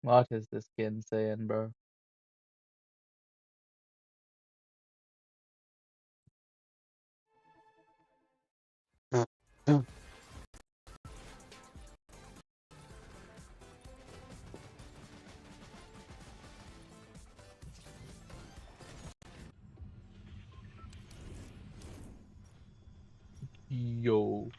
What is this skin saying, bro? Yo.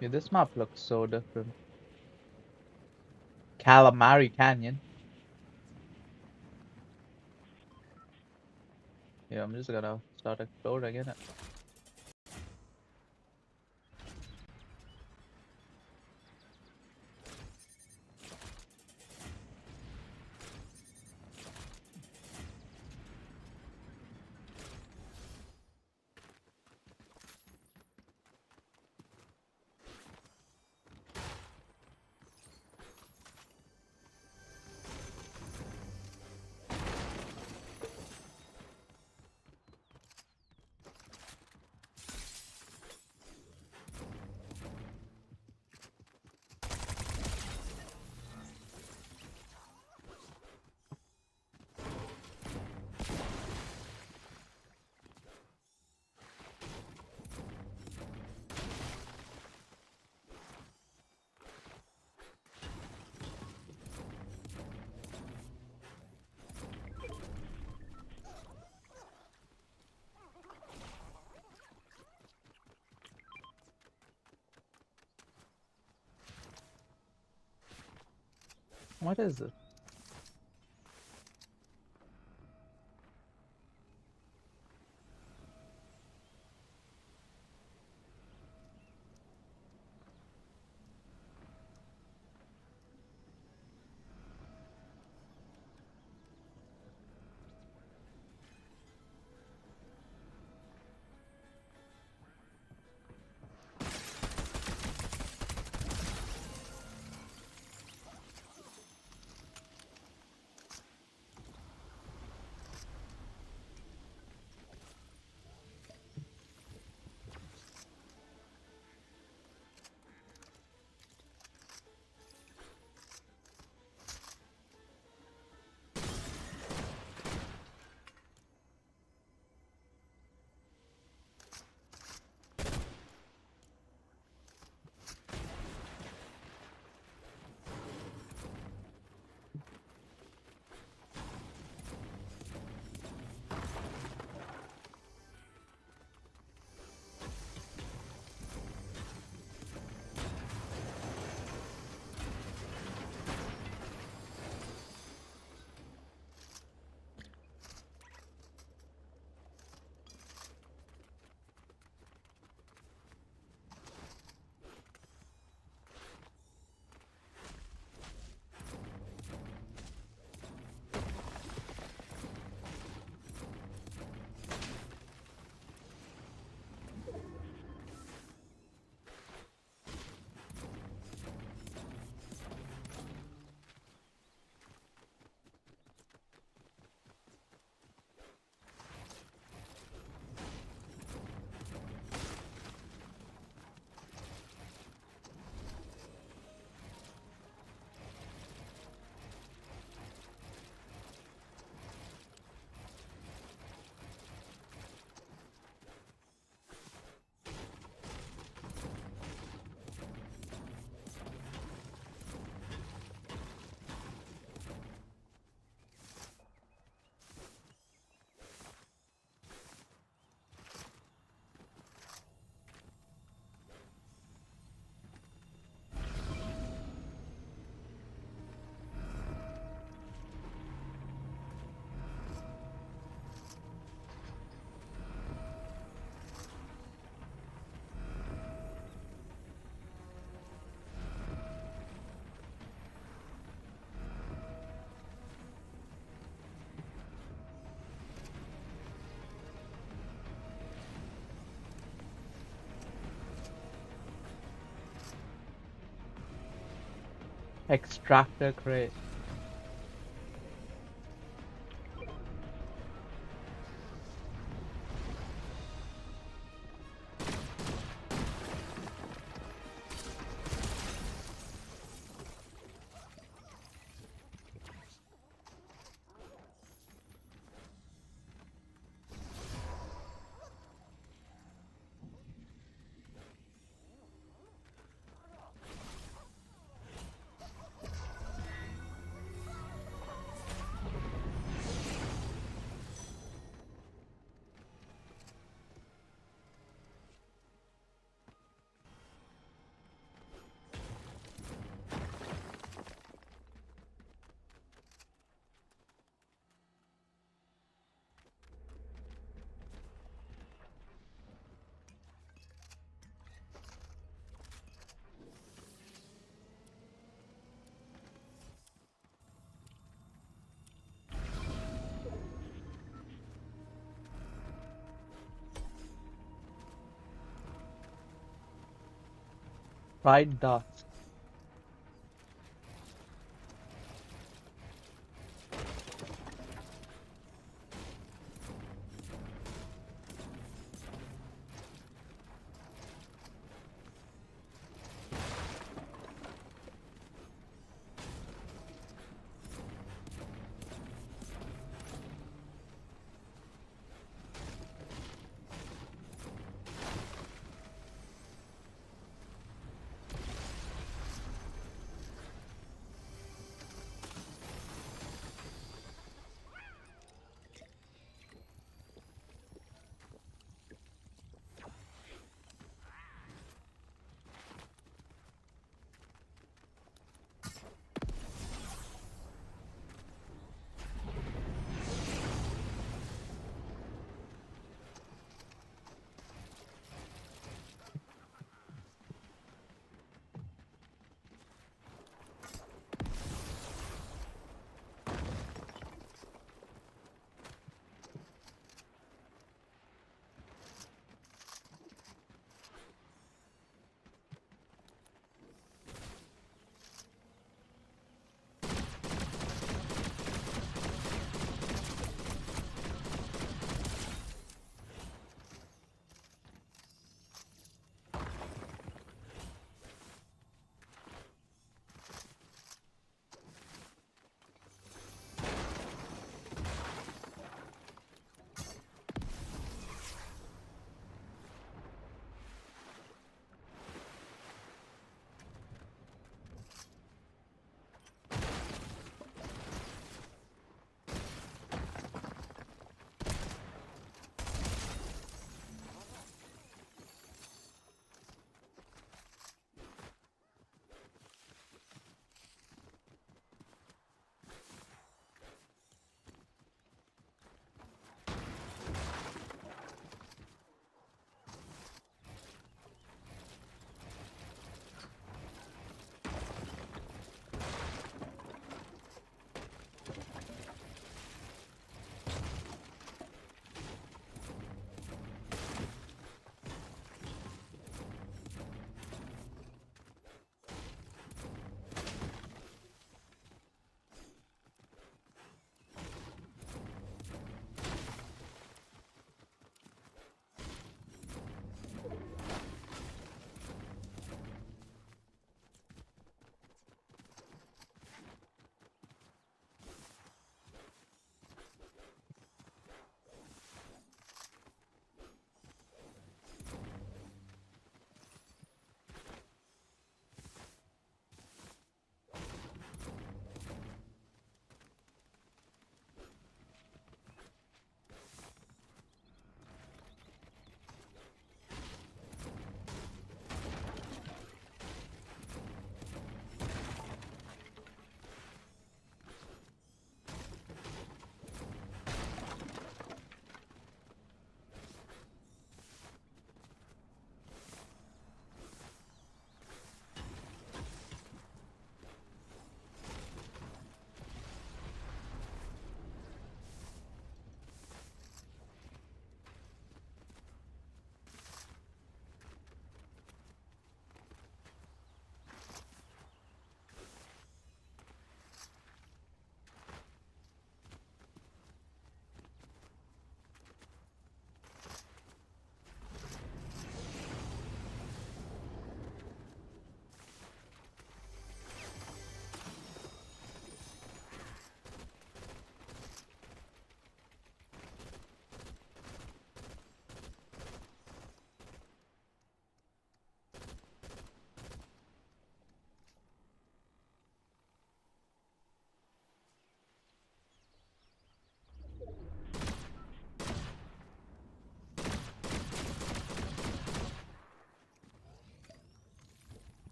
Yeah, this map looks so different. Calamari Canyon. Yeah, I'm just gonna start exploring in it. What is it? Extractor crate. Fried ducks.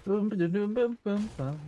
Boom, boom, boom, boom, boom, boom.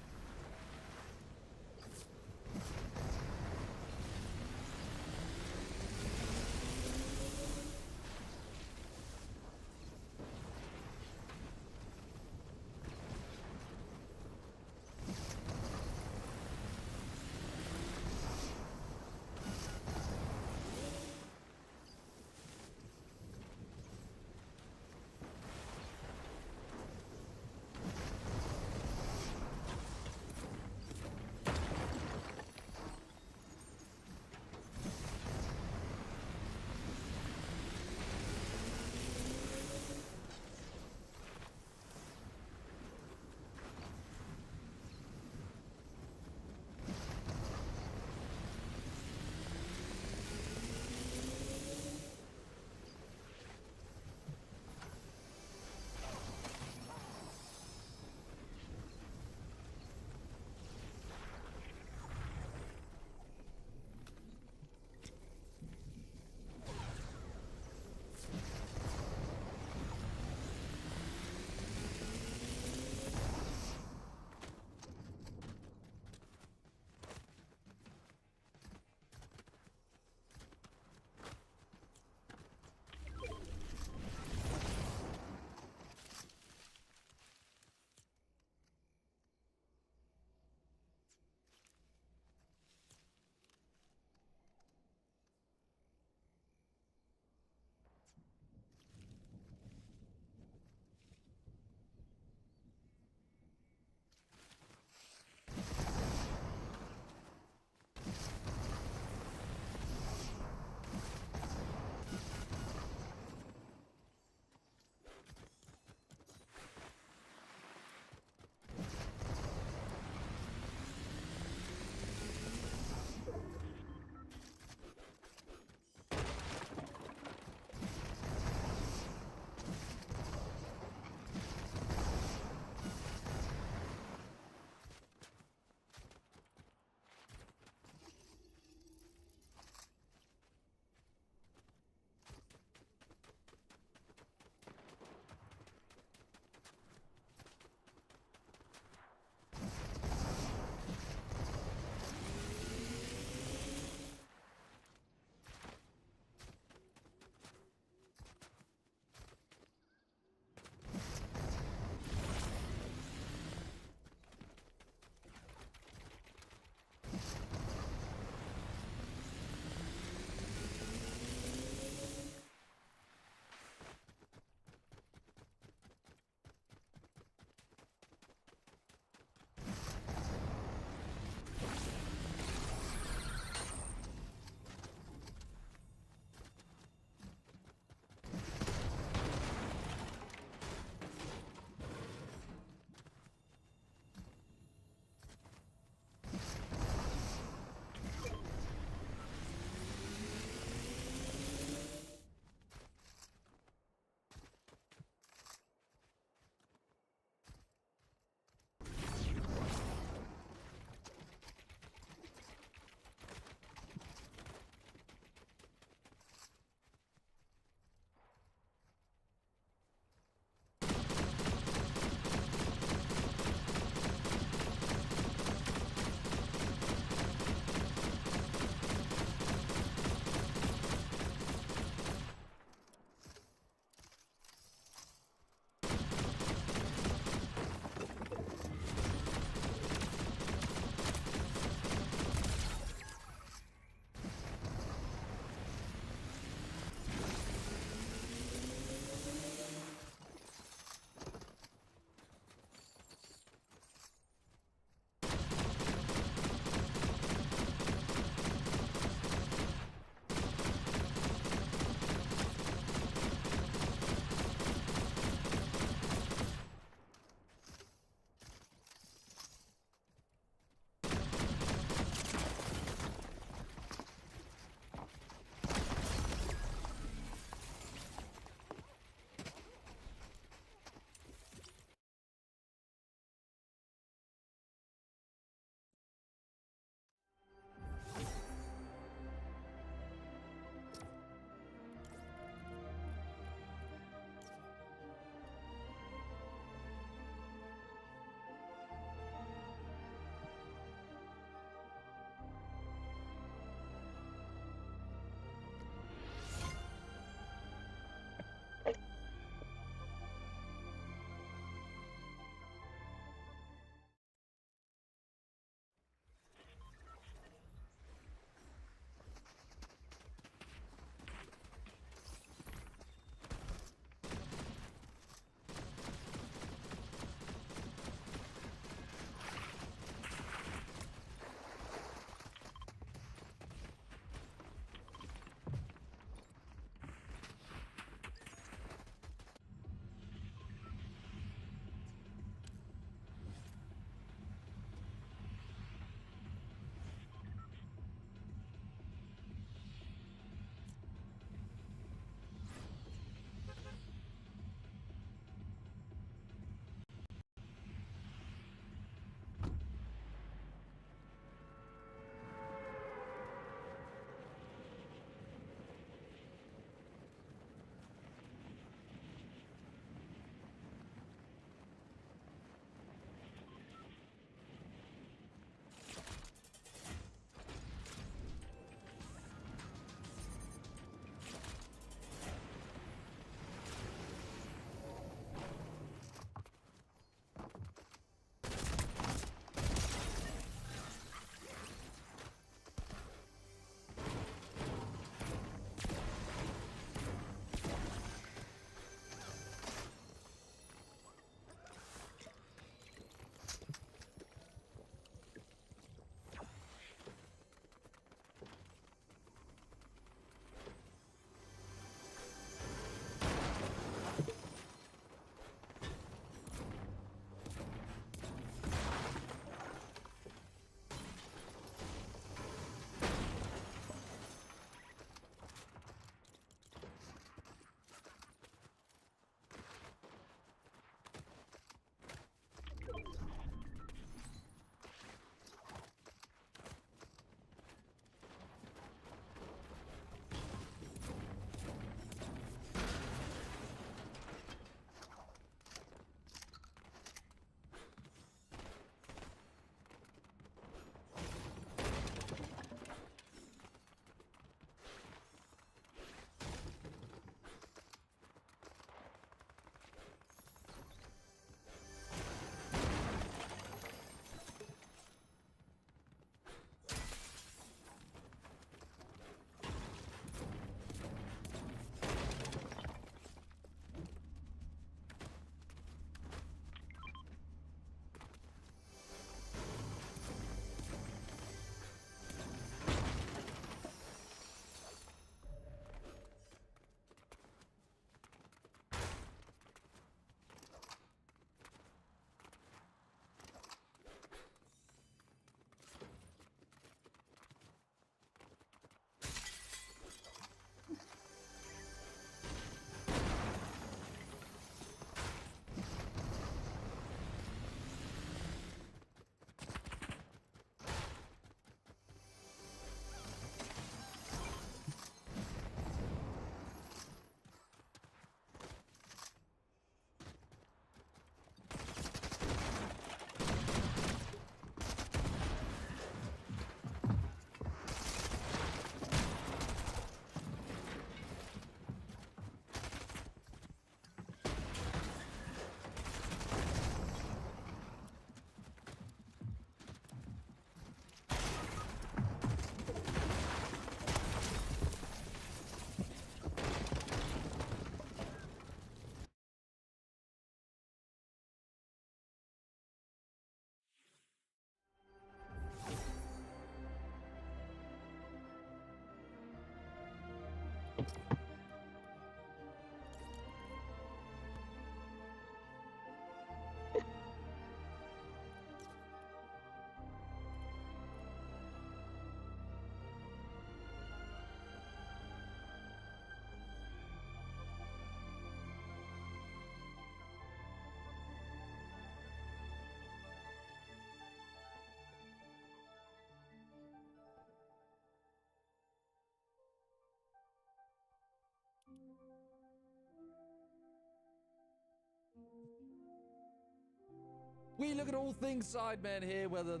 We look at all things Sidemen here, whether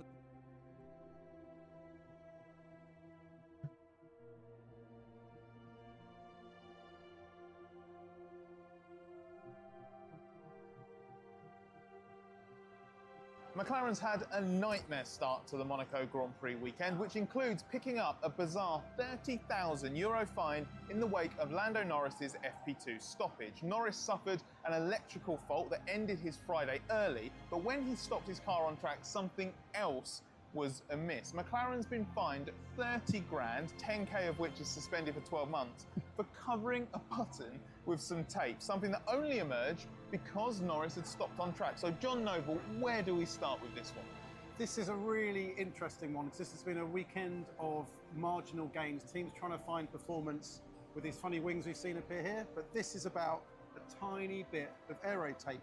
McLaren's had a nightmare start to the Monaco Grand Prix weekend, which includes picking up a bizarre €30,000 fine in the wake of Lando Norris's FP2 stoppage. Norris suffered an electrical fault that ended his Friday early, but when he stopped his car on track, something else was amiss. McLaren's been fined 30 grand, 10k of which is suspended for 12 months, for covering a button with some tape, something that only emerged because Norris had stopped on track. So John Noble, where do we start with this one? This is a really interesting one. This has been a weekend of marginal gains, teams trying to find performance with these funny wings we've seen appear here, but this is about a tiny bit of aero tape.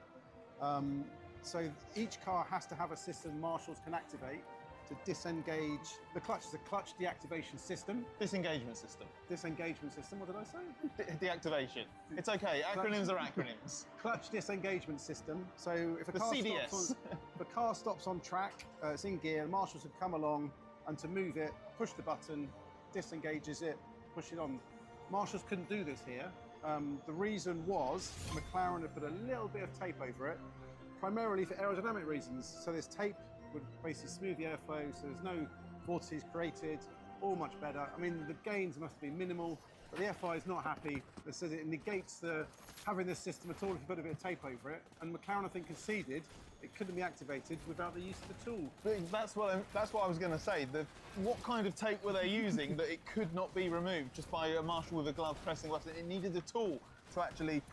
So each car has to have a system marshals can activate to disengage the clutch. It's a clutch deactivation system. Disengagement system. Disengagement system, what did I say? Deactivation. It's okay, acronyms are acronyms. Clutch disengagement system. So if a car CDS. if a car stops on track, it's in gear, the marshals would come along and to move it, push the button, disengages it, push it on. Marshals couldn't do this here. The reason was McLaren had put a little bit of tape over it, primarily for aerodynamic reasons. So this tape would basically smooth the airflow, so there's no vortices created, all much better. I mean, the gains must be minimal, but the FI is not happy. It says it negates having this system at all if you put a bit of tape over it. And McLaren, I think, conceded it couldn't be activated without the use of the tool. But that's what I was going to say. What kind of tape were they using that it could not be removed just by a marshal with a glove pressing a button? It needed a tool to actually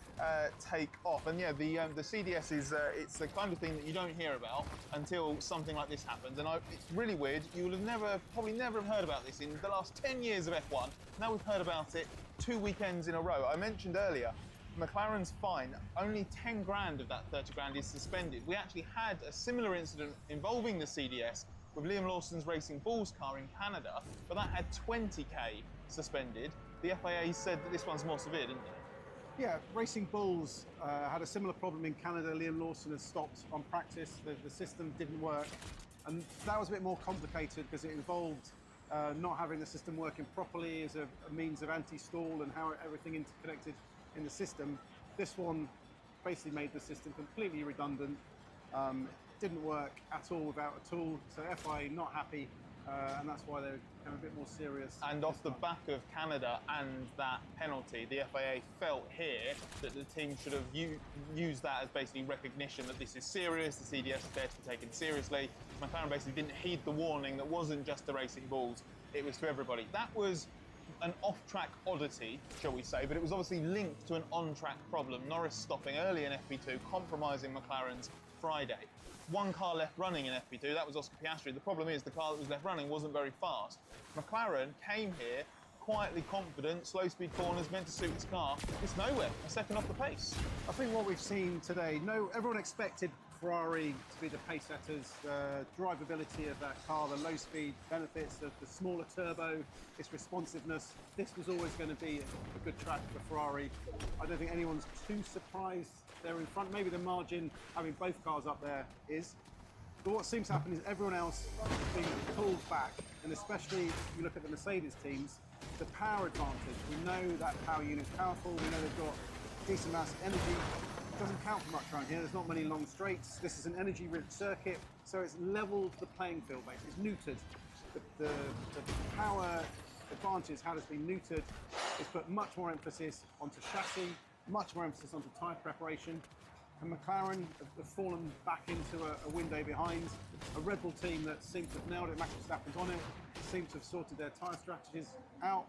take off. And yeah, the CDS is it's the kind of thing that you don't hear about until something like this happens. And it's really weird. You will have probably never have heard about this in the last 10 years of F1. Now we've heard about it 2 weekends in a row. I mentioned earlier, McLaren's fine, only 10 grand of that 30 grand is suspended. We actually had a similar incident involving the CDS with Liam Lawson's Racing Bulls car in Canada, but that had 20k suspended. The FIA said that this one's more severe, didn't they? Yeah, Racing Bulls had a similar problem in Canada. Liam Lawson had stopped on practice. The system didn't work. And that was a bit more complicated because it involved not having the system working properly as a means of anti-stall and how everything interconnected in the system. This one basically made the system completely redundant. Didn't work at all without a tool. So FIA not happy. And that's why they're kind of a bit more serious. And off the back of Canada and that penalty, the FIA felt here that the team should have used that as basically recognition that this is serious, the CDS is there to be taken seriously. McLaren basically didn't heed the warning that wasn't just the Racing Bulls, it was to everybody. That was an off-track oddity, shall we say, but it was obviously linked to an on-track problem. Norris stopping early in FP2, compromising McLaren's Friday. One car left running in FP2, that was Oscar Piastri. The problem is the car that was left running wasn't very fast. McLaren came here quietly confident, slow speed corners, meant to suit his car. It's nowhere, a second off the pace. I think what we've seen today, everyone expected Ferrari to be the pace setters, the drivability of that car, the low speed benefits of the smaller turbo, its responsiveness. This was always going to be a good track for Ferrari. I don't think anyone's too surprised they're in front. Maybe the margin, having both cars up there, is. But what seems to happen is everyone else is being pulled back, and especially if you look at the Mercedes teams, the power advantage. We know that power unit's powerful, we know they've got decent amounts of energy. It doesn't count for much around here, there's not many long straights. This is an energy-rich circuit, so it's leveled the playing field, basically. It's neutered. The power advantage, how it's been neutered, it's put much more emphasis onto chassis, much more emphasis onto tyre preparation. And McLaren have fallen back into a window behind. A Red Bull team that seems to have nailed it, Max Verstappen's on it, seem to have sorted their tyre strategies out.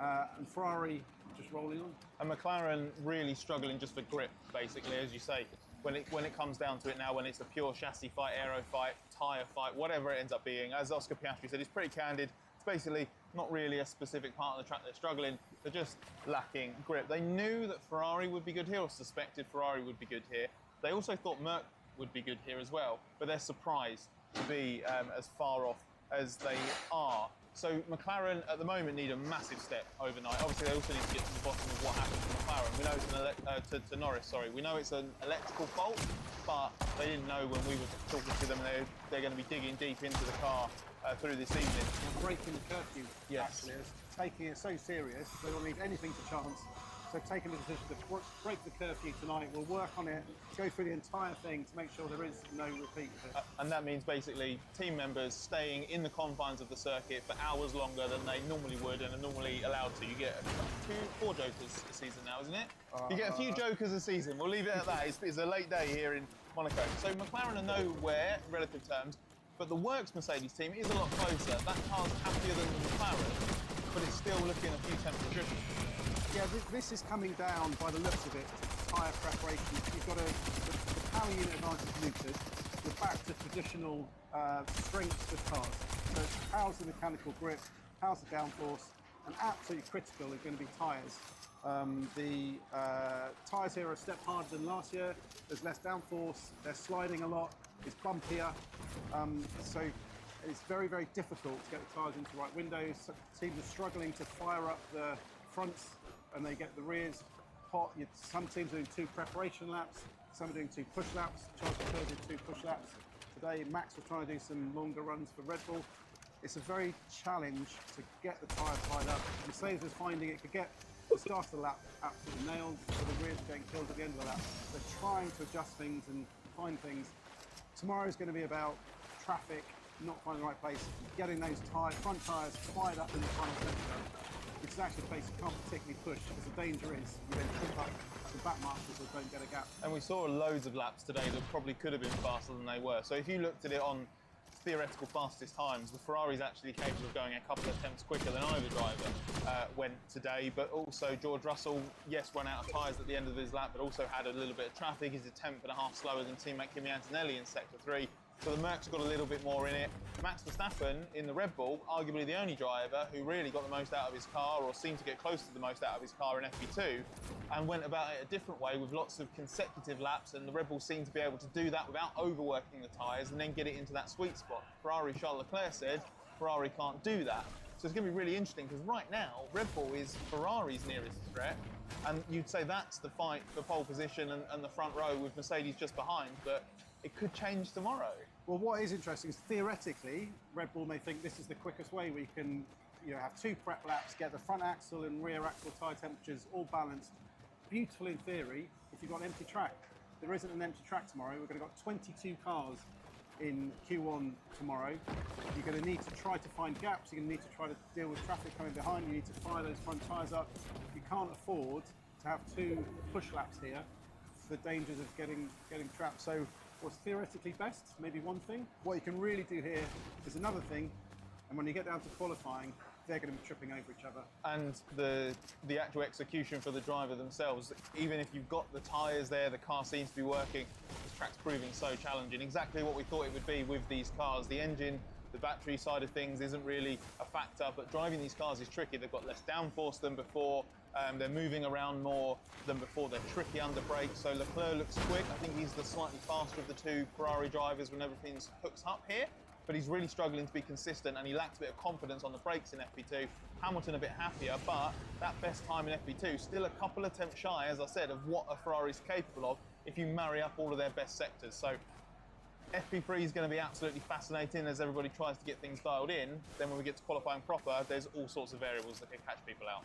And Ferrari just rolling on. And McLaren really struggling just for grip, basically, as you say. When it comes down to it now, when it's a pure chassis fight, aero fight, tyre fight, whatever it ends up being, as Oscar Piastri said, it's pretty candid. It's basically not really a specific part of the track they're struggling. They're just lacking grip. They knew that Ferrari would be good here, or suspected Ferrari would be good here. They also thought Merc would be good here as well, but they're surprised to be as far off as they are. So McLaren at the moment need a massive step overnight. Obviously, they also need to get to the bottom of what happened to McLaren. We know it's to Norris. Sorry, we know it's an electrical fault, but they didn't know when we were talking to them. They're going to be digging deep into the car through this evening. And breaking the curfew. Yes. Actually, is taking it so serious. They don't leave anything to chance. So taking the decision to break the curfew tonight. We'll work on it, go through the entire thing to make sure there is no repeat of it. And that means basically team members staying in the confines of the circuit for hours longer than they normally would and are normally allowed to. You get 4 jokers a season now, isn't it? You get a few jokers a season. We'll leave it at that. It's a late day here in Monaco. So McLaren are nowhere in relative terms, but the Works Mercedes team is a lot closer. That car's happier than the McLaren, but it's still looking a few tenths adrift. Yeah, this is coming down by the looks of it, tyre preparation. You've got the power unit advantage neutered. We're back to traditional strengths of cars. So it's how's the mechanical grip, how's the downforce, and absolutely critical is going to be tyres. The tyres here are a step harder than last year. There's less downforce, they're sliding a lot, it's bumpier. So it's very, very difficult to get the tyres into the right windows. Teams are struggling to fire up the fronts and they get the rears hot. Some teams are doing 2 preparation laps, some are doing 2 push laps. Charles Leclerc did 2 push laps. Today, Max was trying to do some longer runs for Red Bull. It's a very challenge to get the tyres fired up. Mercedes was finding it could get the start of the lap absolutely nailed, so the rears were getting killed at the end of the lap. They're trying to adjust things and find things. Tomorrow is going to be about traffic, not finding the right place, getting those front tyres fired up in the final sector. It's actually a place you can't particularly push because the danger is you then trip up the back markers or don't get a gap. And we saw loads of laps today that probably could have been faster than they were. So if you looked at it on theoretical fastest times, the Ferrari's actually capable of going a couple of attempts quicker than either driver went today. But also George Russell, yes, ran out of tyres at the end of his lap, but also had a little bit of traffic. He's a tenth and a half slower than teammate Kimi Antonelli in Sector 3. So the Mercs got a little bit more in it. Max Verstappen in the Red Bull, arguably the only driver who really got the most out of his car, or seemed to get close to the most out of his car in FP2, and went about it a different way with lots of consecutive laps, and the Red Bull seemed to be able to do that without overworking the tyres and then get it into that sweet spot. Ferrari, Charles Leclerc said, Ferrari can't do that. So it's going to be really interesting because right now, Red Bull is Ferrari's nearest threat, and you'd say that's the fight for pole position and the front row with Mercedes just behind, but it could change tomorrow. Well, what is interesting is theoretically, Red Bull may think this is the quickest way we can have 2 prep laps, get the front axle and rear axle tyre temperatures all balanced. Beautiful in theory if you've got an empty track. There isn't an empty track tomorrow. We're going to got 22 cars in Q1 tomorrow. You're going to need to try to find gaps. You're going to need to try to deal with traffic coming behind. You need to fire those front tyres up. You can't afford to have 2 push laps here for the dangers of getting trapped. So what's theoretically best, maybe one thing. What you can really do here is another thing, and when you get down to qualifying, they're going to be tripping over each other. And the actual execution for the driver themselves, even if you've got the tyres there, the car seems to be working, this track's proving so challenging. Exactly what we thought it would be with these cars. The engine, the battery side of things isn't really a factor, but driving these cars is tricky. They've got less downforce than before. They're moving around more than before. They're tricky under brakes. So Leclerc looks quick. I think he's the slightly faster of the 2 Ferrari drivers when everything's hooked up here. But he's really struggling to be consistent, and he lacks a bit of confidence on the brakes in FP2. Hamilton a bit happier, but that best time in FP2 still a couple of attempts shy, as I said, of what a Ferrari's capable of if you marry up all of their best sectors. So FP3 is going to be absolutely fascinating as everybody tries to get things dialed in. Then when we get to qualifying proper, there's all sorts of variables that can catch people out.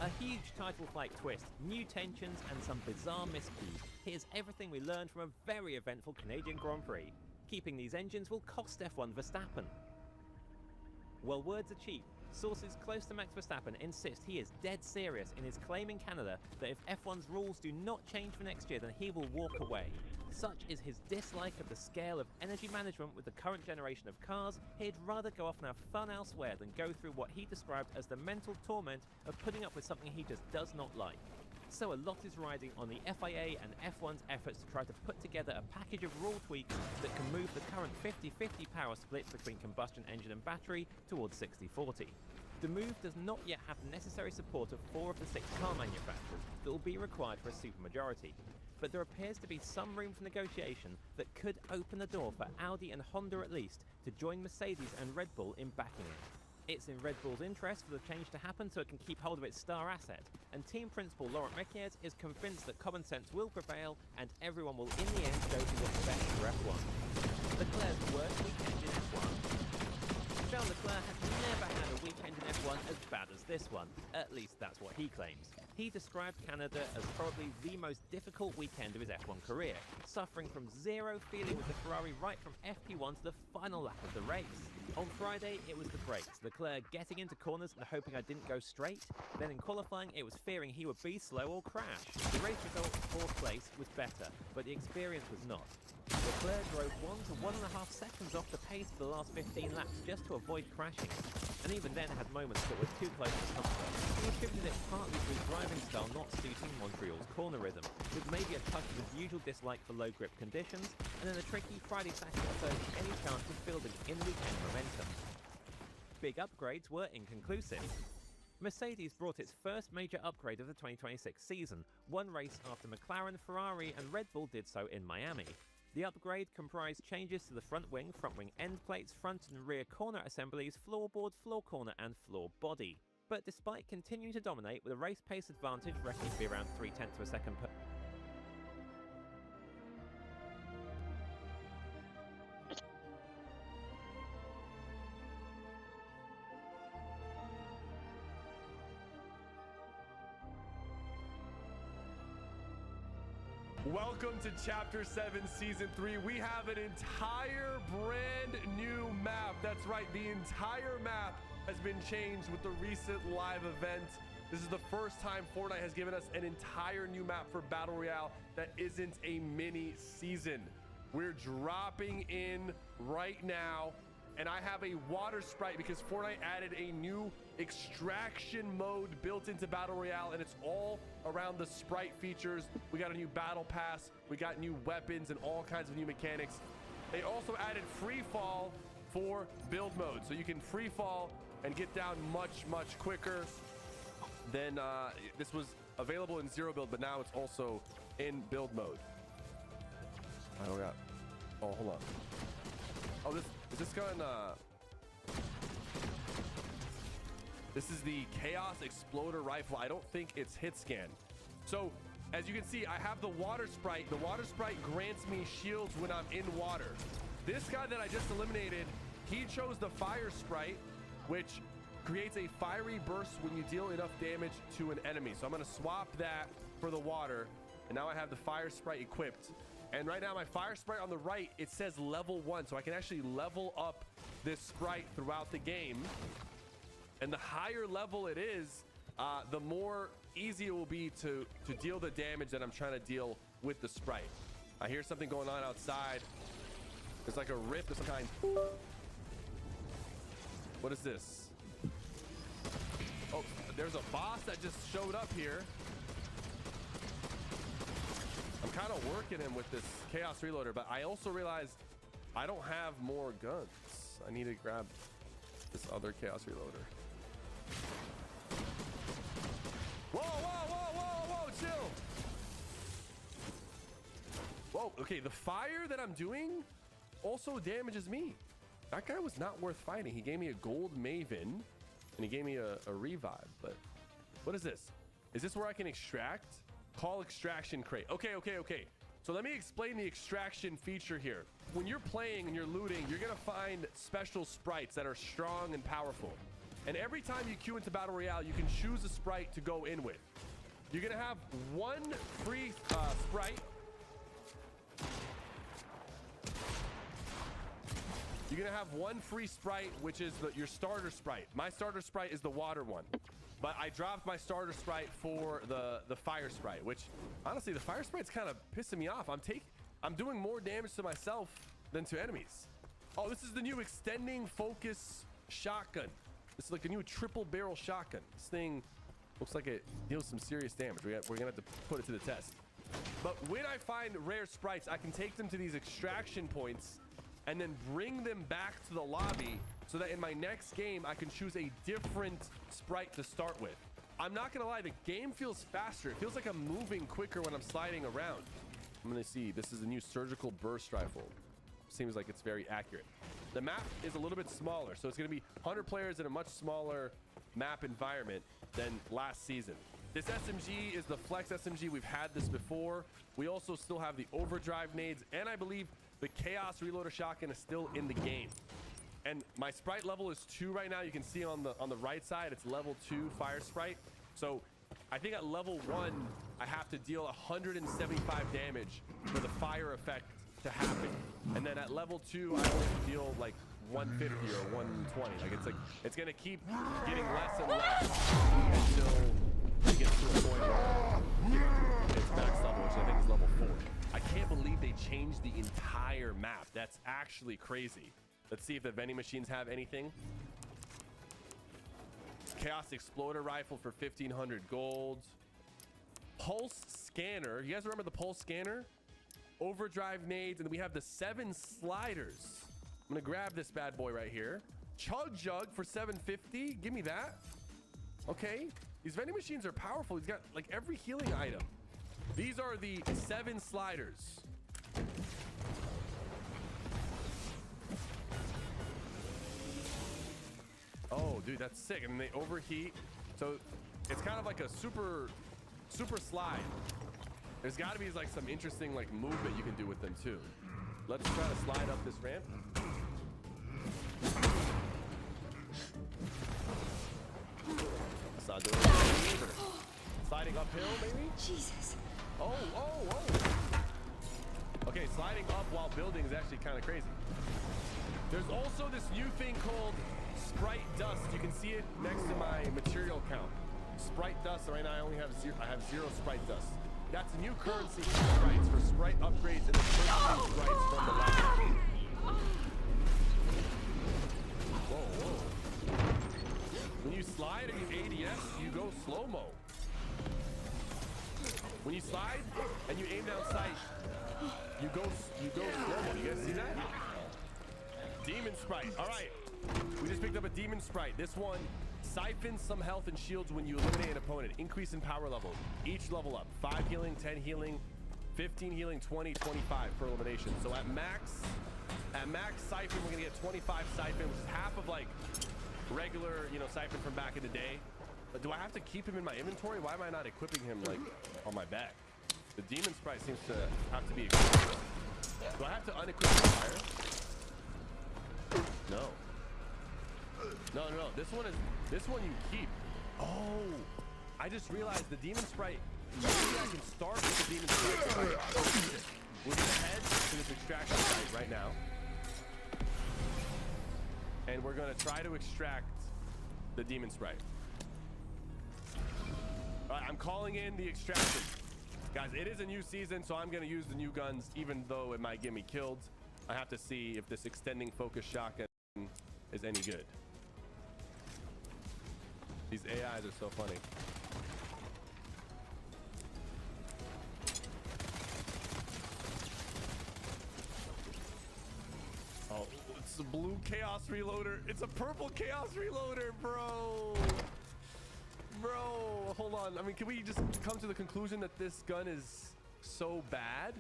A huge title fight twist, new tensions and some bizarre miscues. Here's everything we learned from a very eventful Canadian Grand Prix. Keeping these engines will cost F1 Verstappen. Well, words are cheap, Sources close to Max Verstappen insist he is dead serious in his claim in Canada that if F1's rules do not change for next year, then he will walk away. Such is his dislike of the scale of energy management with the current generation of cars, he'd rather go off and have fun elsewhere than go through what he described as the mental torment of putting up with something he just does not like. So a lot is riding on the FIA and F1's efforts to try to put together a package of rule tweaks that can move the current 50-50 power split between combustion engine and battery towards 60-40. The move does not yet have the necessary support of 4 of the 6 car manufacturers that will be required for a supermajority. But there appears to be some room for negotiation that could open the door for Audi and Honda at least to join Mercedes and Red Bull in backing it. It's in Red Bull's interest for the change to happen so it can keep hold of its star asset, and team principal Laurent Mekies is convinced that common sense will prevail and everyone will in the end go for what's best for F1. Leclerc's worst weekend in F1. Charles Leclerc has never had a weekend in F1 as bad as this one, at least that's what he claims. He described Canada as probably the most difficult weekend of his F1 career, suffering from zero feeling with the Ferrari right from FP1 to the final lap of the race. On Friday, it was the brakes, Leclerc getting into corners and hoping I didn't go straight. Then in qualifying, it was fearing he would be slow or crash. The race result, 4th place, was better, but the experience was not. Leclerc drove 1 to 1.5 seconds off the pace for the last 15 laps just to avoid crashing, and even then had moments that were too close to comfort. He attributed it partly to his driving style not suiting Montreal's corner rhythm, with maybe a touch of his usual dislike for low grip conditions, and then a tricky Friday-Saturday surge any chance of building in weekend momentum. Big upgrades were inconclusive. Mercedes brought its first major upgrade of the 2026 season, one race after McLaren, Ferrari and Red Bull did so in Miami. The upgrade comprised changes to the front wing end plates, front and rear corner assemblies, floorboard, floor corner and floor body. But despite continuing to dominate with a race pace advantage reckoned to be around 0.3 of a second per Welcome to Chapter 7, Season 3. We have an entire brand new map. That's right, the entire map has been changed with the recent live event. This is the first time Fortnite has given us an entire new map for Battle Royale that isn't a mini season. We're dropping in right now, and I have a water sprite because Fortnite added a new extraction mode built into Battle Royale, and it's all around the sprite features. We got a new battle pass, we got new weapons and all kinds of new mechanics. They also added free fall for build mode, so you can free fall and get down much quicker than this was available in zero build, but now it's also in build mode. I don't got, oh, hold on. Oh, this is this gun this is the Chaos Exploder Rifle. I don't think it's hit scan. So as you can see, I have the water sprite. The water sprite grants me shields when I'm in water. This guy that I just eliminated, he chose the fire sprite, which creates a fiery burst when you deal enough damage to an enemy. So I'm gonna swap that for the water, and now I have the fire sprite equipped. And right now my fire sprite on the right, it says level 1, so I can actually level up this sprite throughout the game. And the higher level it is, the more easy it will be to deal the damage that I'm trying to deal with the sprite. I hear something going on outside. It's like a rip of some kind. What is this? Oh, there's a boss that just showed up here. I'm kind of working him with this Chaos Reloader, but I also realized I don't have more guns. I need to grab this other Chaos Reloader. Whoa, chill. Whoa, okay, the fire that I'm doing also damages me. That guy was not worth fighting. He gave me a gold Maven, and he gave me a revive, but what is this? Is this where I can extract? Call extraction crate. Okay. So let me explain the extraction feature here. When you're playing and you're looting, you're gonna find special sprites that are strong and powerful. And every time you queue into Battle Royale, you can choose a sprite to go in with. You're gonna have one free sprite. You're gonna have one free sprite, which is your starter sprite. My starter sprite is the water one, but I dropped my starter sprite for the fire sprite, which honestly, the fire sprite's kind of pissing me off. I'm doing more damage to myself than to enemies. Oh, this is the new extending focus shotgun. This is like a new triple barrel shotgun. This thing looks like it deals some serious damage. We're gonna have to put it to the test. But when I find rare sprites, I can take them to these extraction points and then bring them back to the lobby so that in my next game, I can choose a different sprite to start with. I'm not gonna lie, the game feels faster. It feels like I'm moving quicker when I'm sliding around. I'm gonna see, this is a new surgical burst rifle. Seems like it's very accurate. The map is a little bit smaller, so it's gonna be 100 players in a much smaller map environment than last season. This SMG is the Flex SMG. We've had this before. We also still have the overdrive nades, and I believe the Chaos Reloader shotgun is still in the game. And my sprite level is 2 right now. You can see on the right side, it's level 2 fire sprite. So I think at level 1, I have to deal 175 damage for the fire effect to happen. And then at level 2, I only deal like 150 or 120. Like it's gonna keep getting less and less until it gets to a point where it's max level, which I think is level 4. I can't believe they changed the entire map. That's actually crazy. Let's see if the vending machines have anything. Chaos Exploder Rifle for 1,500 gold. Pulse Scanner. You guys remember the Pulse Scanner? Overdrive nades, and then we have the 7 sliders. I'm gonna grab this bad boy right here. Chug Jug for 750. Give me that. Okay. These vending machines are powerful. He's got like every healing item. These are the 7 sliders. Oh, dude, that's sick. And they overheat. So it's kind of like a super slide. There's got to be like some interesting like movement you can do with them too. Let's try to slide up this ramp. That's not doing it either. Sliding uphill, maybe? Jesus. Oh. Okay, sliding up while building is actually kind of crazy. There's also this new thing called Sprite Dust. You can see it next to my material count. Sprite Dust. Right now I only have 0. I have 0 Sprite Dust. That's a new currency for sprites, for sprite upgrades and the purchasing sprites from the lab. Whoa. When you slide and you ADS, you go slow-mo. When you slide and you aim down sight, you go slow-mo. You guys see that? Demon Sprite. All right. We just picked up a Demon Sprite. This one siphons some health and shields when you eliminate an opponent. Increase in power level. Each level up. 5 healing, 10 healing, 15 healing, 20, 25 per elimination. So at max siphon, we're gonna get 25 siphon, which is half of like regular, siphon from back in the day. But do I have to keep him in my inventory? Why am I not equipping him like on my back? The Demon Sprite seems to have to be equipped. Do I have to unequip the fire? No. No. This one you keep. Oh, I just realized the Demon Sprite. Maybe I can start with the Demon Sprite. We're gonna head to this extraction site right now, and we're gonna try to extract the Demon Sprite. All right, I'm calling in the extraction, guys. It is a new season, so I'm gonna use the new guns, even though it might get me killed. I have to see if this extending focus shotgun is any good. These AIs are so funny. Oh, it's a blue Chaos Reloader. It's a purple Chaos Reloader, bro. Bro, hold on. I mean, can we just come to the conclusion that this gun is so bad?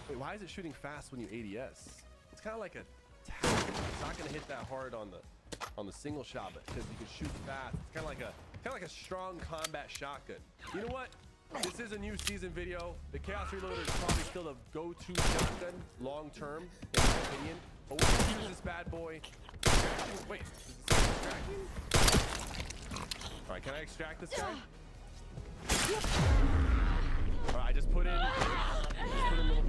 Wait, why is it shooting fast when you ADS? It's kind of like a tactic. It's not going to hit that hard on the single shot, but because you can shoot fast. It's kind of like a strong combat shotgun. You know what? This is a new season video. The Chaos Reloader is probably still the go-to shotgun long term, in my opinion. But we're gonna use this bad boy. Wait, is this extracting? All right, can I extract this guy? All right, I just put in little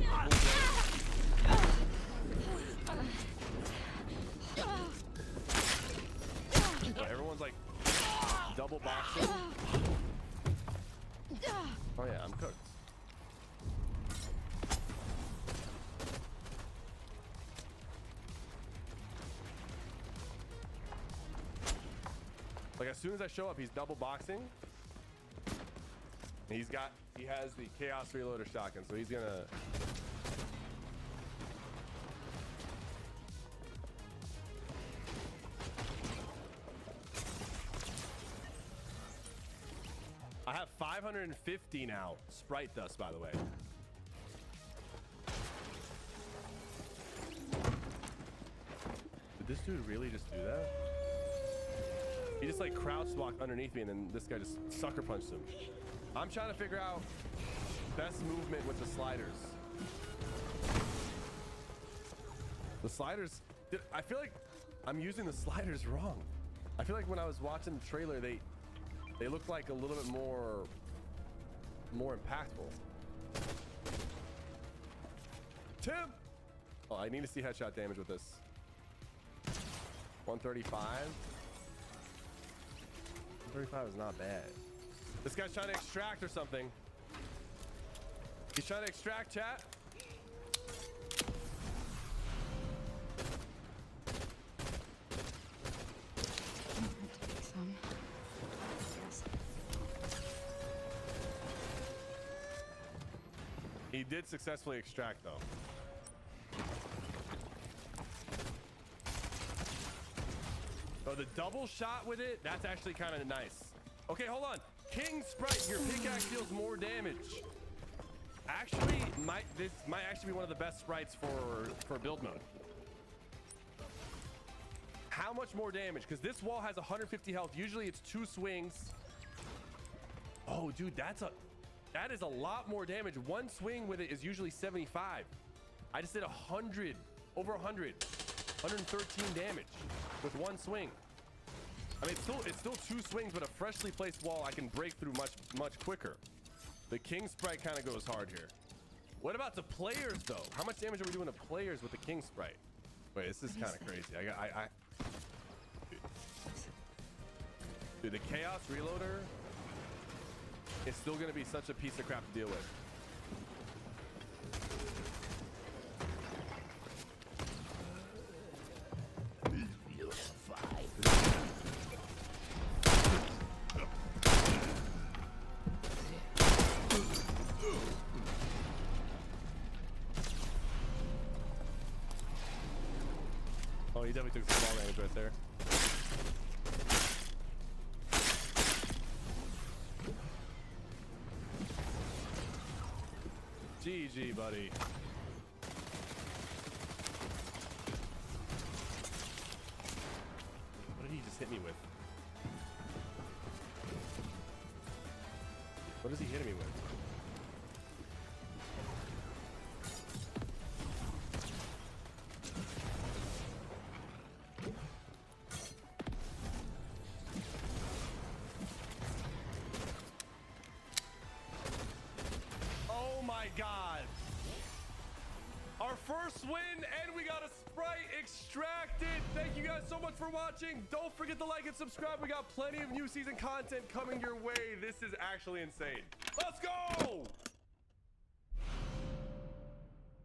But everyone's like double boxing. Oh yeah, I'm cooked. Like as soon as I show up, he's double boxing. And he has the Chaos Reloader shotgun, so he's gonna. I have 550 now. Sprite dust, by the way. Did this dude really just do that? He just like crouch walked underneath me and then this guy just sucker punched him. I'm trying to figure out best movement with the sliders. The sliders, I feel like I'm using the sliders wrong. I feel like when I was watching the trailer, they looked like a little bit more impactful. Tim! Oh, I need to see headshot damage with this. 135. 135 is not bad. This guy's trying to extract or something. He's trying to extract, chat. He did successfully extract though. Oh, the double shot with it, that's actually kind of nice. Okay, hold on. King Sprite, your pickaxe deals more damage. Actually, this might actually be one of the best sprites for build mode. How much more damage? Because this wall has 150 health. Usually it's 2 swings. Oh, dude, that is a lot more damage. 1 swing with it is usually 75. I just did 100, over 100, 113 damage with 1 swing. I mean, it's still 2 swings, but a freshly placed wall I can break through much quicker. The King Sprite kind of goes hard here. What about the players though? How much damage are we doing to players with the King Sprite? Wait, this is kind of crazy. Dude, the Chaos Reloader is still gonna be such a piece of crap to deal with. Oh, he definitely took some ball range right there. GG, buddy. What did he just hit me with? What is he hitting me with? God, our first win, and we got a Sprite extracted. Thank you guys so much for watching. Don't forget to like and subscribe. We got plenty of new season content coming your way. This is actually insane. Let's go.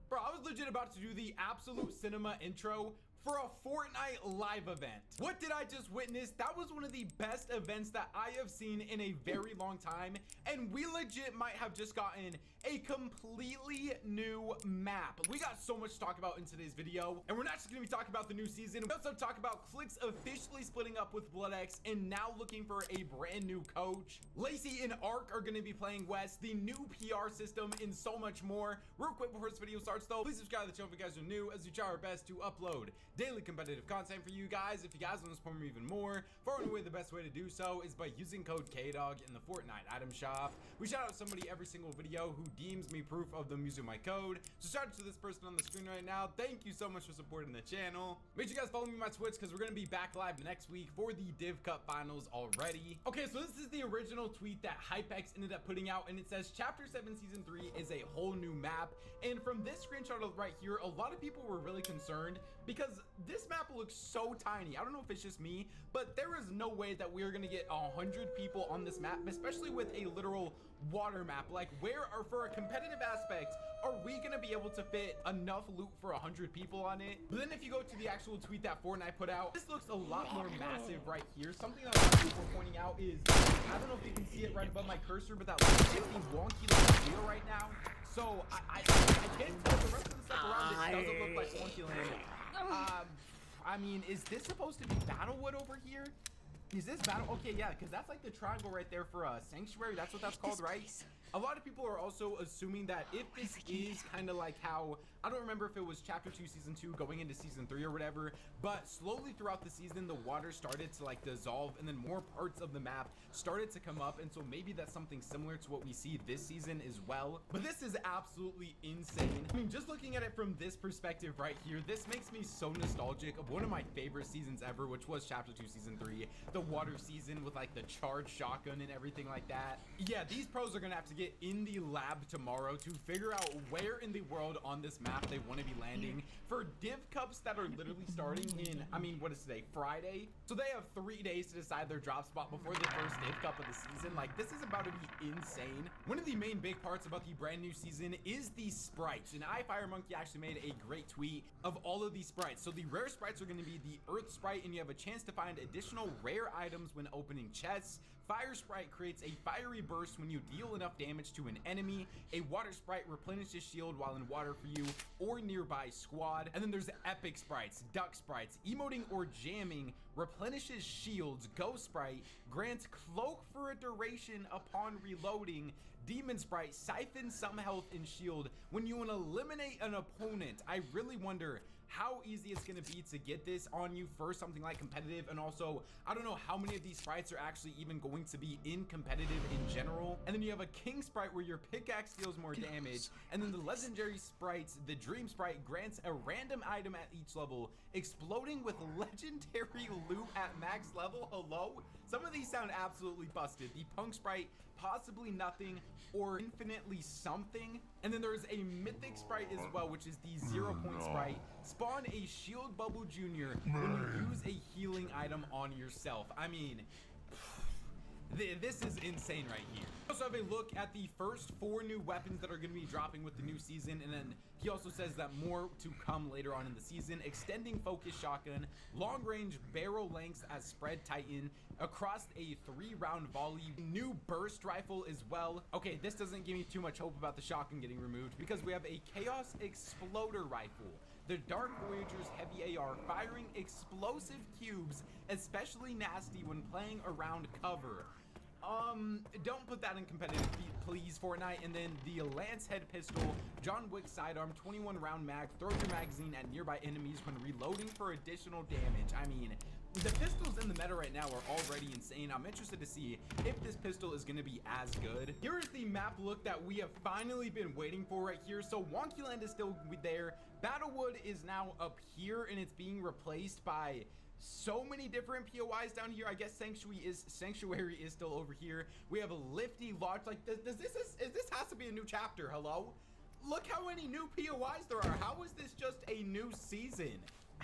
Bro, I was legit about to do the absolute cinema intro for a Fortnite live event. What did I just witness? That was one of the best events that I have seen in a very long time, and we legit might have just gotten a completely new map. We got so much to talk about in today's video, and we're not just gonna be talking about the new season. We also talk about Clix officially splitting up with BloodX and now looking for a brand new coach. Lacey and Ark are gonna be playing West, the new PR system, and so much more. Real quick before this video starts though, please subscribe to the channel if you guys are new, as we try our best to upload daily competitive content for you guys. If you guys want to support me even more, far and away the best way to do so is by using code KDOG in the Fortnite item shop. We shout out somebody every single video who deems me proof of them using my code. So shout out to this person on the screen right now. Thank you so much for supporting the channel. Make sure you guys follow me on my Twitch because we're going to be back live next week for the Div Cup finals already. Okay, so this is the original tweet that HypeX ended up putting out, and it says Chapter 7 Season 3 is a whole new map. And from this screenshot right here, a lot of people were really concerned because this map looks so tiny. I don't know if it's just me, but there is no way that we're going to get 100 people on this map, especially with a literal water map. Like, where are, for a competitive aspect, are we gonna be able to fit enough loot for 100 people on it? But then if you go to the actual tweet that Fortnite put out, this looks a lot more massive right here. Something that a lot of people are pointing out is, I don't know if you can see it right above my cursor, but that looks really wonky like wheel right now. So I can't tell, the rest of the stuff around it doesn't look like wonky land. I mean, is this supposed to be Battlewood over here? Is this battle? Okay, yeah, because that's like the triangle right there for Sanctuary. That's what that's called, right? A lot of people are also assuming that if this is kind of like how, I don't remember if it was Chapter 2 Season 2 going into Season 3 or whatever, but slowly throughout the season, the water started to like dissolve and then more parts of the map started to come up. And so maybe that's something similar to what we see this season as well. But this is absolutely insane. I mean, just looking at it from this perspective right here, this makes me so nostalgic of one of my favorite seasons ever, which was Chapter 2 Season 3, the water season with like the charged shotgun and everything like that. Yeah, these pros are gonna have to get in the lab tomorrow to figure out where in the world on this map they want to be landing for div cups that are literally starting in, I mean, what is today, Friday? So they have 3 days to decide their drop spot before the first div cup of the season. Like, this is about to be insane. One of the main big parts about the brand new season is the sprites, and iFireMonkey actually made a great tweet of all of these sprites. So the rare sprites are going to be the earth sprite, and you have a chance to find additional rare items when opening chests. Fire sprite creates a fiery burst when you deal enough damage to an enemy. A water sprite replenishes shield while in water for you or nearby squad. And then there's epic sprites, duck sprites, emoting or jamming, replenishes shields. Ghost sprite grants cloak for a duration upon reloading. Demon sprite siphons some health and shield when you want to eliminate an opponent. I really wonder how easy it's going to be to get this on you for something like competitive, and also I don't know how many of these sprites are actually even going to be in competitive in general. And then you have a king sprite where your pickaxe deals more damage, and then the legendary sprites, the dream sprite grants a random item at each level, exploding with legendary loot at max level. Hello, some of these sound absolutely busted. The punk sprite, possibly nothing or infinitely something. And then there's a mythic sprite as well, which is the 0 point sprite. Spawn a shield bubble junior when you use a healing item on yourself. I mean, this is insane right here. We also have a look at the first 4 new weapons that are going to be dropping with the new season, and then he also says that more to come later on in the season. Extending focus shotgun, long range barrel lengths as spread titan, across a 3-round volley, new burst rifle as well. Okay, this doesn't give me too much hope about the shotgun getting removed because we have a chaos exploder rifle. The Dark Voyager's heavy AR firing explosive cubes, especially nasty when playing around cover. Don't put that in competitive, please, Fortnite. And then the Lance Head pistol, John Wick sidearm, 21 round mag, throw your magazine at nearby enemies when reloading for additional damage. I mean, the pistols in the meta right now are already insane. I'm interested to see if this pistol is going to be as good. Here is the map look that we have finally been waiting for right here. So Wonky Land is still there. Battlewood is now up here, and it's being replaced by so many different POIs down here. I guess Sanctuary is still over here. We have a Lifty Lodge. Like, this has to be a new chapter. Hello? Look how many new POIs there are. How is this just a new season?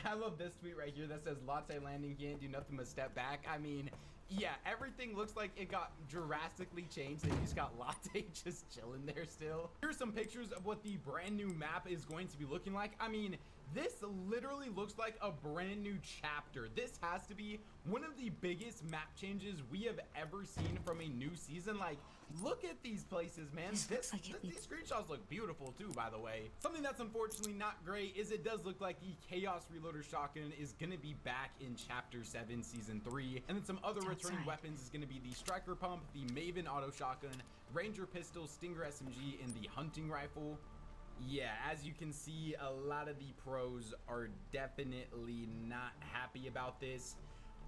I love this tweet right here that says Latte Landing can't do nothing but step back. I mean, yeah, everything looks like it got drastically changed. They just got Latte just chilling there still. Here's some pictures of what the brand new map is going to be looking like. I mean, this literally looks like a brand new chapter. This has to be one of the biggest map changes we have ever seen from a new season. Like, look at these places, man. These screenshots look beautiful too, by the way. Something that's unfortunately not great is it does look like the Chaos Reloader shotgun is gonna be back in Chapter 7 Season 3. And then some other returning weapons is gonna be the Striker Pump, the Maven Auto Shotgun, Ranger Pistol, Stinger SMG, and the Hunting Rifle. Yeah, as you can see, a lot of the pros are definitely not happy about this.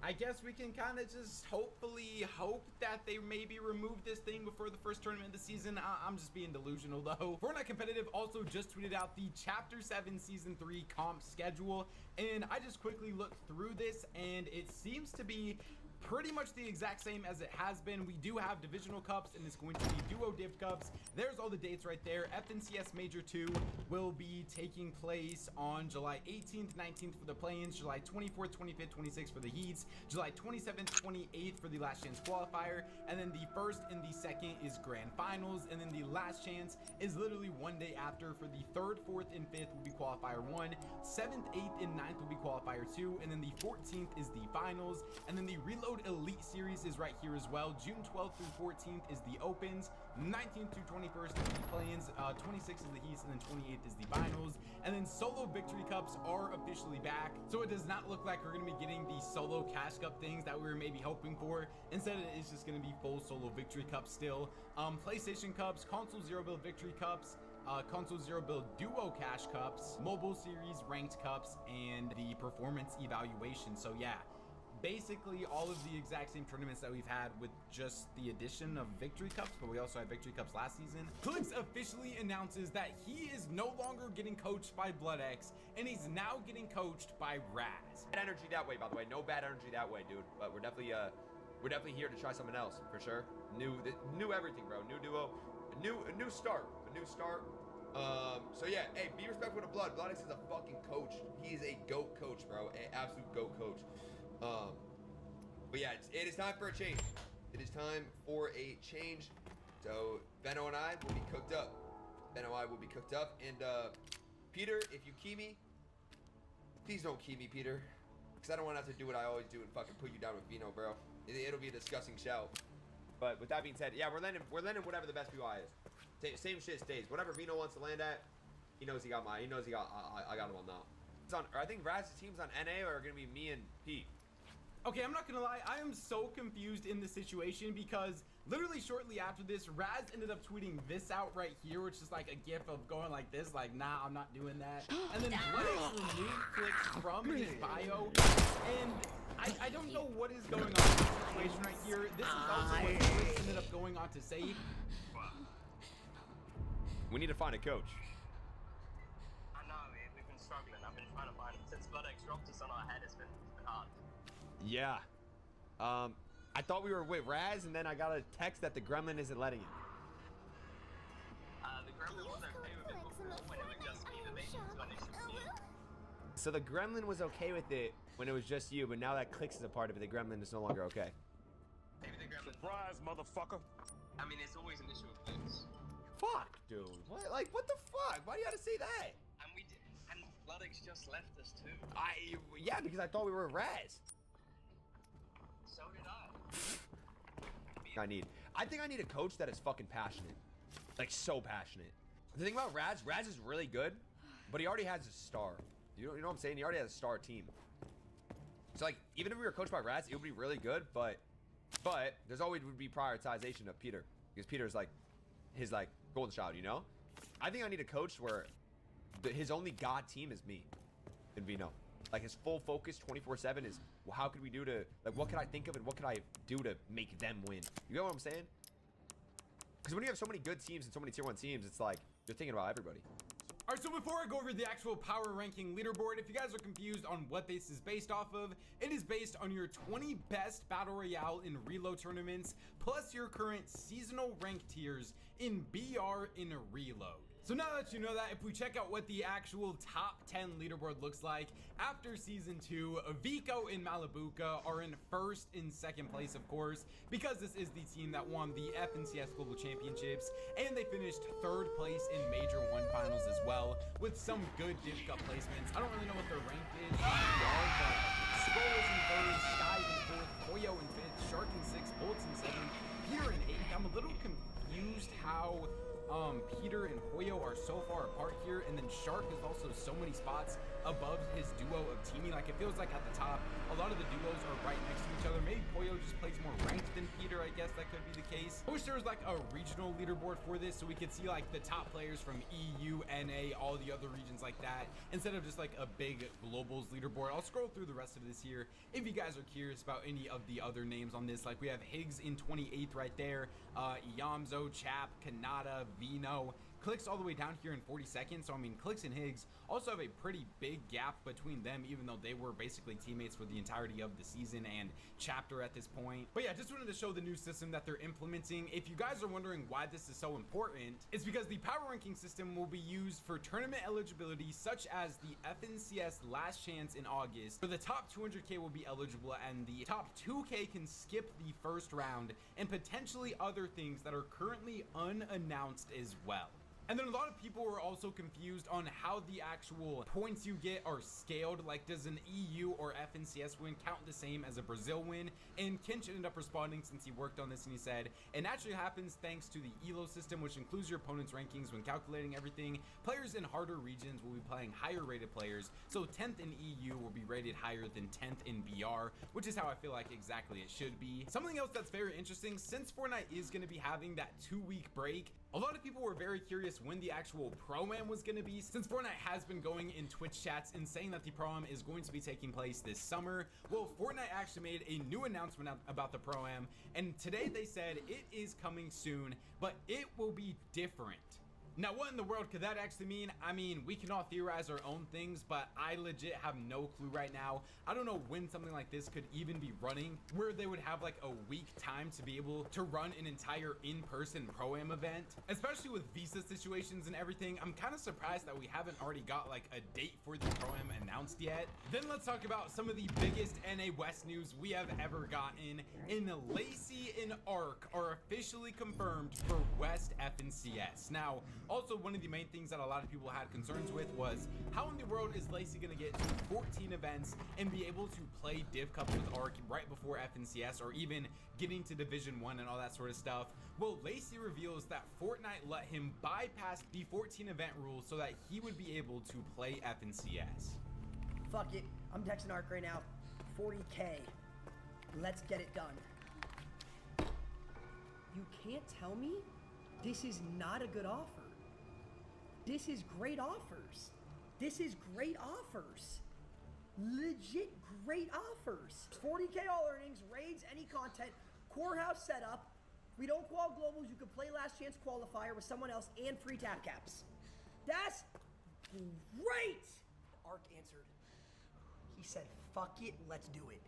I guess we can kind of just hopefully hope that they maybe remove this thing before the first tournament of the season. I'm just being delusional though. Fortnite Competitive also just tweeted out the Chapter 7 Season 3 comp schedule, and I just quickly looked through this, and it seems to be pretty much the exact same as it has been. We do have divisional cups, and it's going to be duo div cups. There's all the dates right there. FNCS Major 2 will be taking place on July 18th, 19th for the play-ins, July 24th, 25th, 26th for the heats, July 27th, 28th for the last chance qualifier, and then the first and the second is grand finals, and then the last chance is literally one day after. For the 3rd, 4th, and 5th will be qualifier 1, 7th, 8th, and 9th will be qualifier 2, and then the 14th is the finals, and then the reload Elite Series is right here as well. June 12th through 14th is the opens, 19th through 21st is the play-ins, 26th is the heats, and then 28th is the finals. And then solo victory cups are officially back, so it does not look like we're going to be getting the solo cash cup things that we were maybe hoping for. Instead, it's just going to be full solo victory cups still. PlayStation cups, console zero build victory cups, console zero build duo cash cups, mobile series ranked cups, and the performance evaluation. So yeah, basically all of the exact same tournaments that we've had with just the addition of victory cups, but we also had victory cups last season. Clicks officially announces that he is no longer getting coached by BloodX, and he's now getting coached by Raz. Bad energy that way, by the way. No bad energy that way, dude. But we're definitely here to try something else for sure. New everything, bro. New duo, a new start. So yeah, hey, be respectful to Blood. BloodX is a fucking coach. He is a GOAT coach, bro. An absolute GOAT coach. But yeah, it is time for a change. It is time for a change. So Benno and I will be cooked up. And Peter, if you key me, please don't key me, Peter, because I don't want to have to do what I always do and fucking put you down with Vino, bro. It'll be a disgusting shout. But with that being said, yeah, we're landing whatever the best UI is. Same shit stays. Whatever Vino wants to land at, he knows he got mine. He knows I got him on now. I think Raz's team's on NA are gonna be me and Pete. Okay, I'm not gonna lie, I am so confused in this situation because literally shortly after this, Raz ended up tweeting this out right here, which is like a gif of going like this, like, nah, I'm not doing that. And then BloodX removed clicks from his bio, and I don't know what is going on in this situation right here. This is also what clicks ended up going on to say. We need to find a coach. I know, we've been struggling. I've been trying to find him since BloodX dropped us on our head. It's been hard. Yeah. I thought we were with Raz, and then I got a text that the Gremlin isn't letting it. The Gremlin was okay with it before when it was just me that made it to an issue with you. So the Gremlin was okay with it when it was just you, but now that Clicks is a part of it, the Gremlin is no longer okay. Maybe the Gremlin. Surprise, motherfucker. I mean, it's always an issue with clicks. Fuck, dude. What? Like, what the fuck? Why do you gotta say that? And we did. And BloodX just left us too. Yeah, because I thought we were Raz. So did I. I think I need a coach that is fucking passionate. Like, so passionate. The thing about Raz is really good, but he already has a star. You know what I'm saying? He already has a star team. So, like, even if we were coached by Raz, it would be really good, but there's always would be prioritization of Peter. Because Peter's, like, his, like, golden child, you know? I think I need a coach where his only god team is me and Vino. Like, his full focus 24/7 is, well, how could we do to, like, what could I think of and what could I do to make them win? You know what I'm saying? Because when you have so many good teams and so many tier 1 teams, it's like, you're thinking about everybody. All right, so before I go over the actual power ranking leaderboard, if you guys are confused on what this is based off of, it is based on your 20 best battle royale in reload tournaments, plus your current seasonal rank tiers in BR in reload. So now that you know that, if we check out what the actual top 10 leaderboard looks like, after season 2, Vico and Malibuca are in first and second place, of course, because this is the team that won the FNCS Global Championships, and they finished 3rd place in Major 1 finals as well, with some good Div Cup placements. I don't really know what their rank is, but Skull is in 3rd, Sky in 4th, Koyo in 5th, Shark in 6th, Bullets in 7th, Peter in 8th. I'm a little confused how Peter and Hoyo are so far apart here, and then Shark is also so many spots above his duo of teaming. Like, it feels like at the top, a lot of the duos are right next to each other. Maybe Hoyo just plays more ranked than Peter. leader, I guess that could be the case. I wish there was like a regional leaderboard for this so we could see like the top players from EU, NA, all the other regions like that, instead of just like a big globals leaderboard. I'll scroll through the rest of this here if you guys are curious about any of the other names on this. Like we have Higgs in 28th right there, Yamzo, Chap, Kanata, Vino. Clicks all the way down here in 42nd. So I mean, Clicks and Higgs also have a pretty big gap between them, even though they were basically teammates for the entirety of the season and chapter at this point. But yeah, just wanted to show the new system that they're implementing. If you guys are wondering why this is so important, it's because the power ranking system will be used for tournament eligibility, such as the FNCS Last Chance in August, where the top 200k will be eligible and the top 2k can skip the first round, and potentially other things that are currently unannounced as well. And then a lot of people were also confused on how the actual points you get are scaled. Like, does an EU or FNCS win count the same as a Brazil win? And Kinch ended up responding, since he worked on this, and he said, it naturally happens thanks to the ELO system, which includes your opponent's rankings when calculating everything. Players in harder regions will be playing higher rated players. So 10th in EU will be rated higher than 10th in BR, which is how I feel like exactly it should be. Something else that's very interesting, since Fortnite is going to be having that 2-week break, a lot of people were very curious when the actual Pro-Am was going to be, since Fortnite has been going in Twitch chats and saying that the Pro-Am is going to be taking place this summer. Well, Fortnite actually made a new announcement about the Pro-Am, and today they said it is coming soon, but it will be different. Now, what in the world could that actually mean? I mean, we can all theorize our own things, but I legit have no clue right now. I don't know when something like this could even be running, where they would have like a week time to be able to run an entire in-person Pro-Am event, especially with visa situations and everything. I'm kind of surprised that we haven't already got like a date for the Pro-Am announced yet. Then let's talk about some of the biggest NA West news we have ever gotten. And Lacey and Arc are officially confirmed for West FNCS. Now, also, one of the main things that a lot of people had concerns with was, how in the world is Lacey going to get to 14 events and be able to play Div Cups with Arc right before FNCS, or even getting to Division 1 and all that sort of stuff? Well, Lacey reveals that Fortnite let him bypass the 14 event rules so that he would be able to play FNCS. Fuck it, I'm texting Arc right now. 40k. Let's get it done. You can't tell me this is not a good offer. This is great offers. This is great offers. Legit great offers. 40k all earnings, raids, any content, core house setup. We don't qual globals. You can play last chance qualifier with someone else and free tap caps. That's great. Arc answered. He said, fuck it, let's do it.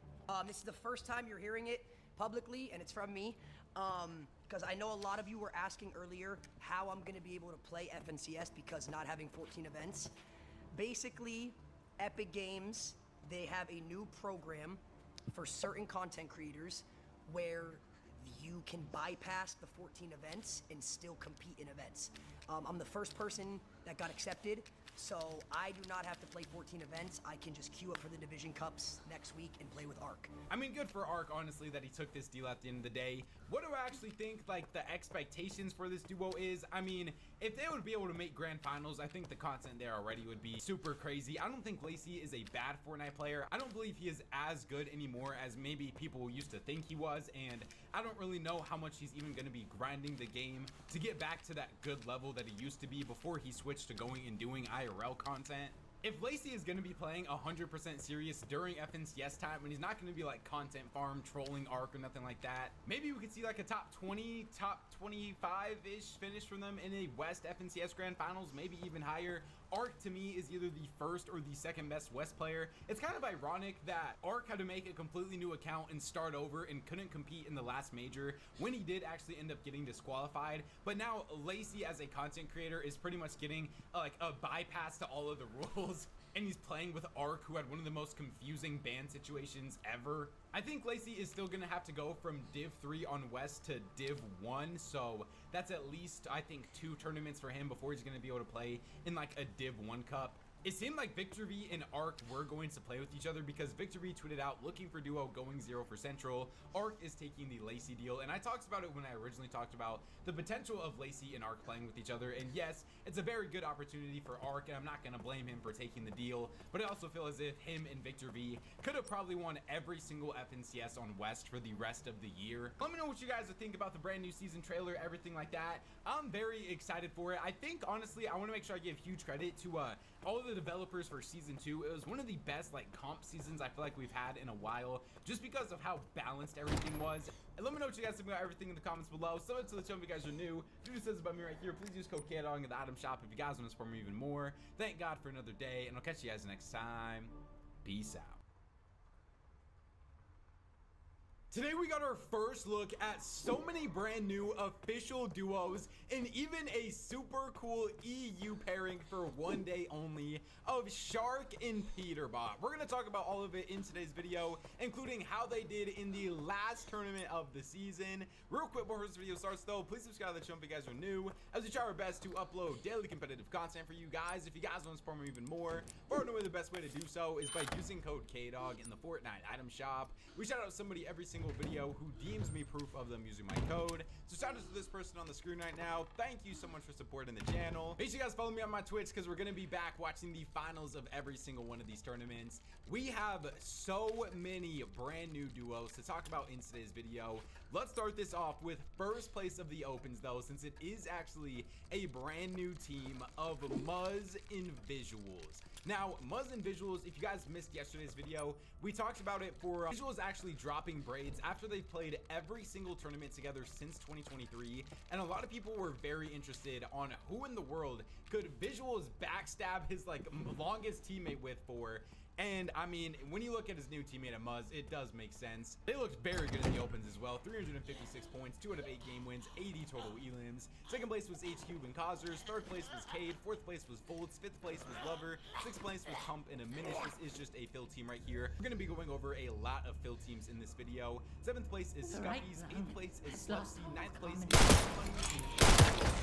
This is the first time you're hearing it publicly, and it's from me. Because I know a lot of you were asking earlier how I'm going to be able to play FNCS because not having 14 events. Basically, Epic Games, they have a new program for certain content creators where you can bypass the 14 events and still compete in events. I'm the first person that got accepted, so I do not have to play 14 events. I can just queue up for the Division Cups next week and play with Arc. I mean, good for Arc, honestly, that he took this deal at the end of the day. What do I actually think, like, the expectations for this duo is? I mean, if they would be able to make grand finals, I think the content there already would be super crazy. I don't think Lacey is a bad Fortnite player. I don't believe he is as good anymore as maybe people used to think he was, and I don't really know how much he's even going to be grinding the game to get back to that good level that he used to be before he switched to going and doing IRL content. If Lacey is going to be playing 100% serious during FNCS time, when he's not going to be like content farm, trolling Arc or nothing like that, maybe we could see like a top 20, top 25-ish finish from them in a West FNCS Grand Finals, maybe even higher. Arc, to me, is either the first or the second best West player. It's kind of ironic that Arc had to make a completely new account and start over and couldn't compete in the last major when he did actually end up getting disqualified. But now Lacey, as a content creator, is pretty much getting like a bypass to all of the rules. And he's playing with Arc, who had one of the most confusing ban situations ever. I think Lacey is still gonna have to go from Div 3 on West to Div 1, so that's at least, I think, 2 tournaments for him before he's gonna be able to play in like a Div 1 Cup. It seemed like Victor V and Arc were going to play with each other because Victor V tweeted out looking for duo going 0 for Central. Arc is taking the Lacey deal, and I talked about it when I originally talked about the potential of Lacey and Arc playing with each other. And yes, it's a very good opportunity for Arc, and I'm not going to blame him for taking the deal, but I also feel as if him and Victor V could have probably won every single FNCS on West for the rest of the year. Let me know what you guys think about the brand new season trailer, everything like that. I'm very excited for it. I think honestly, I want to make sure I give huge credit to all of the developers for season 2. It was one of the best like comp seasons I feel like we've had in a while, just because of how balanced everything was. And let me know what you guys think about everything in the comments below. So to the channel if you guys are new, do says about me right here. Please use code KDOG in the item shop if you guys want to support me even more. Thank God for another day, and I'll catch you guys next time. Peace out. Today we got our first look at so many brand new official duos and even a super cool EU pairing for one day only of Shark and Peterbot. We're going to talk about all of it in today's video, including how they did in the last tournament of the season. Real quick before this video starts though, please subscribe to the channel if you guys are new, as we try our best to upload daily competitive content for you guys. If you guys want to support me even more, or know the best way to do so is by using code KDOG in the Fortnite item shop. We shout out somebody every single video who deems me proof of them using my code. So shout out to this person on the screen right now. Thank you so much for supporting the channel. Make sure you guys follow me on my Twitch because we're going to be back watching the finals of every single one of these tournaments. We have so many brand new duos to talk about in today's video. Let's start this off with first place of the opens though, since it is actually a brand new team of Muzz and Visuals. Now, Muzz and Visuals, if you guys missed yesterday's video, we talked about it for Visuals actually dropping braids after they've played every single tournament together since 2023. And a lot of people were very interested on who in the world could Visuals backstab his like longest teammate with for. And I mean, when you look at his new teammate at Muzz, it does make sense. They looked very good in the opens as well. 356 points, 2 out of 8 game wins, 80 total elims. Second place was HQ and Causers. Third place was Cade. Fourth place was Foltz. Fifth place was Lover. Sixth place was Hump and Aminish. This is just a fill team right here. We're going to be going over a lot of fill teams in this video. Seventh place is Scuppies. Eighth place is Slupsy. Ninth place is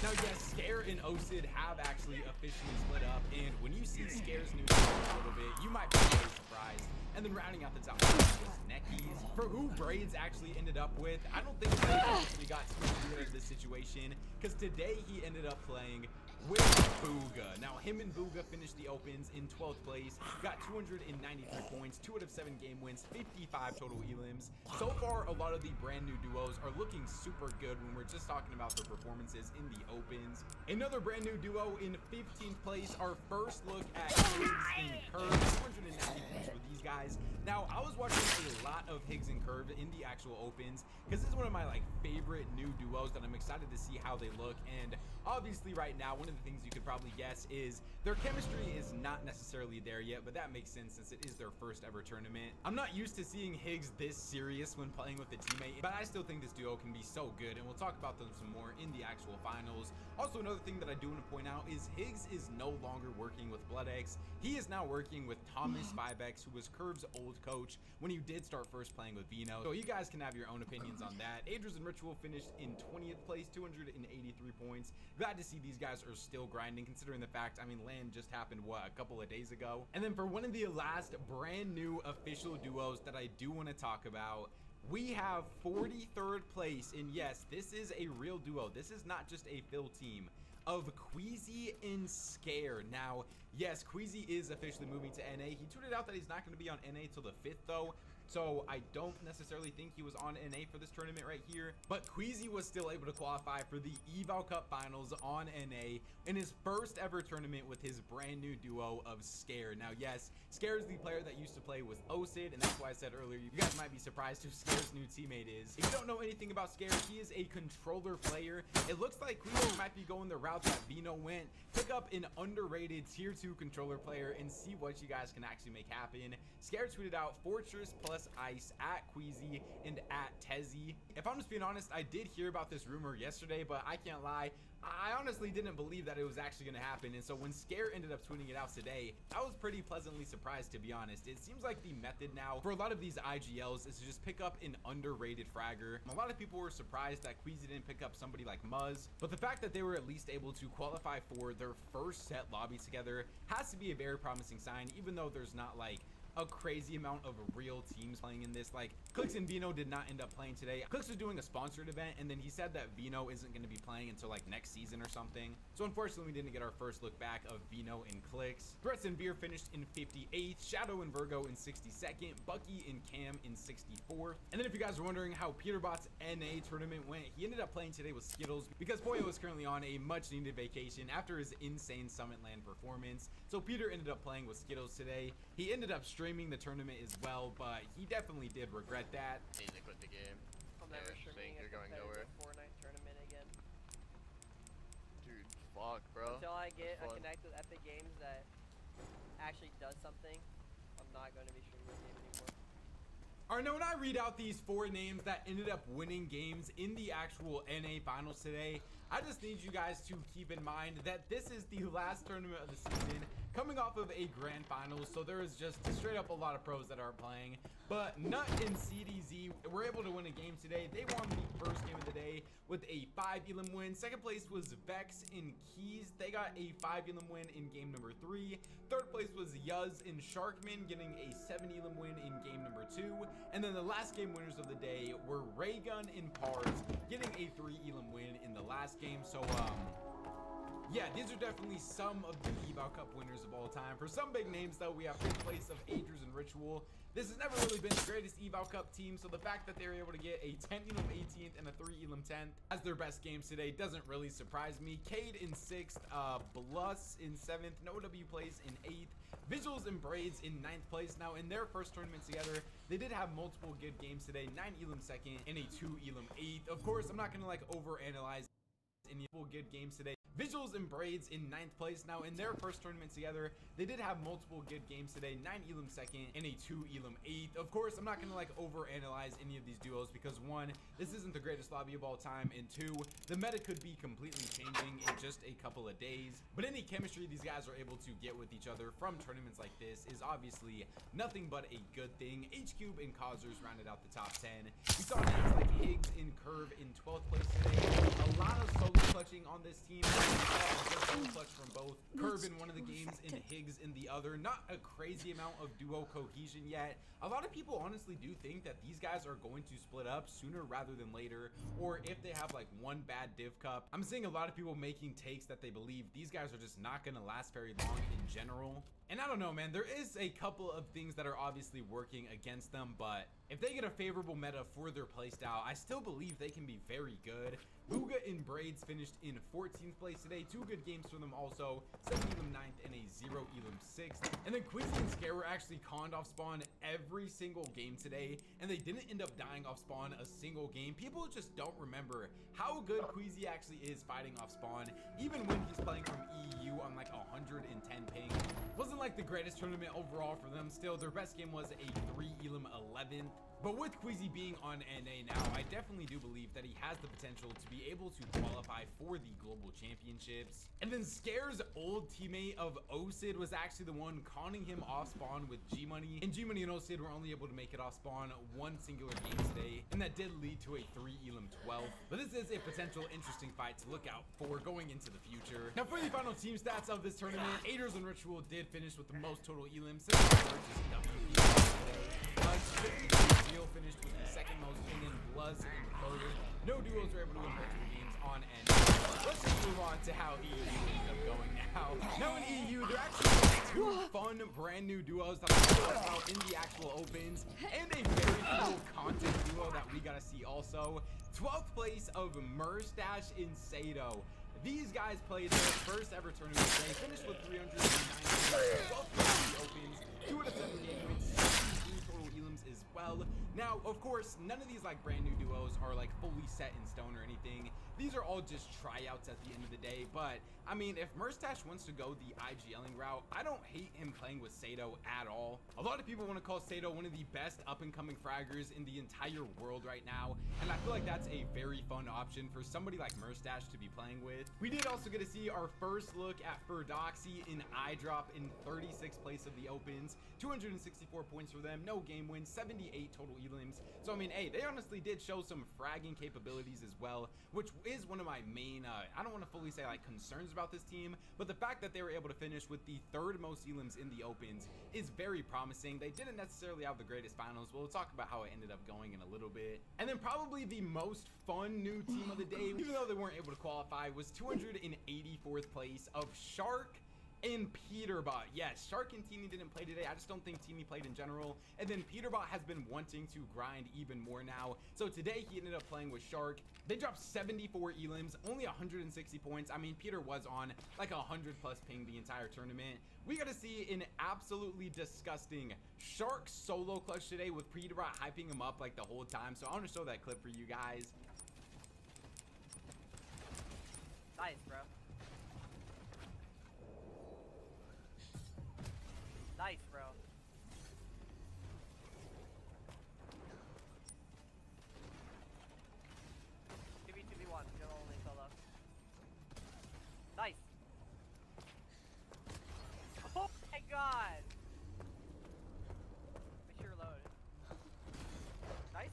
Now yes, Scare and OSID have actually officially split up, and when you see Scare's new team a little bit, you might be very surprised. And then rounding out the top was Neckies. For who Braids actually ended up with, I don't think Braids actually got too good of this situation, because today he ended up playing with Booga. Now him and Booga finished the opens in 12th place, got 293 points, 2 out of 7 game wins, 55 total elims. So far, a lot of the brand new duos are looking super good when we're just talking about their performances in the opens. Another brand new duo in 15th place, our first look at Higgs and Curve, 290 points for these guys. Now, I was watching a lot of Higgs and Curve in the actual opens, because this is one of my like favorite new duos that I'm excited to see how they look. And obviously right now, one of the things you could probably guess is their chemistry is not necessarily there yet, but that makes sense since it is their first ever tournament. I'm not used to seeing Higgs this serious when playing with a teammate, but I still think this duo can be so good, and we'll talk about them some more in the actual finals. Also, another thing that I do want to point out is Higgs is no longer working with BloodX. He is now working with Thomas 5X, who was Curve's old coach when you did start first playing with Vino. So you guys can have your own opinions on that. Adriz and Ritual finished in 20th place, 283 points. Glad to see these guys are still grinding, considering the fact, I mean, LAN just happened, what, a couple of days ago? And then for one of the last brand new official duos that I do want to talk about, we have 43rd place, and yes, this is a real duo. This is not just a fill team of Queasy and Scare. Now, yes, Queasy is officially moving to NA. He tweeted out that he's not going to be on NA till the 5th though, so I don't necessarily think he was on NA for this tournament right here. But Queasy was still able to qualify for the Eval Cup Finals on NA in his first ever tournament with his brand new duo of Scare. Now, yes, Scare is the player that used to play with OSID, and that's why I said earlier, you guys might be surprised who Scare's new teammate is. If you don't know anything about Scare, he is a controller player. It looks like Queasy might be going the route that Vino went. Pick up an underrated tier 2 controller player and see what you guys can actually make happen. Scare tweeted out Fortress plus Just Ice, at Queasy, and at Tezzy. If I'm just being honest, I did hear about this rumor yesterday, but I can't lie, I honestly didn't believe that it was actually going to happen. And so when Scare ended up tweeting it out today, I was pretty pleasantly surprised, to be honest. It seems like the method now for a lot of these IGLs is to just pick up an underrated fragger. A lot of people were surprised that Queasy didn't pick up somebody like Muzz, but the fact that they were at least able to qualify for their first set lobby together has to be a very promising sign, even though there's not like a crazy amount of real teams playing in this. Like Clicks and Vino did not end up playing today. Clicks was doing a sponsored event, and then he said that Vino isn't going to be playing until like next season or something. So unfortunately, we didn't get our first look back of Vino and Clicks. Threats and Beer finished in 58th, Shadow and Virgo in 62nd, Bucky and Cam in 64th. And then if you guys are wondering how Peterbot's NA tournament went, he ended up playing today with Skittles because Poyo is currently on a much needed vacation after his insane Summitland performance. So Peter ended up playing with Skittles today. He ended up streaming the tournament as well, but he definitely did regret that. Need to quit the game. I'm never streaming a competitive Fortnite tournament again. Dude, fuck, bro. Until I get a connect with Epic Games that actually does something, I'm not going to be streaming the game anymore. Alright, now when I read out these 4 names that ended up winning games in the actual NA finals today, I just need you guys to keep in mind that this is the last tournament of the season, coming off of a grand finals, so there is just straight up a lot of pros that aren't playing. But Nut and CDZ were able to win a game today. They won the first game of the day with a 5 elim win. Second place was Vex and Keys. They got a 5 elim win in game number 3. Third place was Yuz and Sharkman, getting a 7 elim win in game number 2. And then the last game winners of the day were Raygun and Pars, getting a 3 elim win in the last game. So yeah, these are definitely some of the Eval Cup winners of all time. For some big names, though, we have 5th place of Adriz and Ritual. This has never really been the greatest Eval Cup team, so the fact that they were able to get a 10 elim 18th and a 3 elim 10th as their best games today doesn't really surprise me. Cade in 6th, Blus in 7th, No W plays in 8th, Visuals and Braids in 9th place. Now, in their first tournament together, they did have multiple good games today, 9 elim 2nd and a 2 elim 8th. Of course, I'm not going to like overanalyze any good games today. Visuals and Braids in 9th place. Now, in their first tournament together, they did have multiple good games today, 9 elim 2nd and a 2 elim 8th. Of course, I'm not going to like overanalyze any of these duos because 1, this isn't the greatest lobby of all time, and 2, the meta could be completely changing in just a couple of days. But any chemistry these guys are able to get with each other from tournaments like this is obviously nothing but a good thing. H-Cube and Causers rounded out the top 10. We saw names like Higgs and Curve in 12th place today. A lot of solo clutching on this team. Solo clutch from both. Curve in one of the games and Higgs in the other. Not a crazy amount of duo cohesion yet. A lot of people honestly do think that these guys are going to split up sooner rather than later, or if they have like one bad div cup. I'm seeing a lot of people making takes that they believe these guys are just not going to last very long in general. And I don't know, man, there is a couple of things that are obviously working against them, but if they get a favorable meta for their playstyle, I still believe they can be very good. Booga and Braids finished in 14th place today. 2 good games for them also. 7 elim 9th and a 0 elim 6th. And then Quizzy and Scare were actually conned off spawn every single game today, and they didn't end up dying off spawn a single game. People just don't remember how good Quizzy actually is fighting off spawn, even when he's playing from EU on like 110 ping. Wasn't like the greatest tournament overall for them. Still, their best game was a 3 elim 11th. But with Quizzy being on NA now, I definitely do believe that he has the potential to be able to qualify for the global championships. And then Scare's old teammate of Osid was actually the one conning him off spawn with G-Money. And G-Money and Osid were only able to make it off spawn one singular game today, and that did lead to a 3 elim 12. But this is a potential interesting fight to look out for going into the future. Now for the final team stats of this tournament, Aders and Ritual did finish with the most total elims. Deal finished with the second most, and then Bluz and Carter. No duos were able to win multiple games on end. Let's just move on to how EU ended up going now. Now in EU, there actually are 2 fun brand new duos that I'm talking about in the actual opens, and a very cool content duo that we gotta see also. 12th place of Murstache and Sato. These guys played their first ever tournament. They finished with 390. 12th place in the opens, 2 out of 7 game wins, 63 total elims as well. Now, of course, none of these like brand new duos are like fully set in stone or anything. these are all just tryouts at the end of the day, but I mean, if Merstash wants to go the IGLing route, I don't hate him playing with Sato at all. A lot of people want to call Sato one of the best up-and-coming fraggers in the entire world right now, and I feel like that's a very fun option for somebody like Merstash to be playing with. We did also get to see our first look at Ferdoxy in iDrop in 36th place of the Opens, 264 points for them, no game wins, 78 total elims. So I mean, hey, they honestly did show some fragging capabilities as well, which is one of my main, I don't want to fully say like concerns about this team, but the fact that they were able to finish with the third most elims in the Opens is very promising. They didn't necessarily have the greatest finals. We'll talk about how it ended up going in a little bit. And then probably the most fun new team of the day, even though they weren't able to qualify, was 284th place of Shark and Peterbot. Yes, Shark and Teeny didn't play today. I just don't think Teeny played in general. And then Peterbot has been wanting to grind even more now. So today he ended up playing with Shark. They dropped 74 elims, only 160 points. I mean, Peter was on like 100 plus ping the entire tournament. We got to see an absolutely disgusting Shark solo clutch today with Peterbot hyping him up like the whole time. So I want to show that clip for you guys. Nice, bro. Nice, bro. 2v1, kill only solo. Nice. Oh my god. Make sure load. Nice.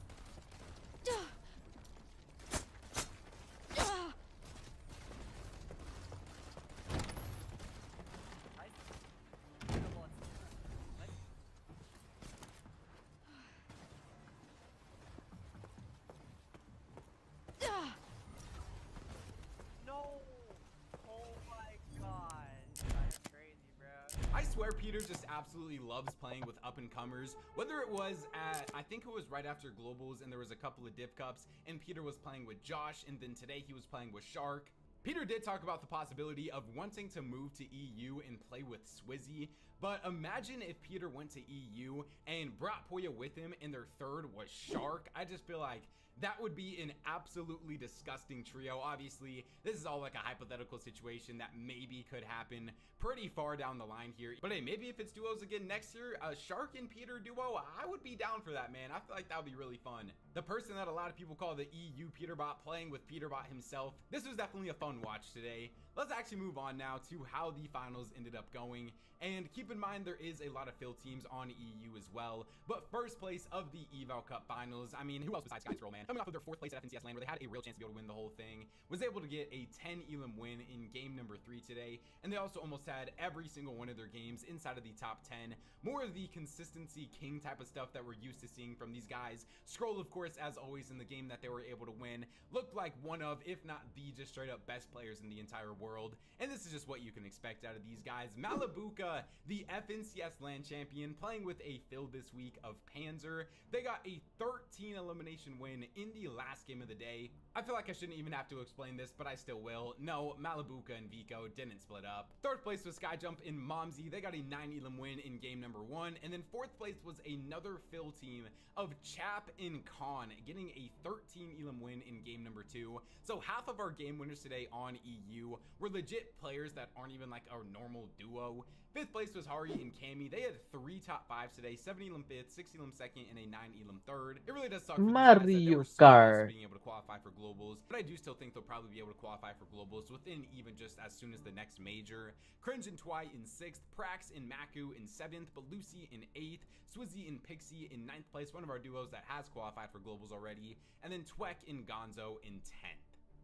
I swear Peter just absolutely loves playing with up-and-comers. Whether it was at, I think it was right after Globals and there was a couple of Div Cups and Peter was playing with Josh, and then today he was playing with Shark. Peter did talk about the possibility of wanting to move to EU and play with Swizzy, but imagine if Peter went to EU and brought Poya with him and their third was Shark. I just feel like that would be an absolutely disgusting trio. Obviously, this is all like a hypothetical situation that maybe could happen pretty far down the line here. But hey, maybe if it's duos again next year, a Shark and Peter duo, I would be down for that, man. I feel like that would be really fun. The person that a lot of people call the EU Peterbot playing with Peterbot himself, this was definitely a fun watch today. Let's actually move on now to how the finals ended up going. And keep in mind, there is a lot of fill teams on EU as well. But first place of the Eval Cup finals, I mean, who else besides Sky Troll, man? Coming off of their fourth place at FNCS LAN, where they had a real chance to be able to win the whole thing, was able to get a 10 elim win in game number 3 today. And they also almost had every single one of their games inside of the top 10. More of the consistency king type of stuff that we're used to seeing from these guys. Scroll, of course, as always in the game that they were able to win, looked like one of, if not the just straight up best players in the entire world. And this is just what you can expect out of these guys. Malibuca, the FNCS LAN champion, playing with a fill this week of Panzer. They got a 13 elimination win in the last game of the day. I feel like I shouldn't even have to explain this, but I still will. No, Malibuca and Vico didn't split up. Third place was Skyjump and Momsy. They got a 9 elim win in game number 1. And then fourth place was another fill team of Chap and Khan, getting a 13 elim win in game number 2. So half of our game winners today on EU were legit players that aren't even like our normal duo. Fifth place was Hari and Cammy. They had 3 top 5s today, 7 elim 5th, 6 elim 2nd, and a 9 elim 3rd. It really does suck for these guys that they were so close to being able to qualify for globals, but I do still think they'll probably be able to qualify for globals within even just as soon as the next major. Cringe and Twy in 6th, Prax and Maku in 7th, but Lucy in 8th, Swizzy and Pixie in 9th place, one of our duos that has qualified for globals already, and then Twek and Gonzo in 10th.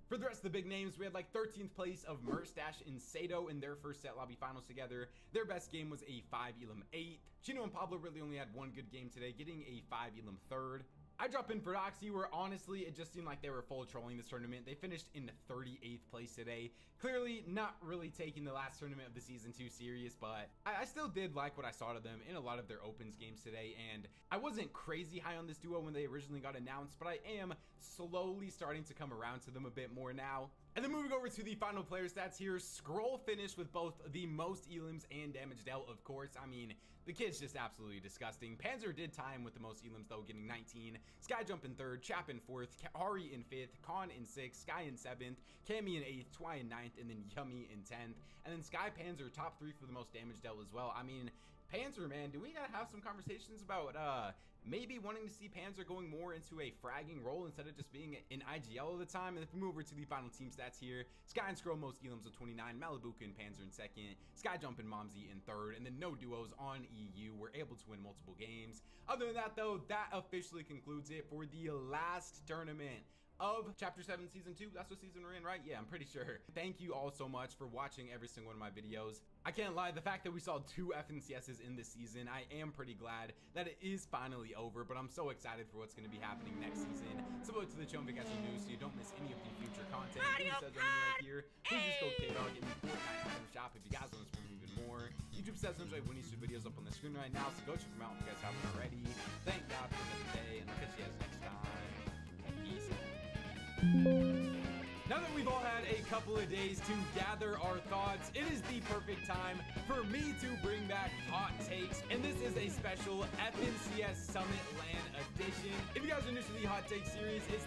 For the rest of the big names, we had like 13th place of Merstash and Sato in their first set lobby finals together. Their best game was a 5 elim 8th. Chino and Pablo really only had one good game today, getting a 5 elim 3rd. I dropped in Ferdoxy, where honestly it just seemed like they were full trolling this tournament. They finished in 38th place today. Clearly not really taking the last tournament of the season too serious, but I still did like what I saw to them in a lot of their opens games today, and I wasn't crazy high on this duo when they originally got announced, but I am slowly starting to come around to them a bit more now. And then moving over to the final player stats here, Scroll finished with both the most elims and damage dealt, of course. I mean, the kid's just absolutely disgusting. Panzer did tie him with the most elims though, getting 19. Skyjump in 3rd, Chap in 4th, Ari in 5th, Khan in 6th, Sky in 7th, Cammy in 8th, Twy in 9th, and then Yummy in 10th. And then Sky Panzer top 3 for the most damage dealt as well. I mean, Panzer, man, do we gotta have some conversations about maybe wanting to see Panzer going more into a fragging role instead of just being in IGL all the time? And if we move over to the final team stats here, Sky and Scroll most elims with 29, Malibuka and Panzer in 2nd, Skyjump and Momsy in 3rd, and then no duos on EU. We're able to win multiple games. Other than that though, that officially concludes it for the last tournament of Chapter 7 Season 2. That's what season we're in, right? Yeah, I'm pretty sure. Thank you all so much for watching every single one of my videos. I can't lie, the fact that we saw 2 FNCSs in this season, I am pretty glad that it is finally over, but I'm so excited for what's going to be happening next season. Subscribe to the channel if you guys are new so you don't miss any of the future content. It says right here. Please just go KDog, get me Fortnite item shop if you guys want to stream even more. YouTube says I'm when these videos up on the screen right now, so go check them out if you guys haven't already. Thank God for the day, and I'll catch you guys next time. Peace out. Now that we've all had a couple of days to gather our thoughts, it is the perfect time for me to bring back hot takes, and this is a special FNCS Summit LAN edition. If you guys are new to the hot take series, it's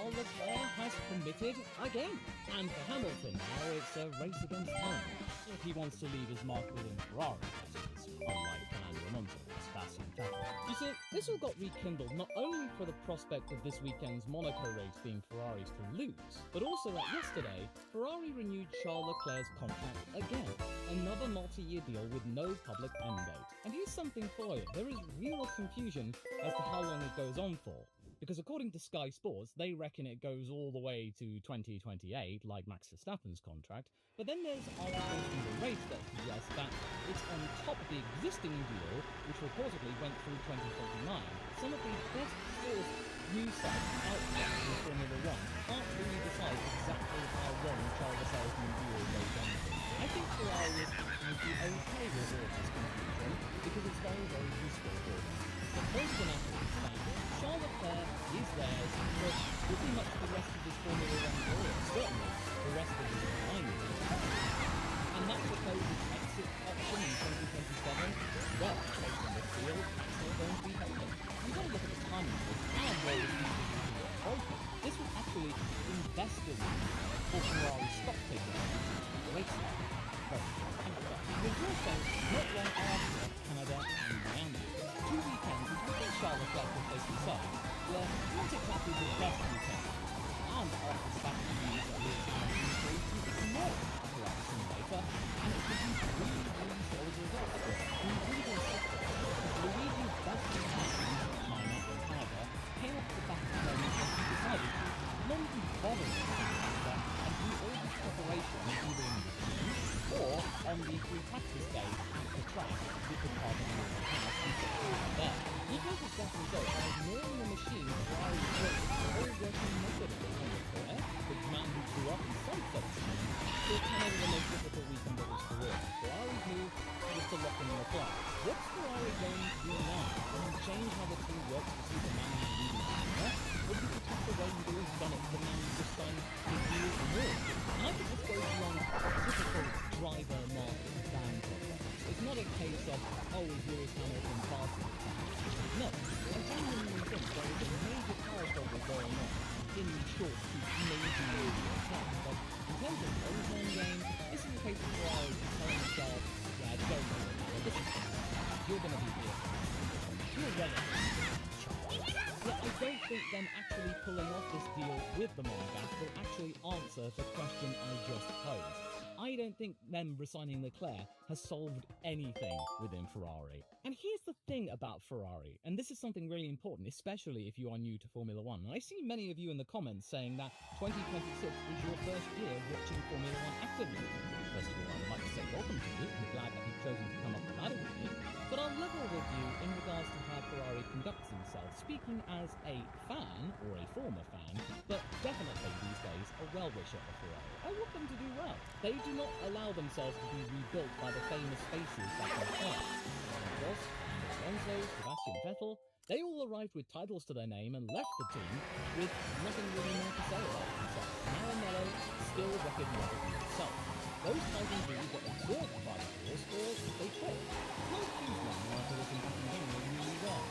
Leclerc has committed again, and for Hamilton now it's a race against time. If he wants to leave his mark within Ferrari, that is, unlike Fernando Alonso or Sebastian Vettel. You see, this all got rekindled not only for the prospect of this weekend's Monaco race being Ferrari's to lose, but also that yesterday, Ferrari renewed Charles Leclerc's contract again. Another multi-year deal with no public end date. And here's something for you, there is real confusion as to how long it goes on for. Because according to Sky Sports, they reckon it goes all the way to 2028, like Max Verstappen's contract, but then there's articles from the race that suggest that it's on top of the existing deal, which reportedly went through 2049. Some of the best sourced news sites out there in Formula 1 can't really decide exactly how long Charles Leclerc's new deal goes on for. I think Ferrari is actually okay with all this confusion, because it's very, very useful for them. The point of the matter is that Charles Leclerc is theirs for pretty much the rest of his Formula 1 career, certainly the rest of his time. And that's because his exit option in 2027, well, based on the field, that's still going to be held. You've got to look at the timing of how well this season will get broken. This was actually invested for Ferrari stock taking racing. But it was also not long after Canada and Miami. 2 weekends before Charles Leclerc will face himself, were not exactly the best pulling off this deal with the Monegasque will actually answer the question I just posed. I don't think them resigning Leclerc has solved anything within Ferrari. And here's the thing about Ferrari, and this is something really important, especially if you are new to Formula One. And I see many of you in the comments saying that 2026 is your first year watching Formula One actively. First of all, I would like to say welcome to you. I'm glad that you've chosen to come up the ladder with me. But I'll level with you in regards to how Ferrari conducts themselves, speaking as a fan, or a former fan, but definitely these days a well-wisher of Ferrari. I want them to do well. They do not allow themselves to be rebuilt by the famous faces that they are. Prost, Alonso, Sebastian Vettel, they all arrived with titles to their name and left the team with nothing really more to say about themselves. Maranello still recognises himself. Those titles really got absorbed by the force or they quit. Like Kuzman after this in Hungary really well.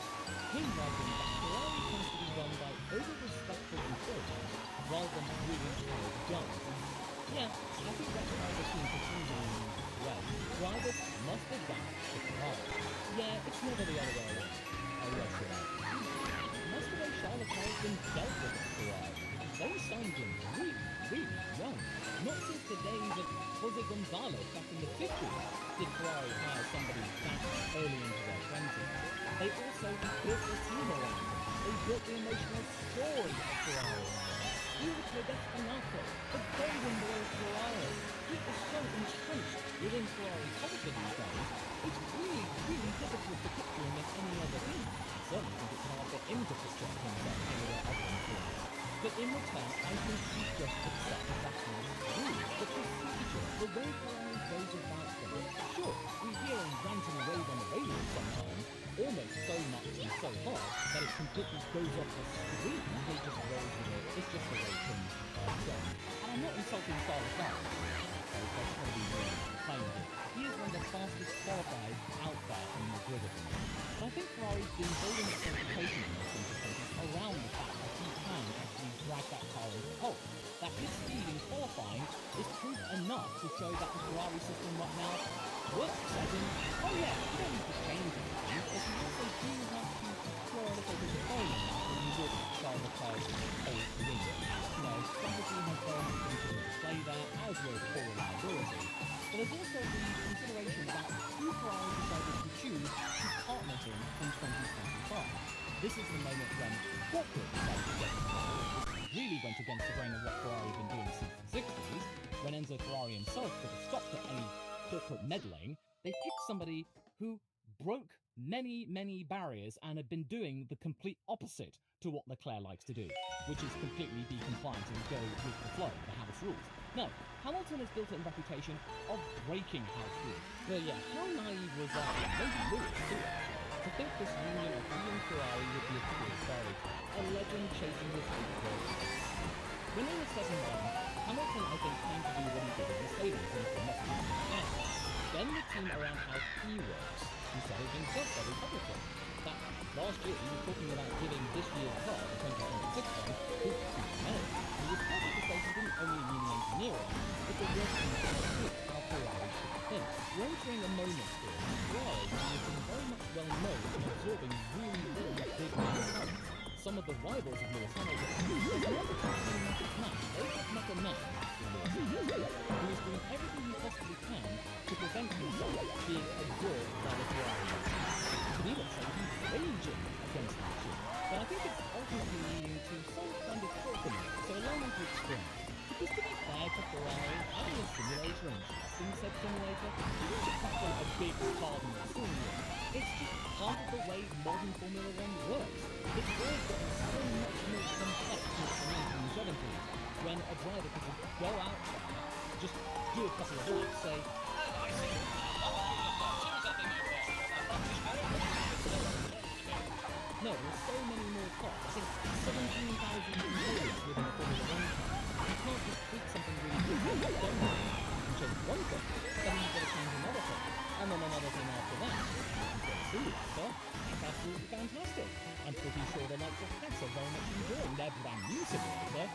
Him writing that Ferrari tends to be run by over-respectful employees rather than really hired guns. Yeah, I think that's how the team continues in this way. Drivers must adapt to Ferrari. Yeah, it's never the other way around. Oh, yes, you're right. Most of those Charlotte has been dealt with at Ferrari. They signed him really young. Not since the days of Jose Gonzalez back in the 50s did Ferrari hire somebody that early into their 20s. They also built the team around him. They built the emotional story of Ferrari. He was Modesto, the golden boy of Ferrari. He is so entrenched within Ferrari culture these days, it's really difficult to picture him in any other team. I certainly think it's hard for him to picture himself anywhere other than Ferrari. But in return, I think he just accepted that he was rude. The procedure, the way Ferrari goes about things. Sure, we hear him rant and rave on the radio sometimes, almost so much and so hard that it completely goes off the screen. He just rolls with it. It's just the way things are done. And I'm not insulting Charles Leclerc. That's going to be really plain here. He is one of the fastest qualified out there in the grid at the moment. But I think Ferrari's been building its reputation in the 2020s around the fact that he can actually drag that car into the hole. That his speed in qualifying is proof enough to show that the Ferrari system right now works. As in, oh yeah, you don't need to change anything, but you also do have to throw a little bit of fame in that when you look at Charles Leclerc's whole career. You know, strategy has very much been to play there, as will core reliability. But there's also the consideration about who Ferrari decided to choose to partner him in 2025. This is the moment when corporate decided to get involved. Really went against the grain of what Ferrari had been doing since the 60s. When Enzo Ferrari himself put a stop to any corporate meddling, they picked somebody who broke many barriers and had been doing the complete opposite to what Leclerc likes to do, which is completely be compliant and go with the flow, the house rules. No, Hamilton has built a reputation of breaking house rules. But yeah, how naive was that? Maybe Lewis too, actually. To think this union of he and Ferrari would be a true fairy tale, a legend chasing his fate. When all was said and done, Hamilton, I think, came to do what he did in the stadiums and for not being again. Then the team around how he works, he said it himself very publicly. That last year he was talking about giving this year's car, the 2026 one, to Kuznets. He was happy to say he didn't only mean the engineering, but the working with how Ferrari should think. We're entering a moment here in Ferrari who has been very much well known for absorbing really big talents. Some of the rivals of Lewis Hamilton, there's another championship match. They've got met a man in Lewis Hamilton, who is doing everything he possibly can to prevent himself being absorbed by the Ferrari. You could even say he's raging against the machine. But I think it's ultimately leading to some kind of fulfillment, so allow me to explain. Because to be fair to Ferrari, having a simulator and trusting said simulator isn't exactly a big cardinal sin. It's just part of the way modern Formula One works. It's always gotten so much more complex since the 1970s, when a driver could just go out there, just do a couple of laps, say, oh, I see, no, there's so many more cars. I think 17,000 employees within a Formula One car. You can't just tweak something really good. You can change one thing, then you've got to change another thing, and then another thing after that. Simulator, that's absolutely fantastic. I'm pretty sure the likes of Haas are very much enjoying their brand new simulator.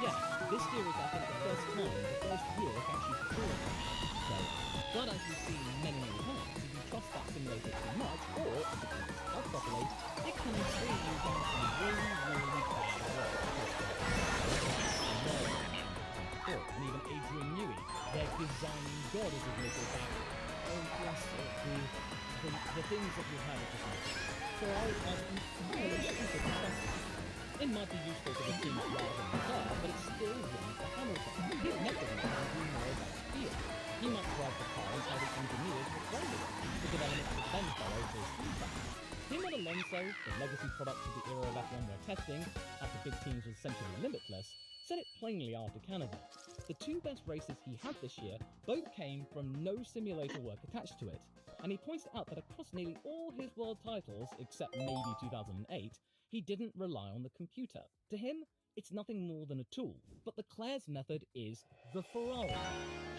Yeah, this year is, I think, the first year it's actually performed. So, but as we've seen many times, if you trust that simulator too much, or if it's not properly, it can swing you down some really bad road. God has admitted that, oh yes, the things that we've had are just not. Ferrari are entirely stupid disgusting. It might be useful to the teams rather than Leclerc, but it's still wrong for Hamilton. His method might be more about feel. He might drive the car and how the engineers were playing it, the developments that then follow for his feedback. Him and Alonso, the legacy product of the era of F1 we're testing, after big teams was essentially limitless, said it plainly after Canada. The two best races he had this year both came from no simulator work attached to it, and he points out that across nearly all his world titles, except maybe 2008, he didn't rely on the computer. To him, it's nothing more than a tool, but Leclerc's method is the Ferrari,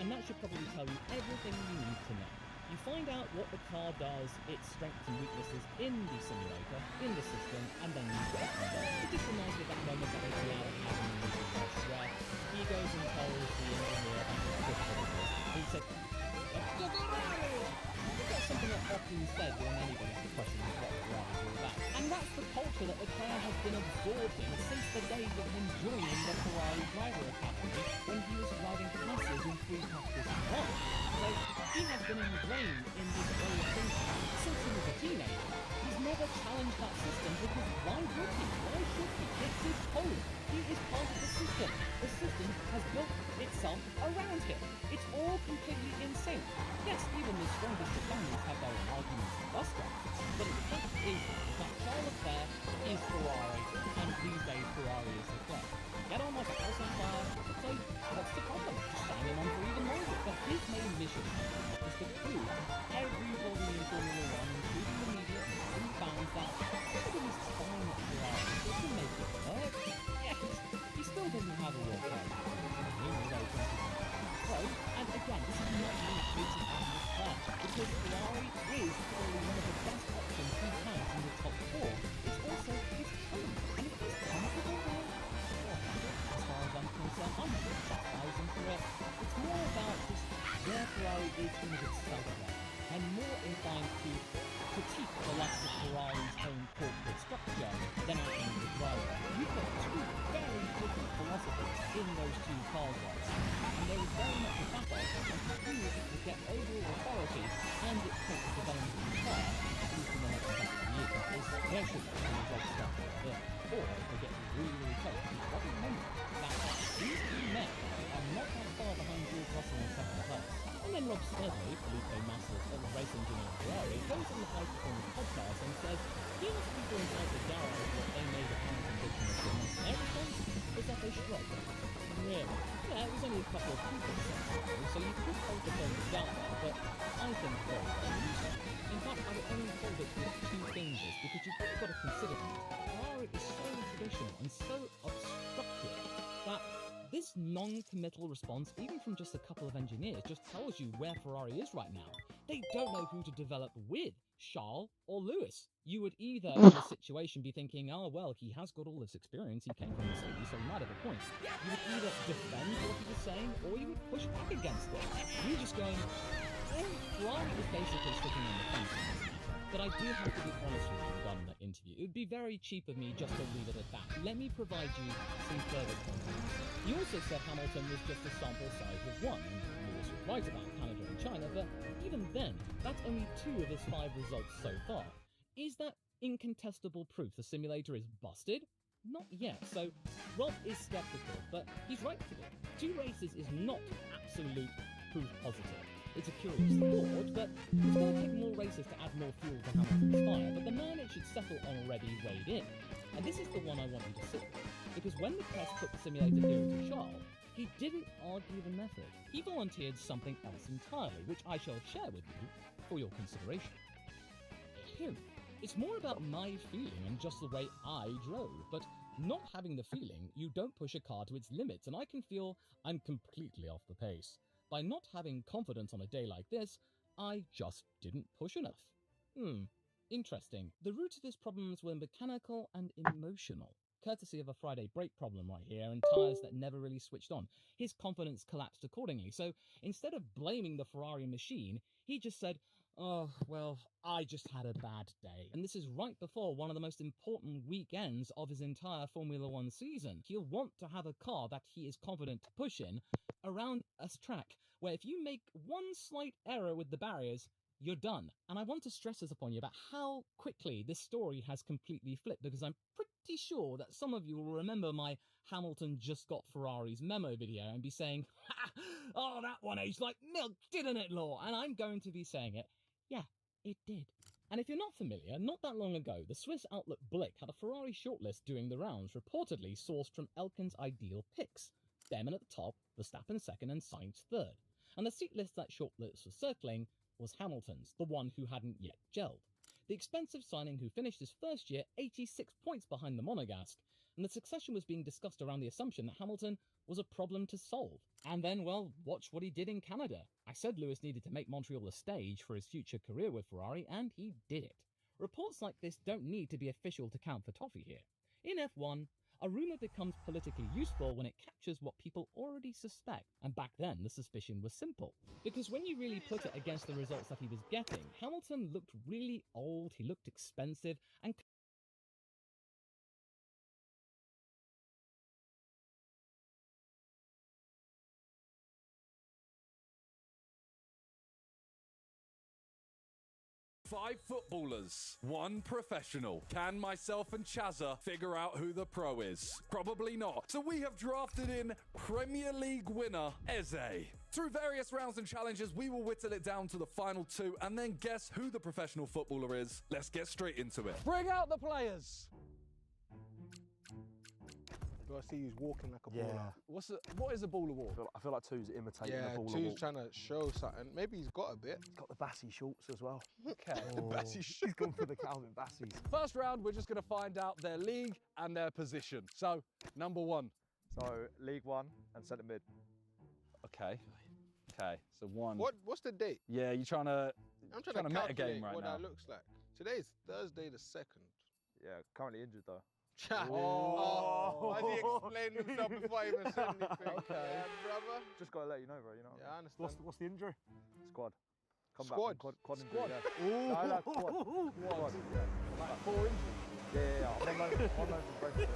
and that should probably tell you everything you need to know. You find out what the car does, its strengths and weaknesses in the simulator, in the system, and then you go from there. It just reminds me of that moment that Adrian had in the movie Rush, where he goes and tells the engineer about the critical of this. He said, "Let's go Ferrari!" That's something that often said when anybody's questioning what Ferrari is all about. And that's the culture that Leclerc has been absorbed in since the days of him joining the Ferrari Driver Academy when he was driving classes in 3 practice 1. So he has been ingrained in this way of thinking since he was a teenager. He's never challenged that system because why would he? Why should he? It's his home. He is part of the system. The system has built itself around him. It's all completely in sync. Yes, even the strongest of families have their own arguments and bust-ups, but the fact is that Charles Leclerc is Ferrari, and these days Ferrari is Leclerc. Get on like a house on fire, so what's the problem? Just sign him on for even longer. But his main mission is to prove to everybody in Formula 1, including the media and fans, that everything is fine at Ferrari. They can make it work. Yes, he still doesn't have a World Cup. And again, this is not me hating on Leclerc, because Ferrari is probably one of the best options he has in the top 4. It's also his home, and if he's comfortable there, as far as I'm concerned, I'm not chastising for it. It's more about just where Ferrari is in itself there, and more inclined to critique the lack of Ferrari's own corporate structure than actually the driver. You've got two very different philosophies in those two cars right now, and there is very much a battle on who will get overall authority and its take the development of the car, at least in the next couple of years, is especially when the results start to get there, or if they get really, really close. You've got to remember that these two men are not that far behind George Russell in second place. And then Rob Smedley, Felipe Massa's race engineer at Ferrari, goes on the High Performance podcast and says he asked people inside the garage what they made of Hamilton ditching the sim, and their response was that they shrugged. Really? Yeah, it was only a couple of people so you could hold the phone down there, but I think very, very useful. In fact, I would only hold it with 2 fingers, because you've really got to consider that Ferrari is so traditional and so obstructive that this non-committal response, even from just a couple of engineers, just tells you where Ferrari is right now. They don't know who to develop with, Charles or Lewis. You would either, in this situation, be thinking, oh, well, he has got all this experience, he came from Mercedes, so he might have a point. You would either defend what he was saying, or you would push back against it. You're just going, Ferrari is basically sticking on the fence in this matter. But I do have to be honest with you regarding that interview. It would be very cheap of me just to leave it at that. Let me provide you some further context. He also said Hamilton was just a sample size of 1, and Lewis was right about Canada and China, but even then, that's only 2 of his 5 results so far. Is that incontestable proof the simulator is busted? Not yet, so Rob is skeptical, but he's right to be. 2 races is not absolute proof positive. It's a curious thought, but it's going to take more races to add more fuel to Hamilton's fire, but the man it should settle on already weighed in. And this is the one I want you to see, because when the press put the simulator theory to Charles, he didn't argue the method. He volunteered something else entirely, which I shall share with you for your consideration. It's more about my feeling and just the way I drove, but not having the feeling, you don't push a car to its limits, and I can feel I'm completely off the pace. By not having confidence on a day like this, I just didn't push enough. Interesting. The root of his problems were mechanical and emotional, courtesy of a Friday brake problem right here and tyres that never really switched on. His confidence collapsed accordingly, so instead of blaming the Ferrari machine, he just said, Oh, well, I just had a bad day. And this is right before one of the most important weekends of his entire Formula One season. He'll want to have a car that he is confident to push in around a track where if you make one slight error with the barriers, you're done. And I want to stress this upon you about how quickly this story has completely flipped, because I'm pretty sure that some of you will remember my Hamilton just got Ferrari's memo video and be saying, ha, oh, that one aged like milk, didn't it, Law? And I'm going to be saying it. Yeah, it did. And if you're not familiar, not that long ago, the Swiss outlet Blick had a Ferrari shortlist doing the rounds, reportedly sourced from Elkan's ideal picks. Behrman at the top, Verstappen second, and Sainz third. And the seat list that shortlist was circling was Hamilton's, the one who hadn't yet gelled. The expensive signing who finished his first year 86 points behind the Monegasque, and the succession was being discussed around the assumption that Hamilton was a problem to solve. And then, well, watch what he did in Canada. I said Lewis needed to make Montreal a stage for his future career with Ferrari, and he did it. Reports like this don't need to be official to count for toffee here. In F1, a rumour becomes politically useful when it captures what people already suspect, and back then the suspicion was simple. Because when you really put it against the results that he was getting, Hamilton looked really old, he looked expensive, and Five footballers, one professional. Can myself and Chazza figure out who the pro is? Probably not. So we have drafted in Premier League winner Eze. Through various rounds and challenges, we will whittle it down to the final two and then guess who the professional footballer is. Let's get straight into it. Bring out the players. Do I see he's walking like a baller? What is a baller walk? I feel like Two's imitating a baller Two's walk. trying to show something. Maybe he's got a bit. He's got the Bassey shorts as well. Okay. The Bassey shorts. He's gone for the Calvin Bassies. First round, we're just going to find out their league and their position. So, number one. So, League One and centre mid. Okay. Okay, so one. What's the date? Yeah, you're trying to. I'm trying to meta calculate game right what now. that looks like. Today's Thursday the 2nd. Yeah, currently injured though. Oh, has he explained himself before I even said anything? Okay. Yeah, brother. Just gotta let you know, bro. You know. Yeah, I understand. What's the injury? Squad. Come Squad. back. Quad injury. Squad. Yeah. No, no, quad. Yeah. Like 4 injuries. Yeah. I'm on loan from Brentford.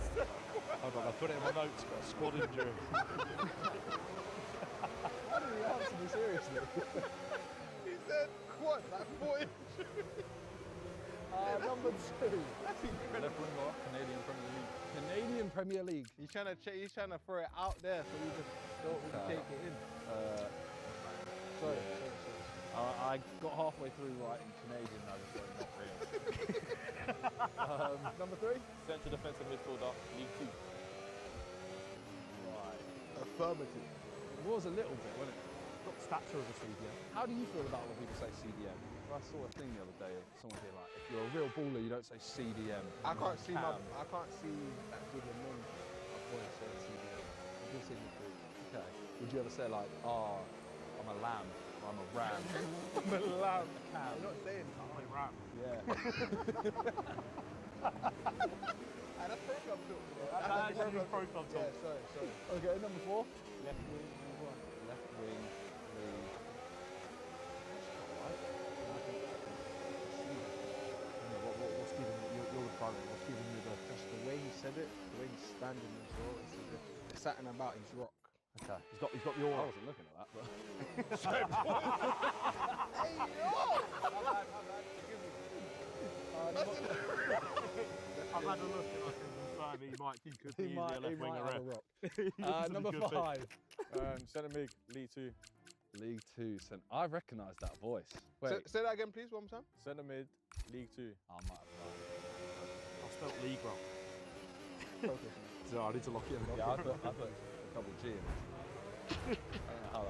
Hold on, I put it in my notes. Got a squad injury. Why did he answer me seriously? He said quad, like 4 inches. Number two. That's incredible. Left wing or Canadian Premier League. Canadian Premier League. He's trying to throw it out there so we just don't really take it in. Sorry. I got halfway through writing Canadian, I was going, not real. Number three. Central defensive midfielder, League Two. Right. Affirmative. It was a little bit, wasn't it? Got the stature of a CDM. How do you feel about when people say CDM? I saw a thing the other day, someone being like, if you're a real baller, you don't say CDM. I can't see that good a name. My boy said CDM. I did say midfield. Okay. Would you ever say like, oh, I'm a lamb, or I'm a ram? I'm a lamb. I'm not saying that. I'm a ram. Yeah. And that's program talk. That's actually program talk. Yeah, sorry. Okay, number four. Left wing, left wing, lead. What's giving you? You're the program. What's giving you the? Just the way he said it, the way he's standing as well. It's something about his rock. Okay. He's got the aura. I wasn't looking at that, but. Hey, yo! I've had a look and I can confirm he might think could be a left winger. Have a rock. Number five. Centre mid, League Two. League Two. I recognise that voice. Wait. Say that again, please, one more time. Centre mid, League Two. I might have I spelled league wrong. So I need to lock it in. Yeah, I put a double G in it.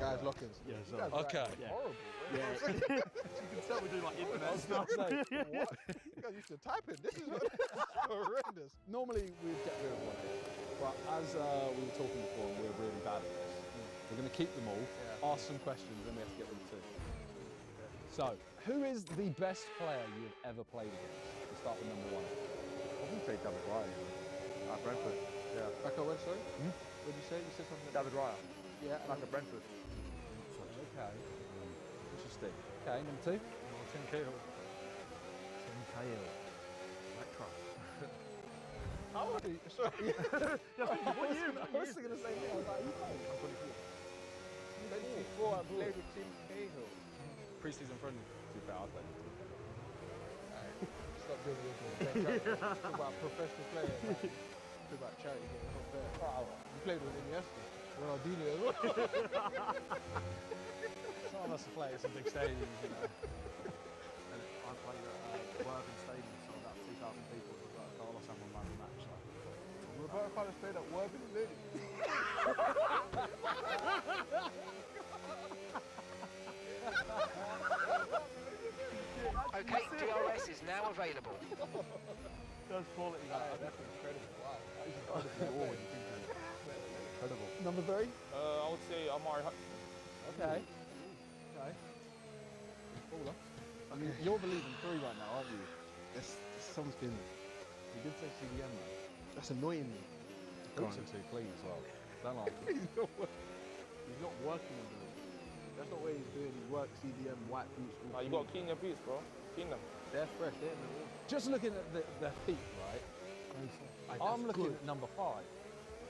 Guys, lock-ins. Yeah, You guys are okay. horrible. Yeah. You can tell we do like internet stuff. What? You guys used to type in. This is horrendous. Normally we'd get rid of one, but as we were talking before, and we're really bad at this. We're going to keep them all, ask some questions, then we have to get them too. So, who is the best player you've ever played against? We'll start with number one. Probably say David Raya. Brentford. Yeah. Back at when, sorry? What did you say? You said something David Raya. Yeah. Back at Brentford. Okay. Interesting. Okay, number two. Number Tim Cahill. Tim Cahill. Retro. How old are you? Sorry. What year? I was thinking the same thing. I was like, are you cold? I'm 24. 24, I played with Tim Cahill. Pre-season friendly. Too bad, I played. Stop doing your thing. Talk about professional players. Man. Talk about charity getting not fair. Oh, you played with Iniesta. Ronaldinho as well. Some of us have played at some big stadiums, you know. And I played at Worthing Stadium, so about 2,000 people. Carlos and one man the match. So. Roberto Carlos played at Worthing Stadium. Okay, DRS is now available. That's quality. That's incredible. Wow. That is incredible. Incredible. Number 3? I would say Amari Hudson. Okay. Okay. Baller. I mean, you're believing 3 right now, aren't you? There's something. You did say CDM though. That's annoying me. Boots are too clean as well. Don't like it. He's not working on them. That's not what he's doing. He works CDM, white boots. Nah, you got to clean your boots, bro. Clean them. They're fresh, they're in Just looking at their feet, right? I'm looking at number 5.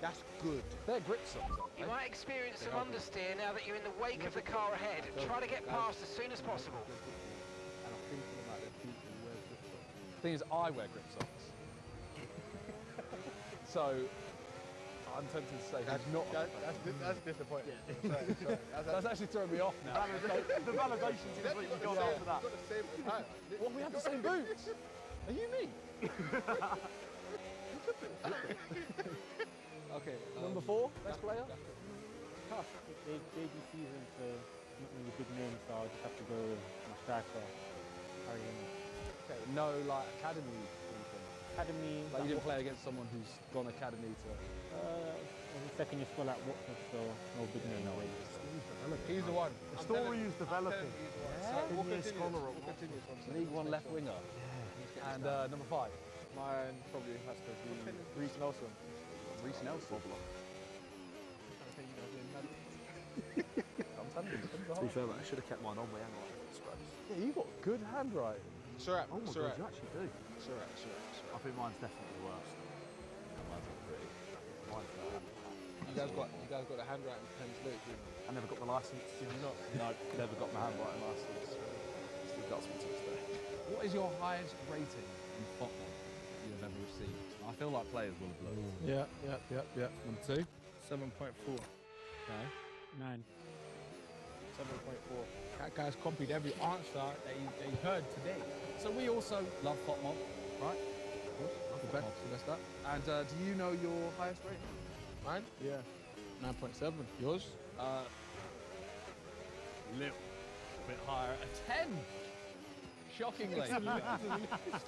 That's good. They're grip socks, aren't You they? might experience some understeer now that you're in the wake of the car ahead. Try to get past as soon as possible. And I'm thinking about their feet and where grip socks. Thing is, I wear grip socks. So, I'm tempted to say That's not. That's disappointing. Sorry. That's actually throwing me off now. The validation seems like you've gone after that. Well, we have the same boots. Are you me? Okay, number 4, best player? Tough. Big season for not really big names, so I'll just have to go with my striker, Harry. Okay, no, like, academy or anything. Academy. Like, you didn't play against someone who's gone academy to... Was the second year school at Watford, so no big name. No, He's the one. The story is developing. We'll continue. League 1 left winger. And number 5? Mine probably has to be Reece Nelson. Reece Nelson. I'm telling you, To be fair, I should have kept mine on my handwriting. yeah, you got good handwriting. Surat. Oh my god, you actually do. Surat. I think mine's definitely the worst. Mine's not pretty. Mine's bad. You guys got the handwriting pens lit, didn't you? I never got the license. Did you not? No, never got my handwriting license. Still got me to this day. What is your highest rating in football you have ever received? I feel like players will have looked. Yeah. Number 2? 7.4. Okay. 9. 7.4. That guy's copied every answer that he heard today. So we also love FOTMOB, right? The best that. And do you know your highest rating? Mine? Yeah. 9.7. Yours? Little bit higher, a 10. Shockingly. Just a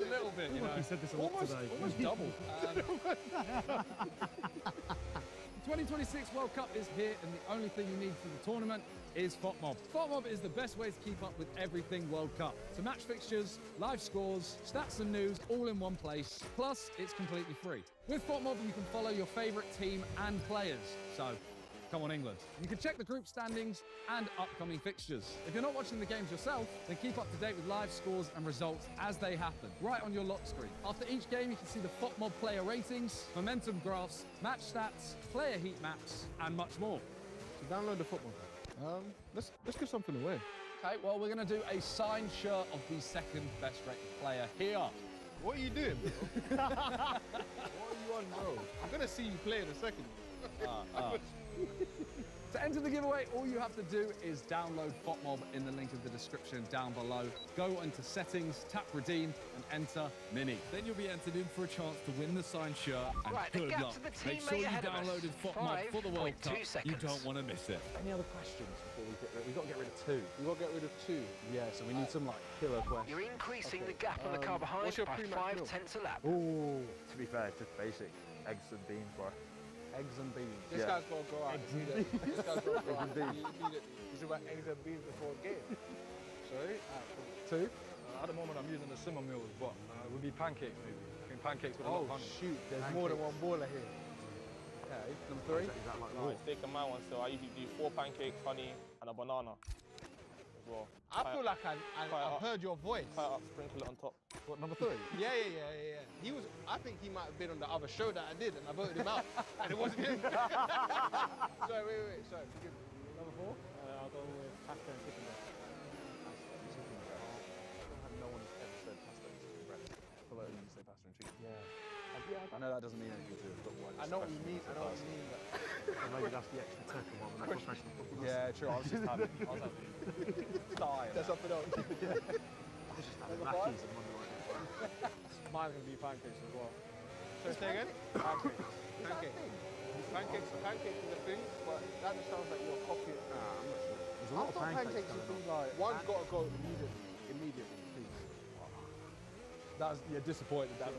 little bit, you know. He said this a lot today. Almost double. 2026 World Cup is here, and the only thing you need for the tournament is FOTMOB. FOTMOB is the best way to keep up with everything World Cup. So match fixtures, live scores, stats and news, all in one place. Plus, it's completely free. With FOTMOB, you can follow your favourite team and players. So, come on, England. You can check the group standings and upcoming fixtures. If you're not watching the games yourself, then keep up to date with live scores and results as they happen, right on your lock screen. After each game, you can see the FOTMOB player ratings, momentum graphs, match stats, player heat maps, and much more. So download the football. Let's give something away. Okay, well, we're going to do a signed shirt of the second best rated player here. What are you doing, bro? What are you on, bro? I'm gonna see you play in a second. To enter the giveaway, all you have to do is download FOTMOB in the link in the description down below. Go into settings, tap redeem, and enter Mini. Then you'll be entered in for a chance to win the signed shirt. And Right, the good gap luck. to the Make teammate sure you ahead of us. downloaded FOTMOB for the World 5.2 Cup. You seconds. don't want to miss it. Any other questions before we get rid? We've got to get rid of 2. You gotta get rid of 2. Yeah, so we need some like killer questions. You're increasing the gap on the car behind what's your by pre-match 5 tenths a lap. Ooh, to be fair, it's just basic eggs and beans, bro. Eggs and beans. This guy's gonna go out. This guy's gonna go out. beans. Immediately. He's about eggs and beans before a game. Sorry? 2? At the moment, I'm using the simmer meals, but it would be pancakes maybe. I think pancakes with a lot of honey. Shoot, there's more than one baller here. Okay, number 3? No, it's taking my one, so I usually do 4 pancakes, honey, and a banana. well. I feel like I've heard your voice. Cut it up, sprinkle it on top. What, number 3? Yeah. He was. I think he might have been on the other show that I did, and I voted him out, and it wasn't him. Sorry, wait. Sorry, forgive me. Number 4? I'll go with pasta and chicken breast. No one has ever said pasta and chicken breast. I feel like you say pasta and chicken. Yeah. I know that doesn't mean anything to football. I know what you mean. But Maybe that's the extra turkey one when professional football. Yeah, true. I was just having style. That's something else. I was just having mackies and wonder what Mine's gonna be pancakes as well. So say again? Pancakes. Pancakes is a thing, but that just sounds like you're copying. Nah, I'm not sure. There's a I lot of thought pancakes would be going on. like one's got to go immediately, please. That was disappointed. That was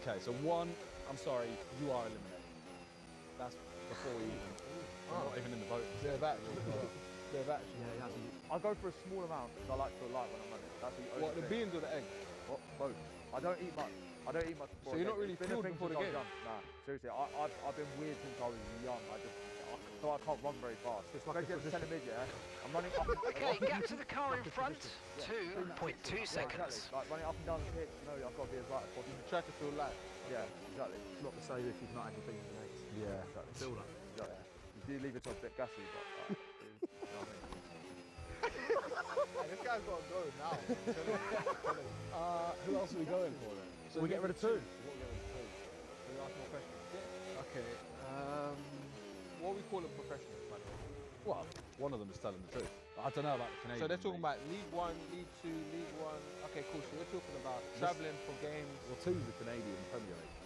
okay. So 1, I'm sorry, you are eliminated. That's before we even. Not even in the vote. They're actually. Yeah, I go for a small amount because I like to light when I'm running. That's the only What, the thing. beans or the egg? What? Both. I don't eat much. So you're not really fueled before the game? Nah, seriously. I've been weird since I was young. So I can't run very fast. It's like a centimetre, yeah? I'm running up. Okay, gap to the car in front, 2.2 seconds. Like running up and down the pitch, I've got to be as light as possible. You try to feel light. Yeah, exactly. It's not the same if you've not had your beans and eggs. Yeah, exactly. Feel that. Exactly. You do leave it a bit gassy, but you know what I mean? Hey, this guy's got to go now. Who else are we going for then? So we get rid of 2. What are we getting rid of 2? Can we ask more questions? Okay. What are we calling professionals, by the way? Well, one of them is telling the truth. I don't know about the Canadian. So they're talking league. about League 1, League 2, League 1. Okay, cool. So we're talking about travelling for games. Well, 2 is the Canadian Premier League.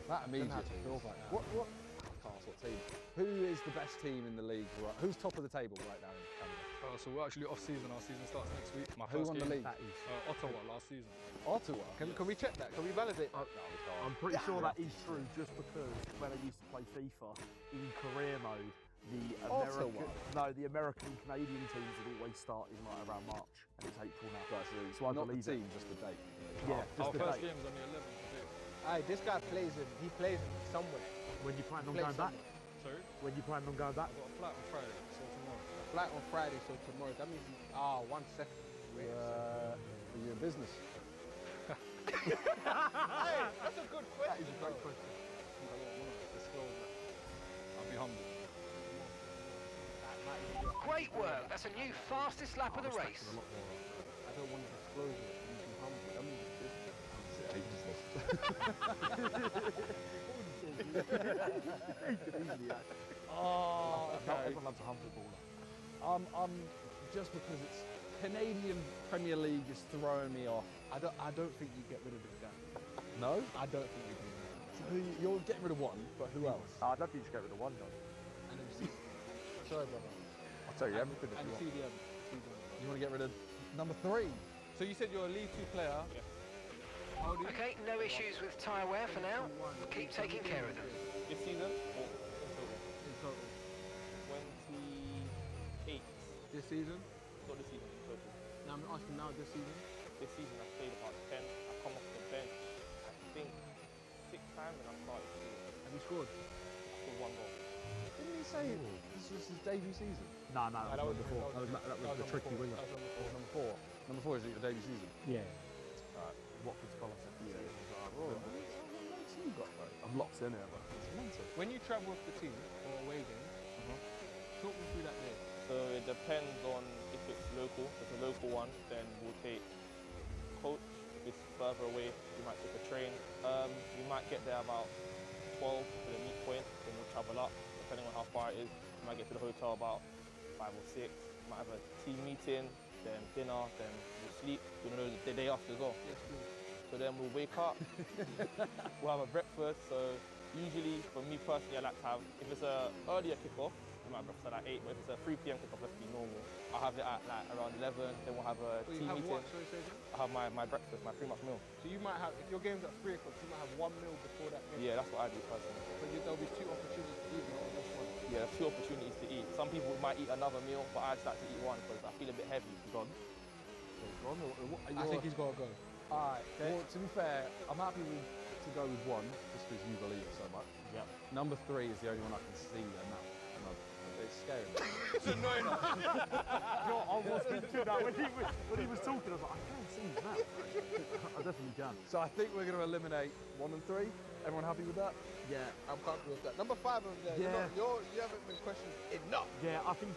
That immediately feels like that. What? I can't ask what team. Who is the best team in the league? Right? Who's top of the table right now in Canada? So we're actually off season. Our season starts next week. My Who first won the game, league? Ottawa last season. Ottawa. Can we check that? Can we validate that? I'm pretty sure that is true just because when I used to play FIFA in career mode, the American and Canadian teams would always start in like around March, and it's April now. So I not believe the team, just the date. Yeah, just Our the first date. game is on the 11th of April. Aye, this guy plays somewhere. When you plan on Play going back? Sorry? When you plan on going back? I've got a flight on Friday, so tomorrow. Flight on Friday, so tomorrow. That means 1 second. Wait a Are you in business? second. Hey, that's a good question. That is a great question. I don't want to disclose that. I'll be humble. Great work. That's a new fastest lap of the race. I don't want to disclose it. You can humble. That means it's business. Oh, okay. Everyone loves a humble baller. I'm just because it's Canadian Premier League is throwing me off. I don't think you get rid of this guy. No? I don't think you do. So you're getting rid of 1, but who else? I'd love you to get rid of 1 though. And then see. Sorry, brother. I'll tell you everything if And you see want. the other. You want to get rid of number 3? So you said you're a League 2 player. Yeah. How old are you? Okay, no issues with tyre wear for now. Keep taking care of them. This season? In total. 28. This season? Not this season, in total. Now I'm asking now this season. This season I played about 10. I've come off the bench, I think, 6 times and I started 2. Have you scored? I scored 1 goal. Didn't he say this was his debut season? No, that was before. That was the tricky winger. That was Number 4. Number 4 is your debut season. Yeah. Alright. Watford scholarship. Yeah. You got, bro. I'm locked in here, bro. It's mental. When you travel with the team or away games, talk me through that day. So it depends on if it's local. If it's a local one, then we'll take coach. If it's further away, we might take a train. We might get there about 12 to the meet point, then we'll travel up, depending on how far it is. We might get to the hotel about 5 or 6. We might have a team meeting, then dinner, then we'll sleep. You know, the day after as well. Yes, please. So then we'll wake up, we'll have a breakfast. So usually, for me personally, I like to have, if it's a earlier kickoff, we might have breakfast at like 8, but if it's a 3 p.m. kickoff, let's be normal. I'll have it at like around 11, then we'll have a So team you have meeting. what? Sorry, say again? I'll have my breakfast, my pre-match meal. So you might have, if your game's at 3 o'clock, you might have 1 meal before that game. Yeah, that's what I do personally. But there'll be 2 opportunities to eat, not just 1. Yeah, 2 opportunities to eat. Some people might eat another meal, but I just like to eat 1 because I feel a bit heavy. Gone. I think he's got to go. Alright, well, to be fair, I'm happy to go with 1, just because you believe it so much. Yeah. Number 3 is the only one I can see enough. it's scary. It's annoying. I was thinking that when he was talking, I was like, I can't see his mouth. I definitely can. So I think we're going to eliminate 1 and 3. Everyone happy with that? Yeah, I'm comfortable with that. Number 5 over there. Yeah. You haven't been questioned enough. Yeah, I think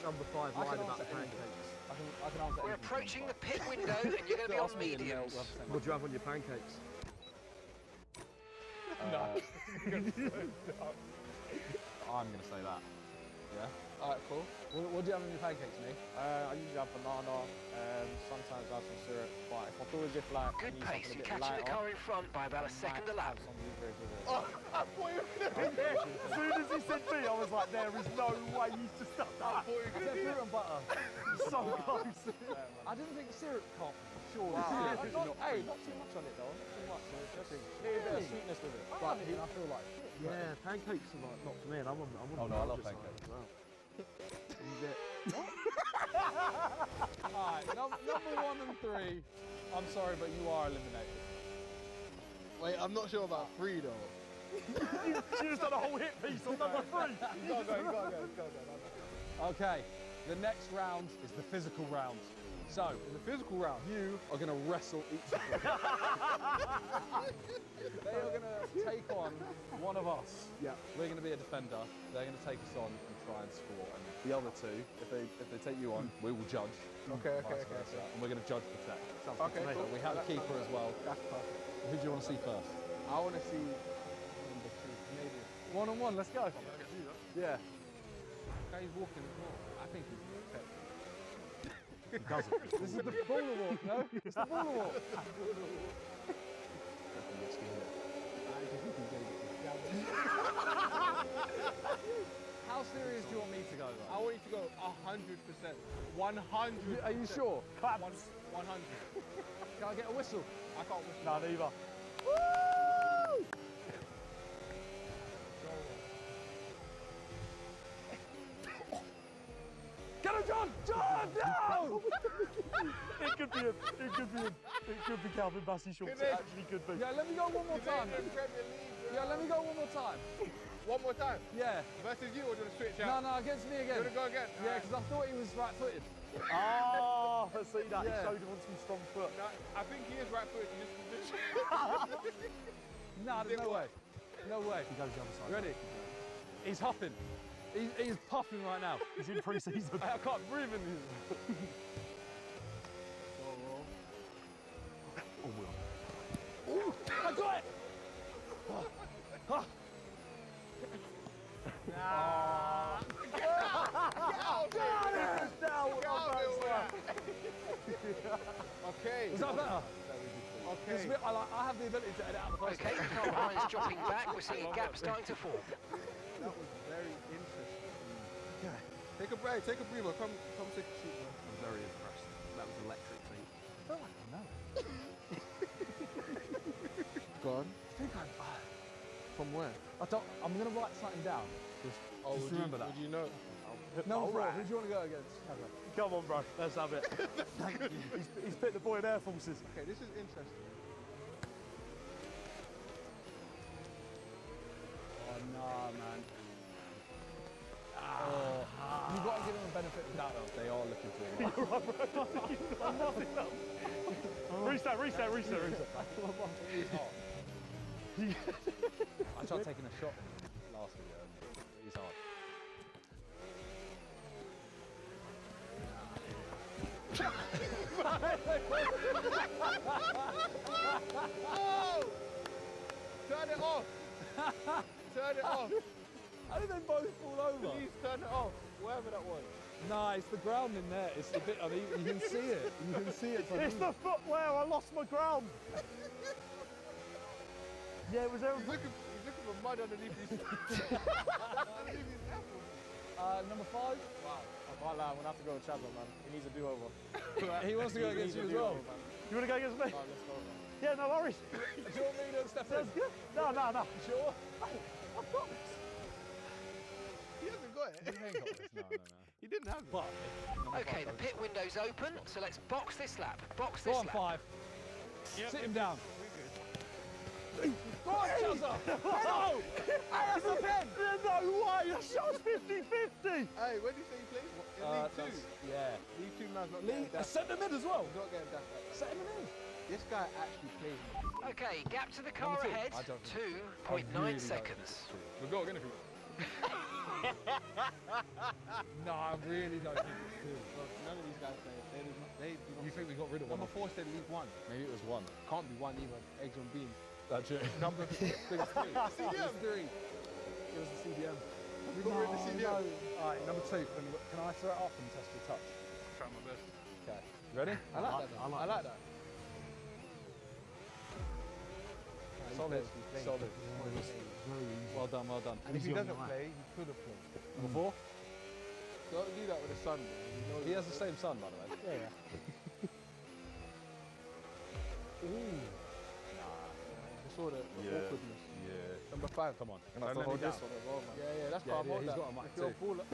number 5 lied about the pancakes. I can answer We're anything. approaching the pit window and you're going to be on mediums. What do you have on your pancakes? I'm going to say that. Yeah? Alright, cool. What do you have in your pancakes, me? I usually have banana, sometimes I have some syrup, but if I feel as if like Good I need pace, something you're a bit catching the lighter, car in front by about a second a lap. some blueberries with it. Oh, I thought you were going to As soon as he said me, I was like, there is no way you just stuck that. Fruit and butter. So close. I didn't think syrup can't. Sure. Hey, not too much on it though, not too much. Just need a bit of sweetness with it. But I feel like Yeah, pancakes are like not for me, and I'm on Oh no, I love pancakes. as well. Alright, number 1 and 3. I'm sorry, but you are eliminated. Wait, I'm not sure about 3 though. You just done a whole hit piece on number 3. You gotta go. Okay, the next round is the physical round. So, in the physical round, you are going to wrestle each of them. They are going to take on one of us. Yeah. We're going to be a defender. They're going to take us on and try and score. And the other two, if they take you on, we will judge. Okay. And we're going to judge protect. Okay, cool. We have a keeper as well. That's perfect. Who do you want to see first? I want to see number 2, maybe. 1-on-1, let's go. Yeah. He's walking as well. I think he's protected. He doesn't. This is the baller walk, no? It's the baller walk. How serious do you want me to go, though? I want you to go 100%. 100%. Are you sure? Clap. 100. Can I get a whistle? I can't whistle. No, neither. Woo! Get him, John! John, no! It could be Calvin Bassey Shorts. It actually could be. Yeah, let me go one more time. Yeah, let me go one more time. One more time? Yeah. Versus you, or do you want to switch No, out? no, against me again. You want to go again? Yeah, because I thought he was right-footed. Oh, see that? Yeah. He showed him on some strong foot. No, I think he is right-footed in this position. No, there's no way. No way. He goes the other side. Ready? He's huffing. He's puffing right now. He's in pre-season. I can't breathe in here. Oh, I got it! Okay. Is that better? Okay. I have the ability to edit out the first Okay, the car behind is dropping back. We're seeing a gap starting to form. That was very interesting. Okay. Take a break. Take a breather. Come take a seat, bro. I'm very impressed. That was electric thing. I feel like I know. Go on. I think I... From where? I'm going to write something down. Just remember that. Would you know? No, All bro, right. who do you want to go against? Come on, bro. Let's have it. Thank you. He's picked the boy in Air Forces. Okay, this is interesting. Oh, nah, man. You've got to give them a benefit of the doubt, though. They are looking to it. Reset. I tried taking a shot last video. He's hard. Oh! Turn it off! Turn it off! How did they both fall over? Please turn it off, wherever that was. Nah, it's the ground in there. It's a bit uneven. You can see it. You can see it. It's the footwear. I lost my ground. Yeah, was there? He's looking for mud underneath his underneath his apples. Number 5. Wow. I can't lie, I'm gonna have to go with Chazza, man. He needs a do-over. He wants to go against you as well. You want to go against me? Right, let's go, man. Yeah, no worries. Do you want me to step in? Sounds good. No. Sure? I've got this. He hasn't got it. He ain't got this. No. He didn't have it. But, Okay, the pit window's open, so let's box this lap. Box go this on, lap. 5. Sit him down. Go on, Chazza! No! Hey, that's the pen! No way! That shot's me 50-50. Hey, where did you say you played? In League 2? Yeah. League 2 man's not League, getting that. send them in as well. He's not getting that. Set him in. This guy actually plays. Okay, gap to the car ahead, 2.9 seconds. We've got to go. No, I really don't think it's two. Look, none of these guys play. You think we got rid of one? Number 4 said League 1. Maybe it was one. Can't be 1 either. Eggs on beans. That's it. Number 3. CDM. Three. It was the CDM. We got rid of the CDM. All right, number 2. Can I throw it up and test your touch? Try my best. Okay. You ready? I like that. I like that. Solid. Solid. Well done, well done. And if he doesn't play, he could have played. Number 4? Don't do that with his son, man. He has the same son, by the way. Yeah. Ooh. I saw the awkwardness. Yeah. Number 5. Come on. And I have to hold this one as well, man. Yeah, that's Yeah, calm. Hold he's that. got a mic If you're too. a baller.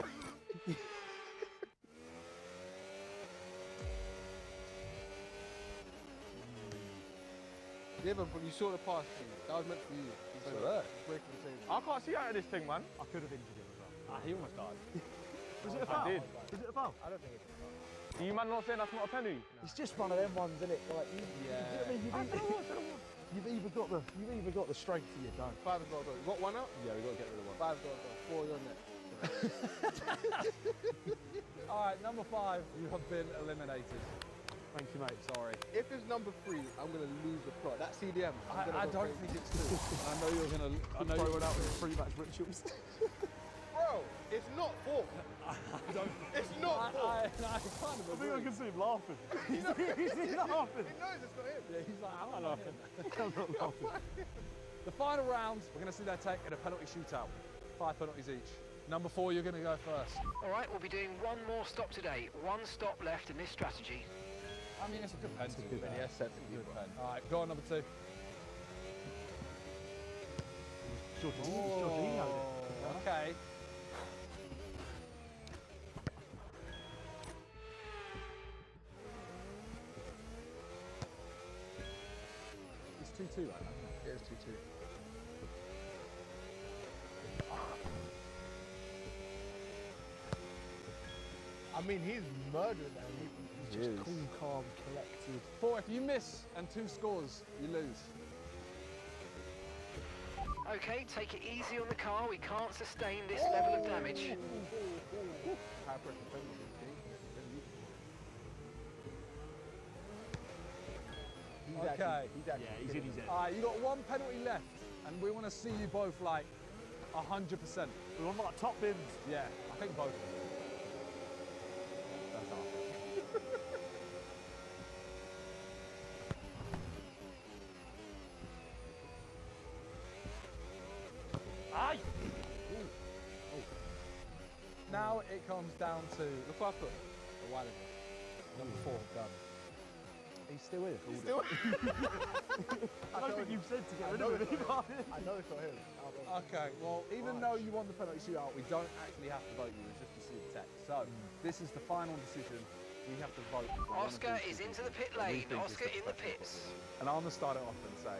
Yeah, but you saw the pass. That was meant for you. Saw that? Breaking the table. I can't see out of this thing, man. I could have injured him as well. He almost died. Was it a foul? I did. Was it a foul? I don't think it's a foul. Are you man not saying that's not a penalty? It's just one of them ones, isn't it? Like, you've either got the strength or you don't. 5 has got to go. You got 1 out? Yeah, we got to get rid of one. 5's got to go. 4, you're next. All right, number 5. You have been eliminated. Thank you, mate. Sorry. If it's number 3, I'm going to lose the plot. That CDM. I don't think it's 2. I know you're going to. I know you're out with 3 match rituals. Bro, it's not 4. It's not 4. I kind of agree. I can see him laughing. He's laughing. He knows it's not him. Yeah, he's like, I'm not laughing. I'm not laughing. The final round, we're going to see their take in a penalty shootout. 5 penalties each. Number 4, you're going to go first. All right, we'll be doing one more stop today. 1 stop left in this strategy. I mean, it's a good pen. It's a good pen. Yes, that's a good pen. All right, go on, number 2. Jorginho. Okay. It's 2-2 right now. Yeah, it's 2-2. I mean, he's murdering that. He's just cool, calm, collected. 4, if you miss and 2 scores, you lose. Okay, take it easy on the car. We can't sustain this level of damage. High pressure penalty. Okay. He's in his head. All right, you got 1 penalty left, and we want to see you both like 100%. We want like top bins. Yeah, I think both. That's Aye! Now it comes down to Look what I put a while ago. number 4, done. He's still here. He's still I don't think you've said to get rid of him. I know it's not him. Okay, well, even though you won the penalty shootout, we don't actually have to vote you, it's just to see the text. So, this is the final decision. We have to vote. for one of Oscar these is into people the pit that we lane. think is Oscar the in the professional. pits. And I'm going to start it off and say,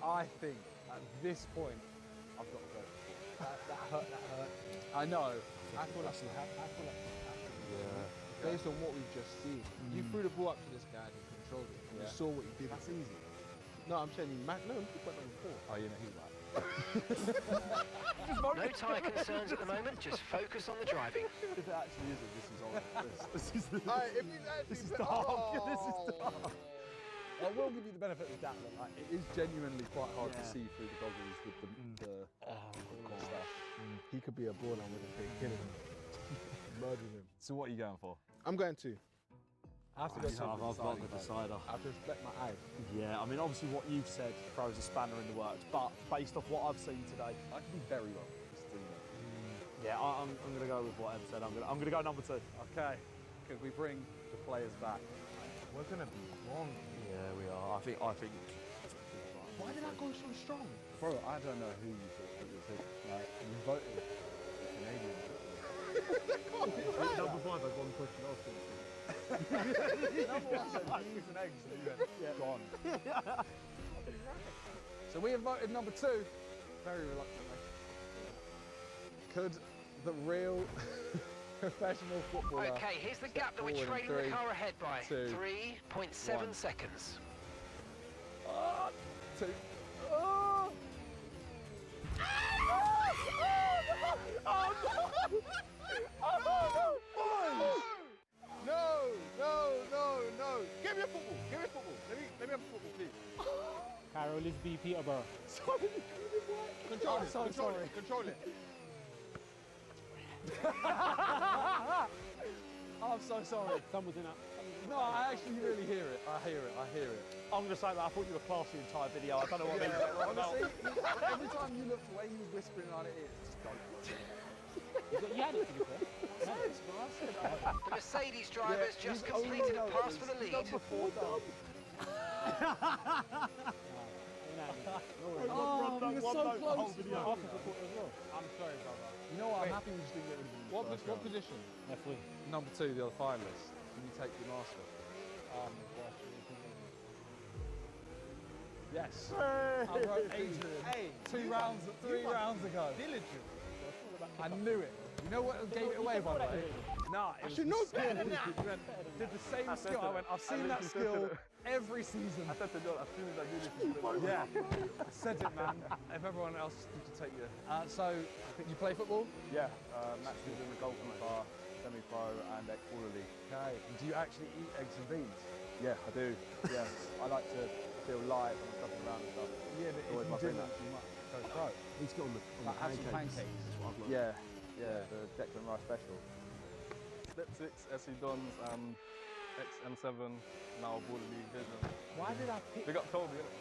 I think at this point, I've got to go for 4. That hurt. I know. I feel like Yeah. based on what we've just seen. You threw the ball up to this guy and he controlled it. Yeah. You saw what he did. That's easy. No, I'm saying he might. No, he went on 4. Oh, you know, he's right. No tyre concerns at the moment. Just focus on the driving. If it actually isn't, this is horrible. This is Alright, if he's actually. This is dark. This is dark. I will give you the benefit of the doubt that like, it is genuinely quite hard to see through the goggles with the stuff. He could be a baller with a big killing him. Murdering him. So what are you going for? I'm going to. I have to go I've got the decider. I have to respect my eye. Yeah, I mean, obviously what you've said throws a spanner in the works, but based off what I've seen today, I could be very wrong. Just so you know. yeah, I'm going to go with what Em said. I'm going to go number 2. Okay, could we bring the players back? We're going to be wrong. Yeah, we are. I think. Why did I go so strong? Bro, I don't know who you thought it was. Like, you voted Canadian. Number 5, I've one question after. Number 1 said cheese and eggs, and you went, gone. So we have voted number 2, very reluctantly. Could the real professional footballer. Okay, here's the gap that we're forward in trailing the 3, car ahead by. 2, 3.7 1. seconds. 2. Oh! Oh no! Oh no! No. Give me a football. Give me a football. Let me have a football, please. Carol is B. Peterborough. Sorry, Control I'm it. so Control sorry. it. Control it. I'm so sorry. Someone's in that. No, I actually really hear it. I hear it. I'm going to say that I thought you were class the entire video. I don't know what I mean. Honestly, every time you looked away, you were whispering on it. Just don't. You had it to be fair. The Mercedes driver's just completed a pass for the lead. Oh, we were so close. I'm sorry, brother. You know what? I'm happy we just didn't get rid of him. What position? F3. Number 2, the other finalist. Can you take your mask off? Yes. I wrote Adrian. Hey, 3 rounds ago. Diligent. I knew it. You know what gave it away, by the way? Nah, it was the skill. Did the same skill. I went, I've seen that skill every season. I said to John, as soon as I do this, Yeah, I said it, man. If everyone else, you can take your... So, you play football? Yeah, matches in the goalkeeper, semi-pro, and ex-baller league. Okay. Do you actually eat eggs and beans? Yeah, I do. Yeah, I like to feel live when I'm jumping around and stuff. Yeah, but Always if my you thing. didn't, you might go pro. He's got on the Have some pancakes. Is what I've learned. Yeah, the Declan Rice special. Step 6, SC Dons, XM7, now Baller League Vision. Why did I pick... They got told me, innit?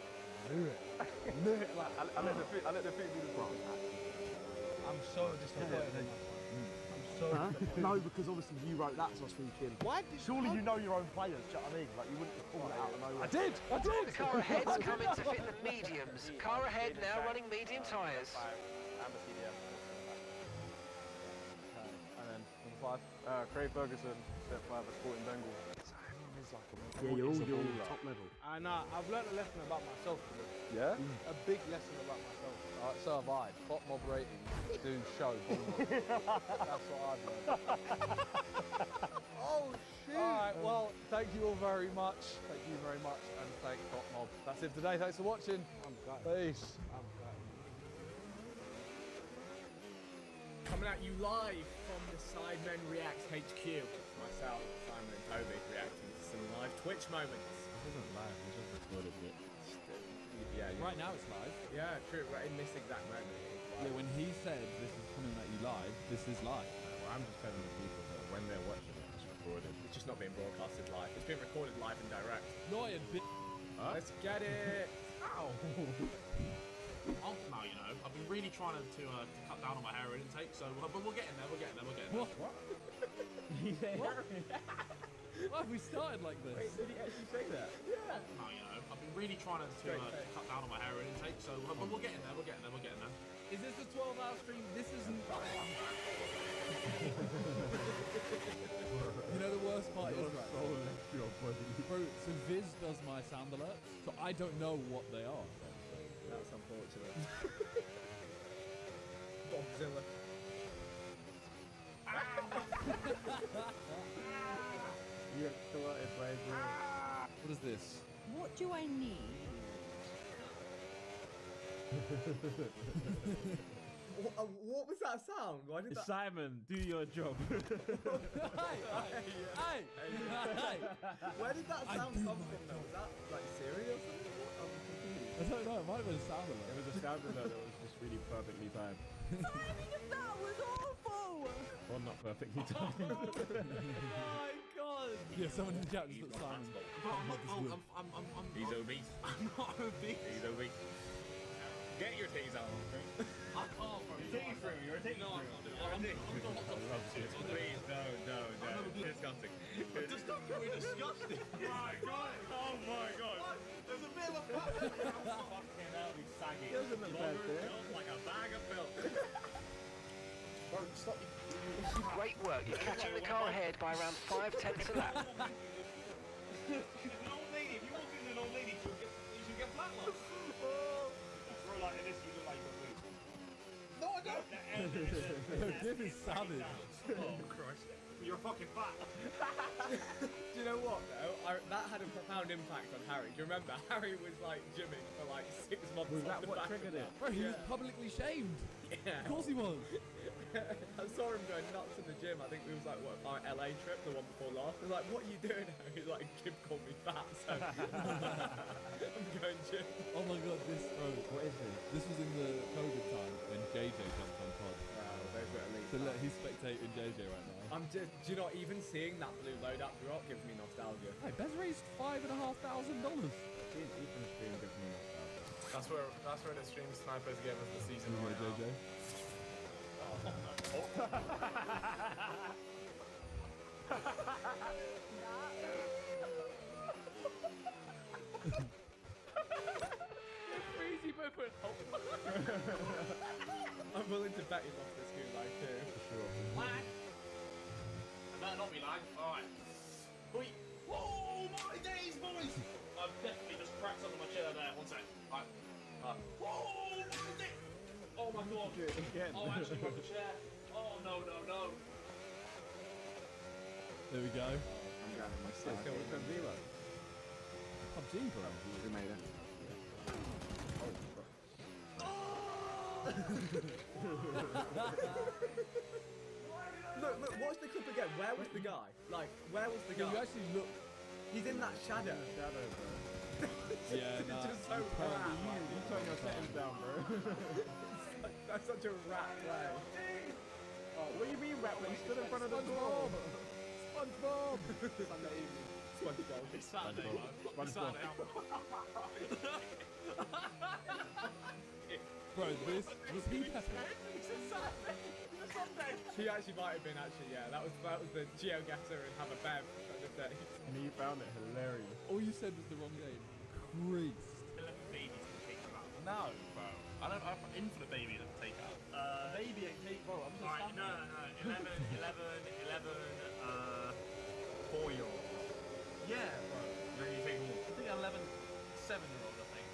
Knew it. Like, I let the feet do the thing. I'm so disappointed. No, because obviously you wrote that, so I was thinking. Surely you know your own players, do you know what I mean? Like you wouldn't have pulled it out of nowhere. I did! The car ahead's coming to fit the mediums. Car ahead now running medium tyres. And the CDM. And then number 5. Craig Ferguson, step 5 at Sporting Bengal. Yeah, you're all top level. And I've learned a lesson about myself today. Yeah? A big lesson about myself. Alright, so have I. Bot mob ratings do show. That's what I've learned. Oh, shit! Alright, well, thank you all very much. Thank you very much, and thank Bot Mob. That's it for today. Thanks for watching. Peace. Coming at you live from the Sidemen Reacts HQ. It's myself, Simon and Toby reacting to some live Twitch moments. This isn't live, we just recorded it. Yeah, Right now it's live. Yeah, true. Right in this exact moment. Yeah, when he said this is coming at you live, this is live. Well, I'm just telling the people that when they're watching it, it's recorded. It's just not being broadcasted live. It's being recorded live and direct. Lawyer, Let's get it. Ow. Now, you know, I've been really trying to cut down on my heroin intake, so but we're getting there. We're getting there. What? Why have we started like this? Wait, did he actually say that? Yeah. Now, you know, I've been really trying to cut down on my heroin intake, so but we're getting there. We're getting there. We're getting there. Is this a 12-hour stream? This isn't. You know the worst part is, right? Bro, so Viz does my sound alert, so I don't know what they are. That's unfortunate. Bombzilla. You're excited, baby. What is this? What do I need? What was that sound? Why did that? Simon, do your job. Hey! Where did that sound come from though? Was that like Siri or something? I'm confused. I don't know, it might have been a sound alert. It was a sound alert that was just really perfectly timed. That was awful! Or not perfectly timed. Oh my god! Yeah, someone in the chat just put Simon. He's obese. I'm not obese. He's obese. Get your titties out. I can't, bro. You're taking through. You're taking through. Please, no. Disgusting. Disgusting. Disgusting. My God. Oh my God. There's a bit of a fucking hell, he's saggy. Doesn't look bad there. Smells like a bag of milk. Bro, stop. Great work. You're catching the car ahead by around 5/10 a lap. She's an old lady. If you walk in an old lady, you should get flatlined. Bro, like in this, you look like you're weak. No, I don't. Gib is savage. Oh, Christ. You're fucking fat. Do you know what though? That had a profound impact on Harry. Do you remember? Harry was like gymming for like 6 months. Was that off the what back triggered of it? that. Bro, he was publicly shamed. Yeah. Of course he was. I saw him going nuts in the gym. I think it was like what our LA trip, the one before last. I was like, "What are you doing?" He's like, "Kib called me fat, so I'm going gym." Oh my god, what is this? This was in the COVID time when JJ jumped on pod. Wow, those were elite. So look, he's spectating JJ right now. I'm just, do you know, even seeing that blue loadout drop gives me nostalgia. Hey, Bez raised $5,500. Seeing Ethan's stream gives me nostalgia. That's where the stream snipers gave us the season right now. JJ. Freezy both went, oh. I'm willing to bet he lost this game like too. For sure. Lag. Better not be lag. Alright. Wait. Oh my days, boys! I've definitely just cracked under my chair there. One sec. Right. Oh my days! Oh my god. Oh, I actually broke the chair. Oh no, no, no. There we go. I'm grabbing my stuff. Let's go with Velo. PUBG, bro. We made it. Look, watch the clip again. Where was the guy? Like, where was the guy? You actually look. He's in that shadow. Shadow, bro. Yeah, It's nah. just so rat. You turn your settings down, bro. That's such a rat play. Oh, what do you mean rat when you stood in front of the door? SpongeBob! Sunday evening. SpongeBob. It's Saturday, man. It's Saturday. Bro, this was he pepper. He actually might have been yeah. That was the GeoGuessr and have a bev kind of day. And he found it hilarious. All you said was the wrong game. Creased. 11 babies to take you out. No, bro. I don't have infinite babies to take out. Baby ain't take, bro. I'm just Alright, no. 11, 4-year-old. Yeah, bro. You take more. I think 11, 7-year-old, I think.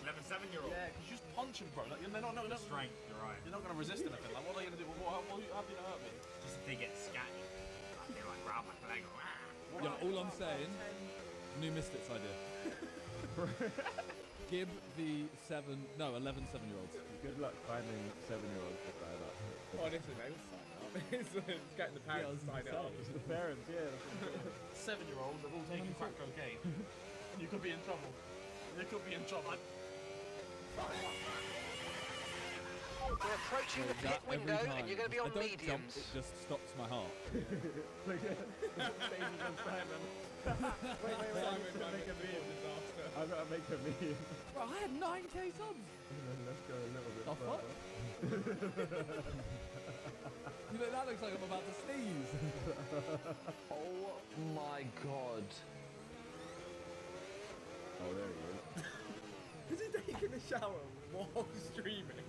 11, 7-year-old? Yeah, because you just punch them, bro. Like, they're not strength, you're right. You're not going to resist anything. Like, what are they going to do? How are you going to hurt me? Just if they get scatty. Like, they like grab my leg. Yo, all I'm saying, new Misfits idea. Gib the 11 7-year-olds. Good luck finding 7-year-olds to try that. Honestly, they will sign up. It's getting the parents to sign it up. The parents, yeah. 7-year-olds have all taken crack cocaine. You could be in trouble. You could be in trouble. We're approaching the pit window and you're going to be on mediums. Jump, it just stops my heart. Look at Baby on Simon. Wait, I've got to make a meme. Bro, I had 9k subs. Let's go a little bit fuck? You know, that looks like I'm about to sneeze. Oh my god. Oh, there he is. Is he taking a shower while streaming?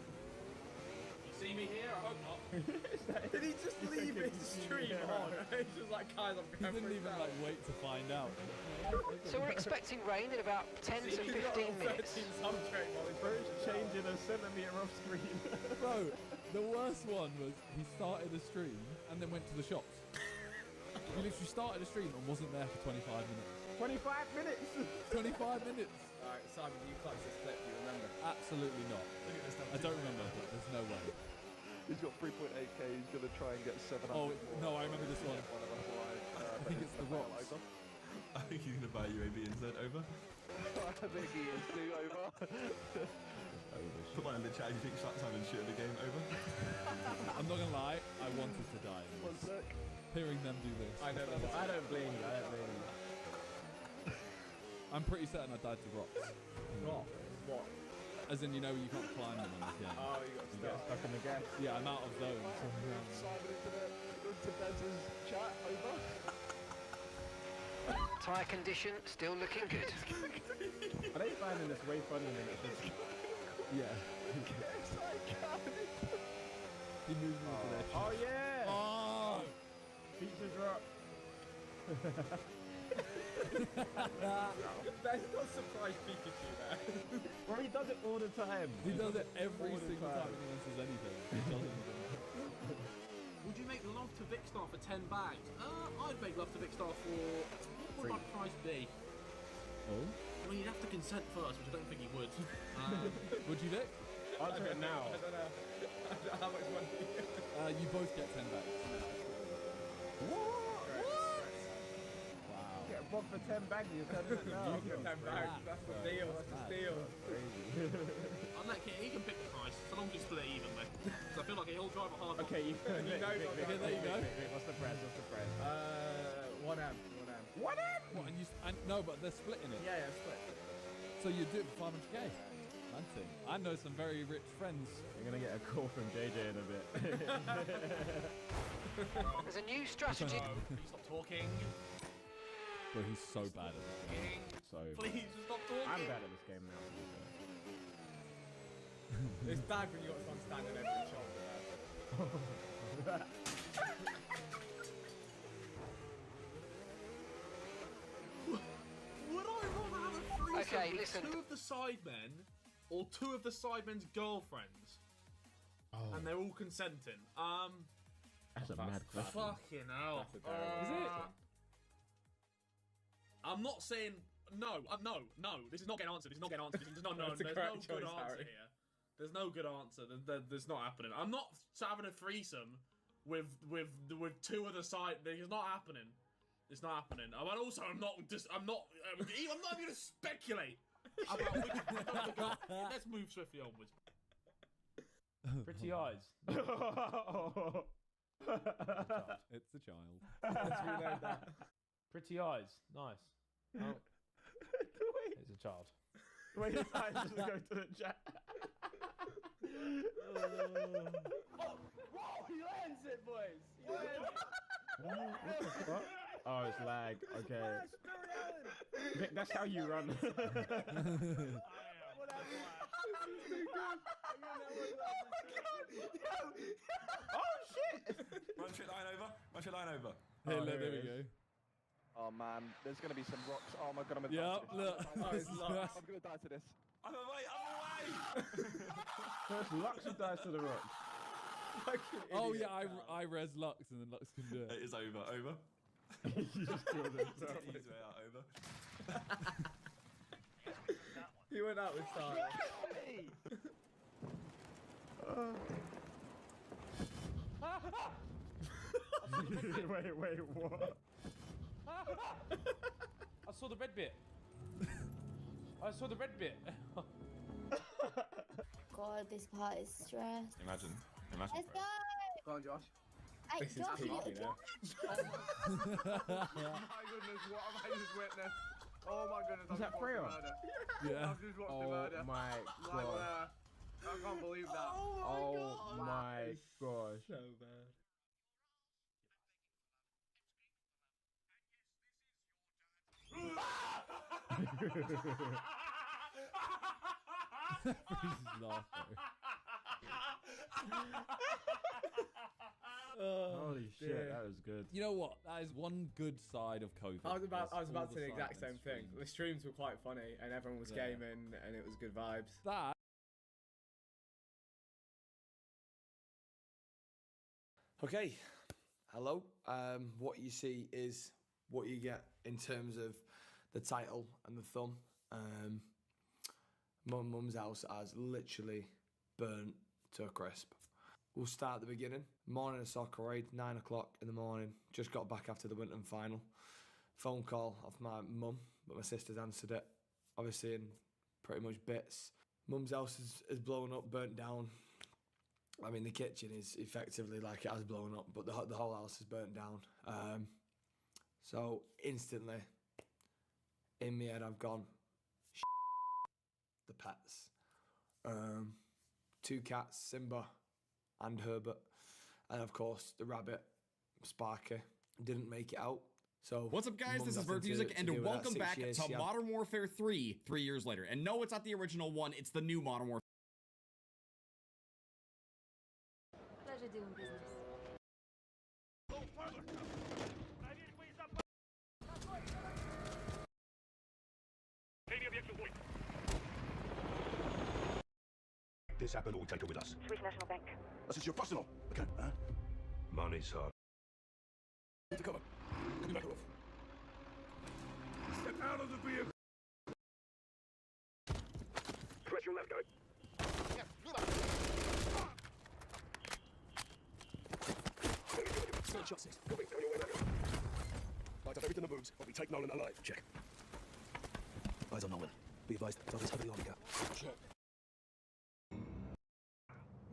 You see me here? I hope not. Did he just leave his stream on? He's just like, guys, I'm He going didn't even like wait to find out. So we're expecting rain in about 10 to 15 minutes. Changing a centimetre off screen. Bro, the worst one was he started a stream and then went to the shops. He literally started a stream and wasn't there for 25 minutes. 25 minutes? 25 minutes. Alright, Simon, you clutched this clip, do you remember? Absolutely not. I don't remember, but there's no way. He's got 3.8k, he's going to try and get 700. Oh, no, I remember this one. I think it's the Rocks. I think he's going to buy UAB and send over. I think he is too over. Put mine in the chat if you think Simon should have the game over. I'm not going to lie, I wanted to die. One sec. Hearing them do this. I don't blame you, I don't blame you. I'm pretty certain I died to rocks. Rocks? What? As in, you know, you can't climb them in this game. Oh, you got stuck in the gas. Yeah, I'm out of zones. Simon into Bez's chat, over. Tyre condition still looking good. Are they finding this way funnier than it should be? Yeah. Yes, I can. He moved me to there. Oh, yeah! Oh! Pizza drop. That's not surprise Pikachu there. Bro, he does it all the time. He does it every All the single time. time anyone says anything. He doesn't. for 10 bags. I'd make love to Big Star for, what would my price be? Oh? I mean, you'd have to consent first, which I don't think you would. Would you, Vic? Answer it now. I don't know. How much money? You both get 10 bags. Get robbed for 10 bags, you're telling it now. You get 10 bags, that's the deal, that's the deal. I'll let Kit, he can pick the price, so long as you split it evenly. Because I feel like he'll drive a hard one. Okay, you know. Okay, there you go. What's the price? 1 amp. 1 amp? What, no, but they're splitting it. Yeah, split. So you do it for 500k? Fancy. I know some very rich friends. You're going to get a call from JJ in a bit. There's a new strategy. Please stop talking. Bro, he's so bad at this game. So Please stop talking. I'm bad at this game now. It's bad when you got someone standing over your shoulder. Would I rather have a threesome Okay, with listen. 2 of the sidemen or 2 of the sidemen's girlfriends? And they're all consenting. That's a mad question. Fucking hell. That's a terrible Is it? I'm not saying no. No. This is not getting answered. This is not getting answered. There's no That's a good correct answer choice, Harry. here. There's no good answer. There's not happening. I'm not having a threesome with 2 of the side. It's not happening. It's not happening. And also, I'm not even going to speculate about which. Let's move swiftly onwards. Pretty eyes. it's a child. Let's reload that. Pretty eyes. Nice. Oh. It's a child. The way his eyes just go to the chat. Whoa, he lands it, boys! He lands it! What the fuck? Oh, it's lag. Okay. Vic, that's how you run. Oh shit! Run straight line over. Run straight line over. Hey, there we go. Oh man, there's gonna be some rocks. Oh my god, I'm gonna Yeah, die to this. look. I'm gonna die to this. I'm away. First Lux who dies to the rock. Oh yeah, I res Lux and then Lux can do it. It is over. Over. You just killed himself. He's way out. Over. He went out with style. Wait, what? I saw the red bit. I saw the red bit. God, this part is stress. Imagine. Let's go! Go on, Josh. Hey, This is Josh, peak, you you know. Oh my goodness, what have I just witnessed? Oh my goodness, Is that Freya? Yeah. I've just watched Oh the murder. my Like, god. I can't believe that. Oh my gosh. So bad. Holy shit, that was good. You know what? That is one good side of COVID. I was about All to say the exact same Sidemen thing. The streams were quite funny and everyone was Yeah. gaming and it was good vibes. That. Okay, hello. What you see is what you get in terms of the title and the thumb. My mum's house has literally burnt to a crisp. We'll start at the beginning. Morning of soccer raid, 9 o'clock in the morning. Just got back after the Winton final. Phone call off my mum, but my sister's answered it. Obviously in pretty much bits. Mum's house is blown up, burnt down. I mean, the kitchen is effectively like it has blown up, but the whole house is burnt down. So instantly, in my head, I've gone, the pets. 2 cats, Simba and Herbert. And of course, the rabbit, Sparky, didn't make it out. So what's up, guys? Mum's This is having Vert Music, to and deal with that. welcome 6 back years, to yeah. Modern Warfare 3, 3 years later. And no, it's not the original one, it's the new Modern Warfare. Pleasure doing business. This happened, or we take it with us. Swiss National Bank. This is your personal account, huh? Money's hard. To cover. Coming back off. Step out of the vehicle. Press your left, guy. Coming down your way back up. Light up everything that moves. I'll be take Nolan alive. Check. Eyes on Nolan. Be advised, target's heavily armored. Check.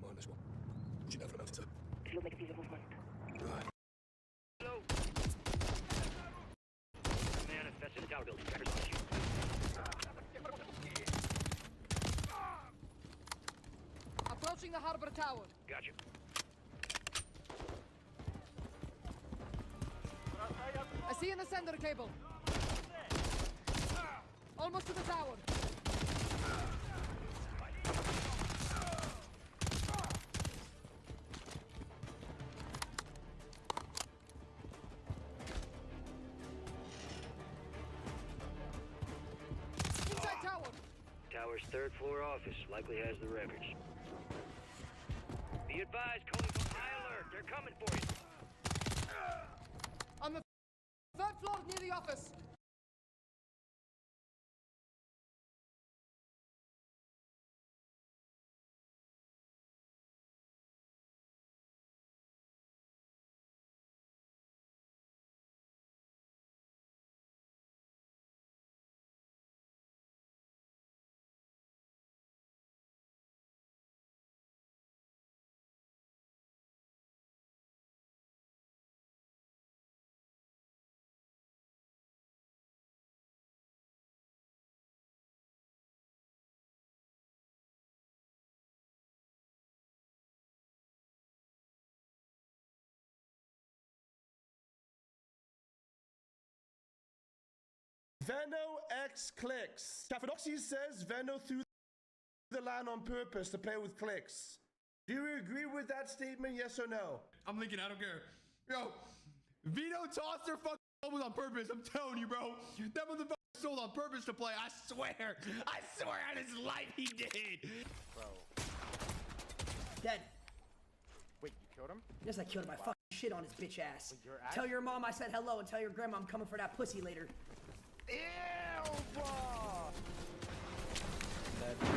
Minus one. Watching out for the mountain, sir. She'll make a few movement. Right. Manifest in the tower building. Trackers on you. Approaching the harbor tower. Gotcha. I see an ascender cable. Almost to the tower. Inside tower. Tower's third floor office likely has the records. Be advised, calling from high alert. They're coming for you. On the third floor near the office. Veno X clicks. Cappadoxy says Veno threw the line on purpose to play with clicks. Do you agree with that statement, yes or no? I'm linking, I don't care. Yo, Vito tossed their fucking elbows on purpose. I'm telling you, bro. That motherfucker sold on purpose to play. I swear on his life he did. Bro. Dead. Wait, you killed him? Yes, I killed him. I fucking shit on his bitch ass. Wait, you're Tell your mom I said hello and tell your grandma I'm coming for that pussy later. Ew, bro! Dead. We're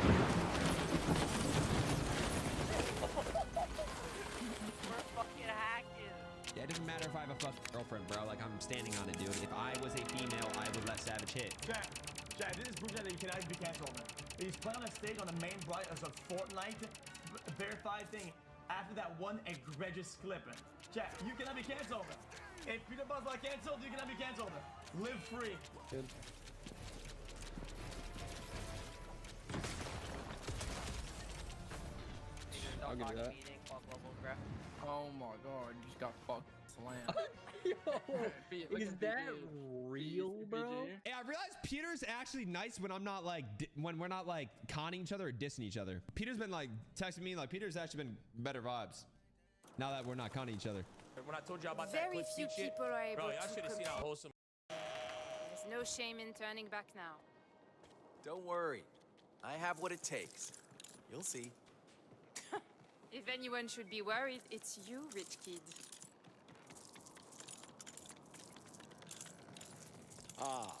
fucking hacking. Yeah, it doesn't matter if I have a fucking girlfriend, bro. Like, I'm standing on it, dude. If I was a female, I would let Savage hit. Jack, this is proof that you cannot be cancelled. He's playing on a stage on the main bright as a fortnite verified thing after that one egregious clip. Jack, you cannot be cancelled. If Peter Buzz like cancelled, you cannot be cancelled. Live free. Good. I'll give you that. Oh my god, you just got fucked slammed. Is that real, bro? Hey, I realize Peter's actually nice when I'm not like, when we're not like conning each other or dissing each other. Peter's been like texting me, like Peter's actually been better vibes now that we're not conning each other. When I told you about Very that few people are able bro, y'all to should have seen how compete. wholesome. There's no shame in turning back now. Don't worry. I have what it takes. You'll see. If anyone should be worried, it's you, rich kid. Ah,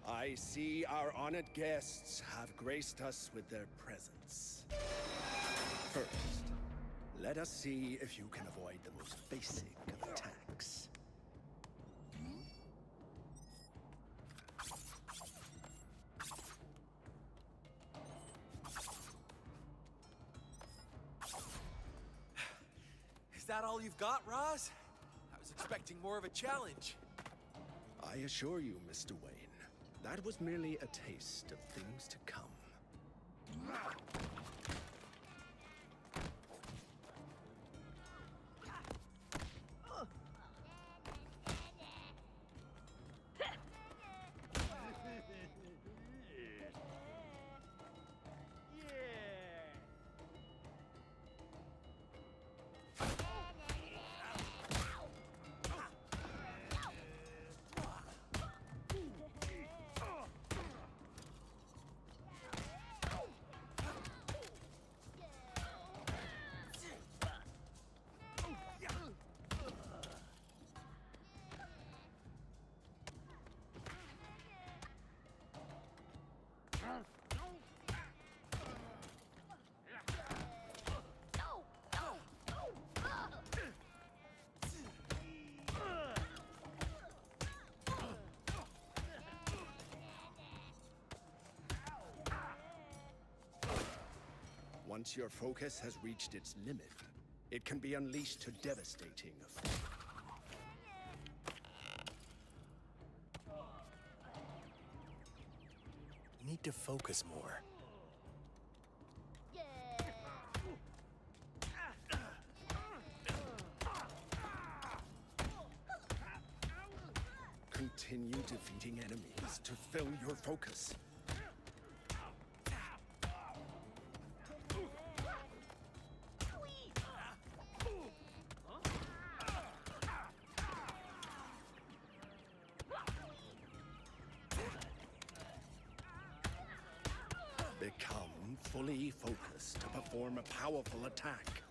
I see our honored guests have graced us with their presence. First, let us see if you can avoid the most basic of attacks. Is that all you've got, Roz? I was expecting more of a challenge. I assure you, Mr. Wayne, that was merely a taste of things to come. Once your focus has reached its limit, it can be unleashed to devastating effect. Need to focus more. Continue defeating enemies to fill your focus. Become fully focused to perform a powerful attack.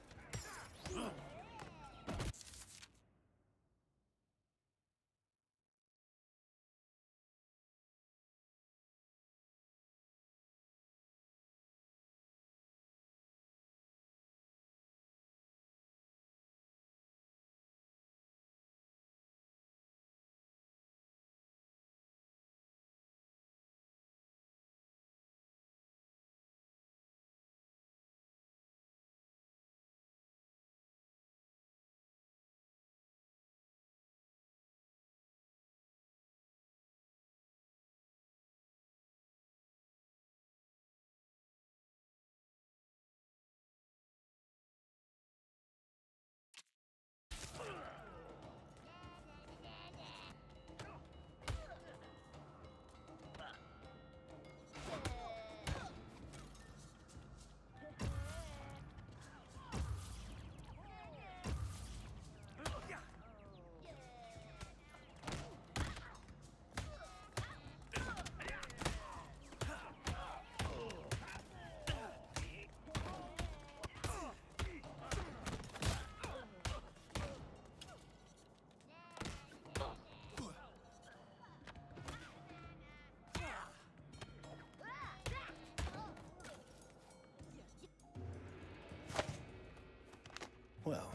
Well,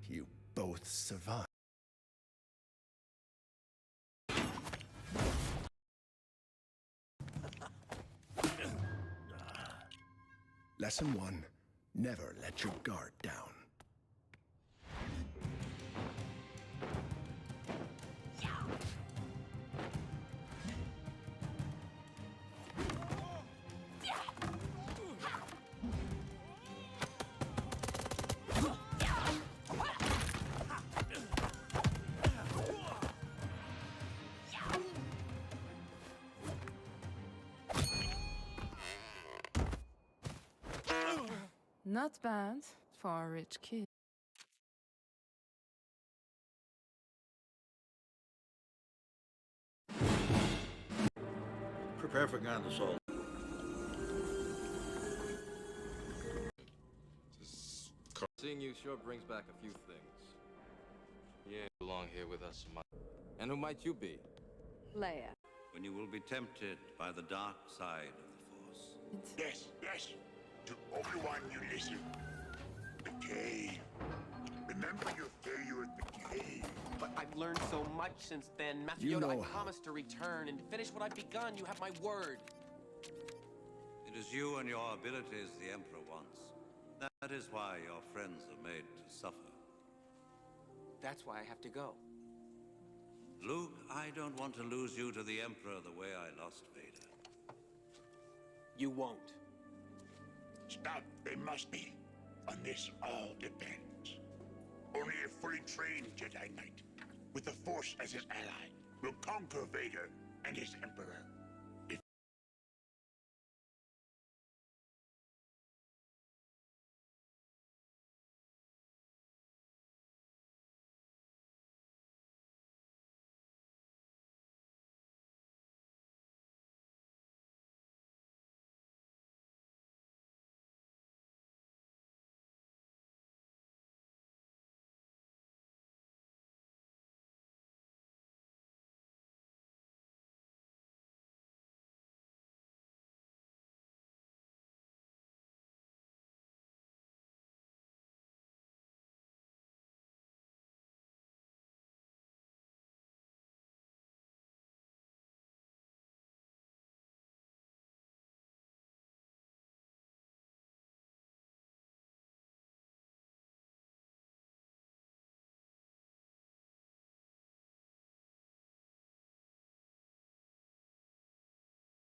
you both survived. Lesson 1, never let your guard down. Not bad for a rich kid. Prepare for ground assault. Seeing you sure brings back a few things. You belong here with us, and who might you be? Leia. When you will be tempted by the dark side of the Force. Yes, yes. To Obi-Wan you listen. The cave. Remember your failure at the cave. But I've learned so much since then. Master You Yoda, I know how. promise to return and finish what I've begun. You have my word. It is you and your abilities the Emperor wants. That is why your friends are made to suffer. That's why I have to go. Luke, I don't want to lose you to the Emperor the way I lost Vader. You won't. Stop. They must be. On this all depends. Only a fully trained Jedi Knight, with the Force as his ally, will conquer Vader and his Emperor.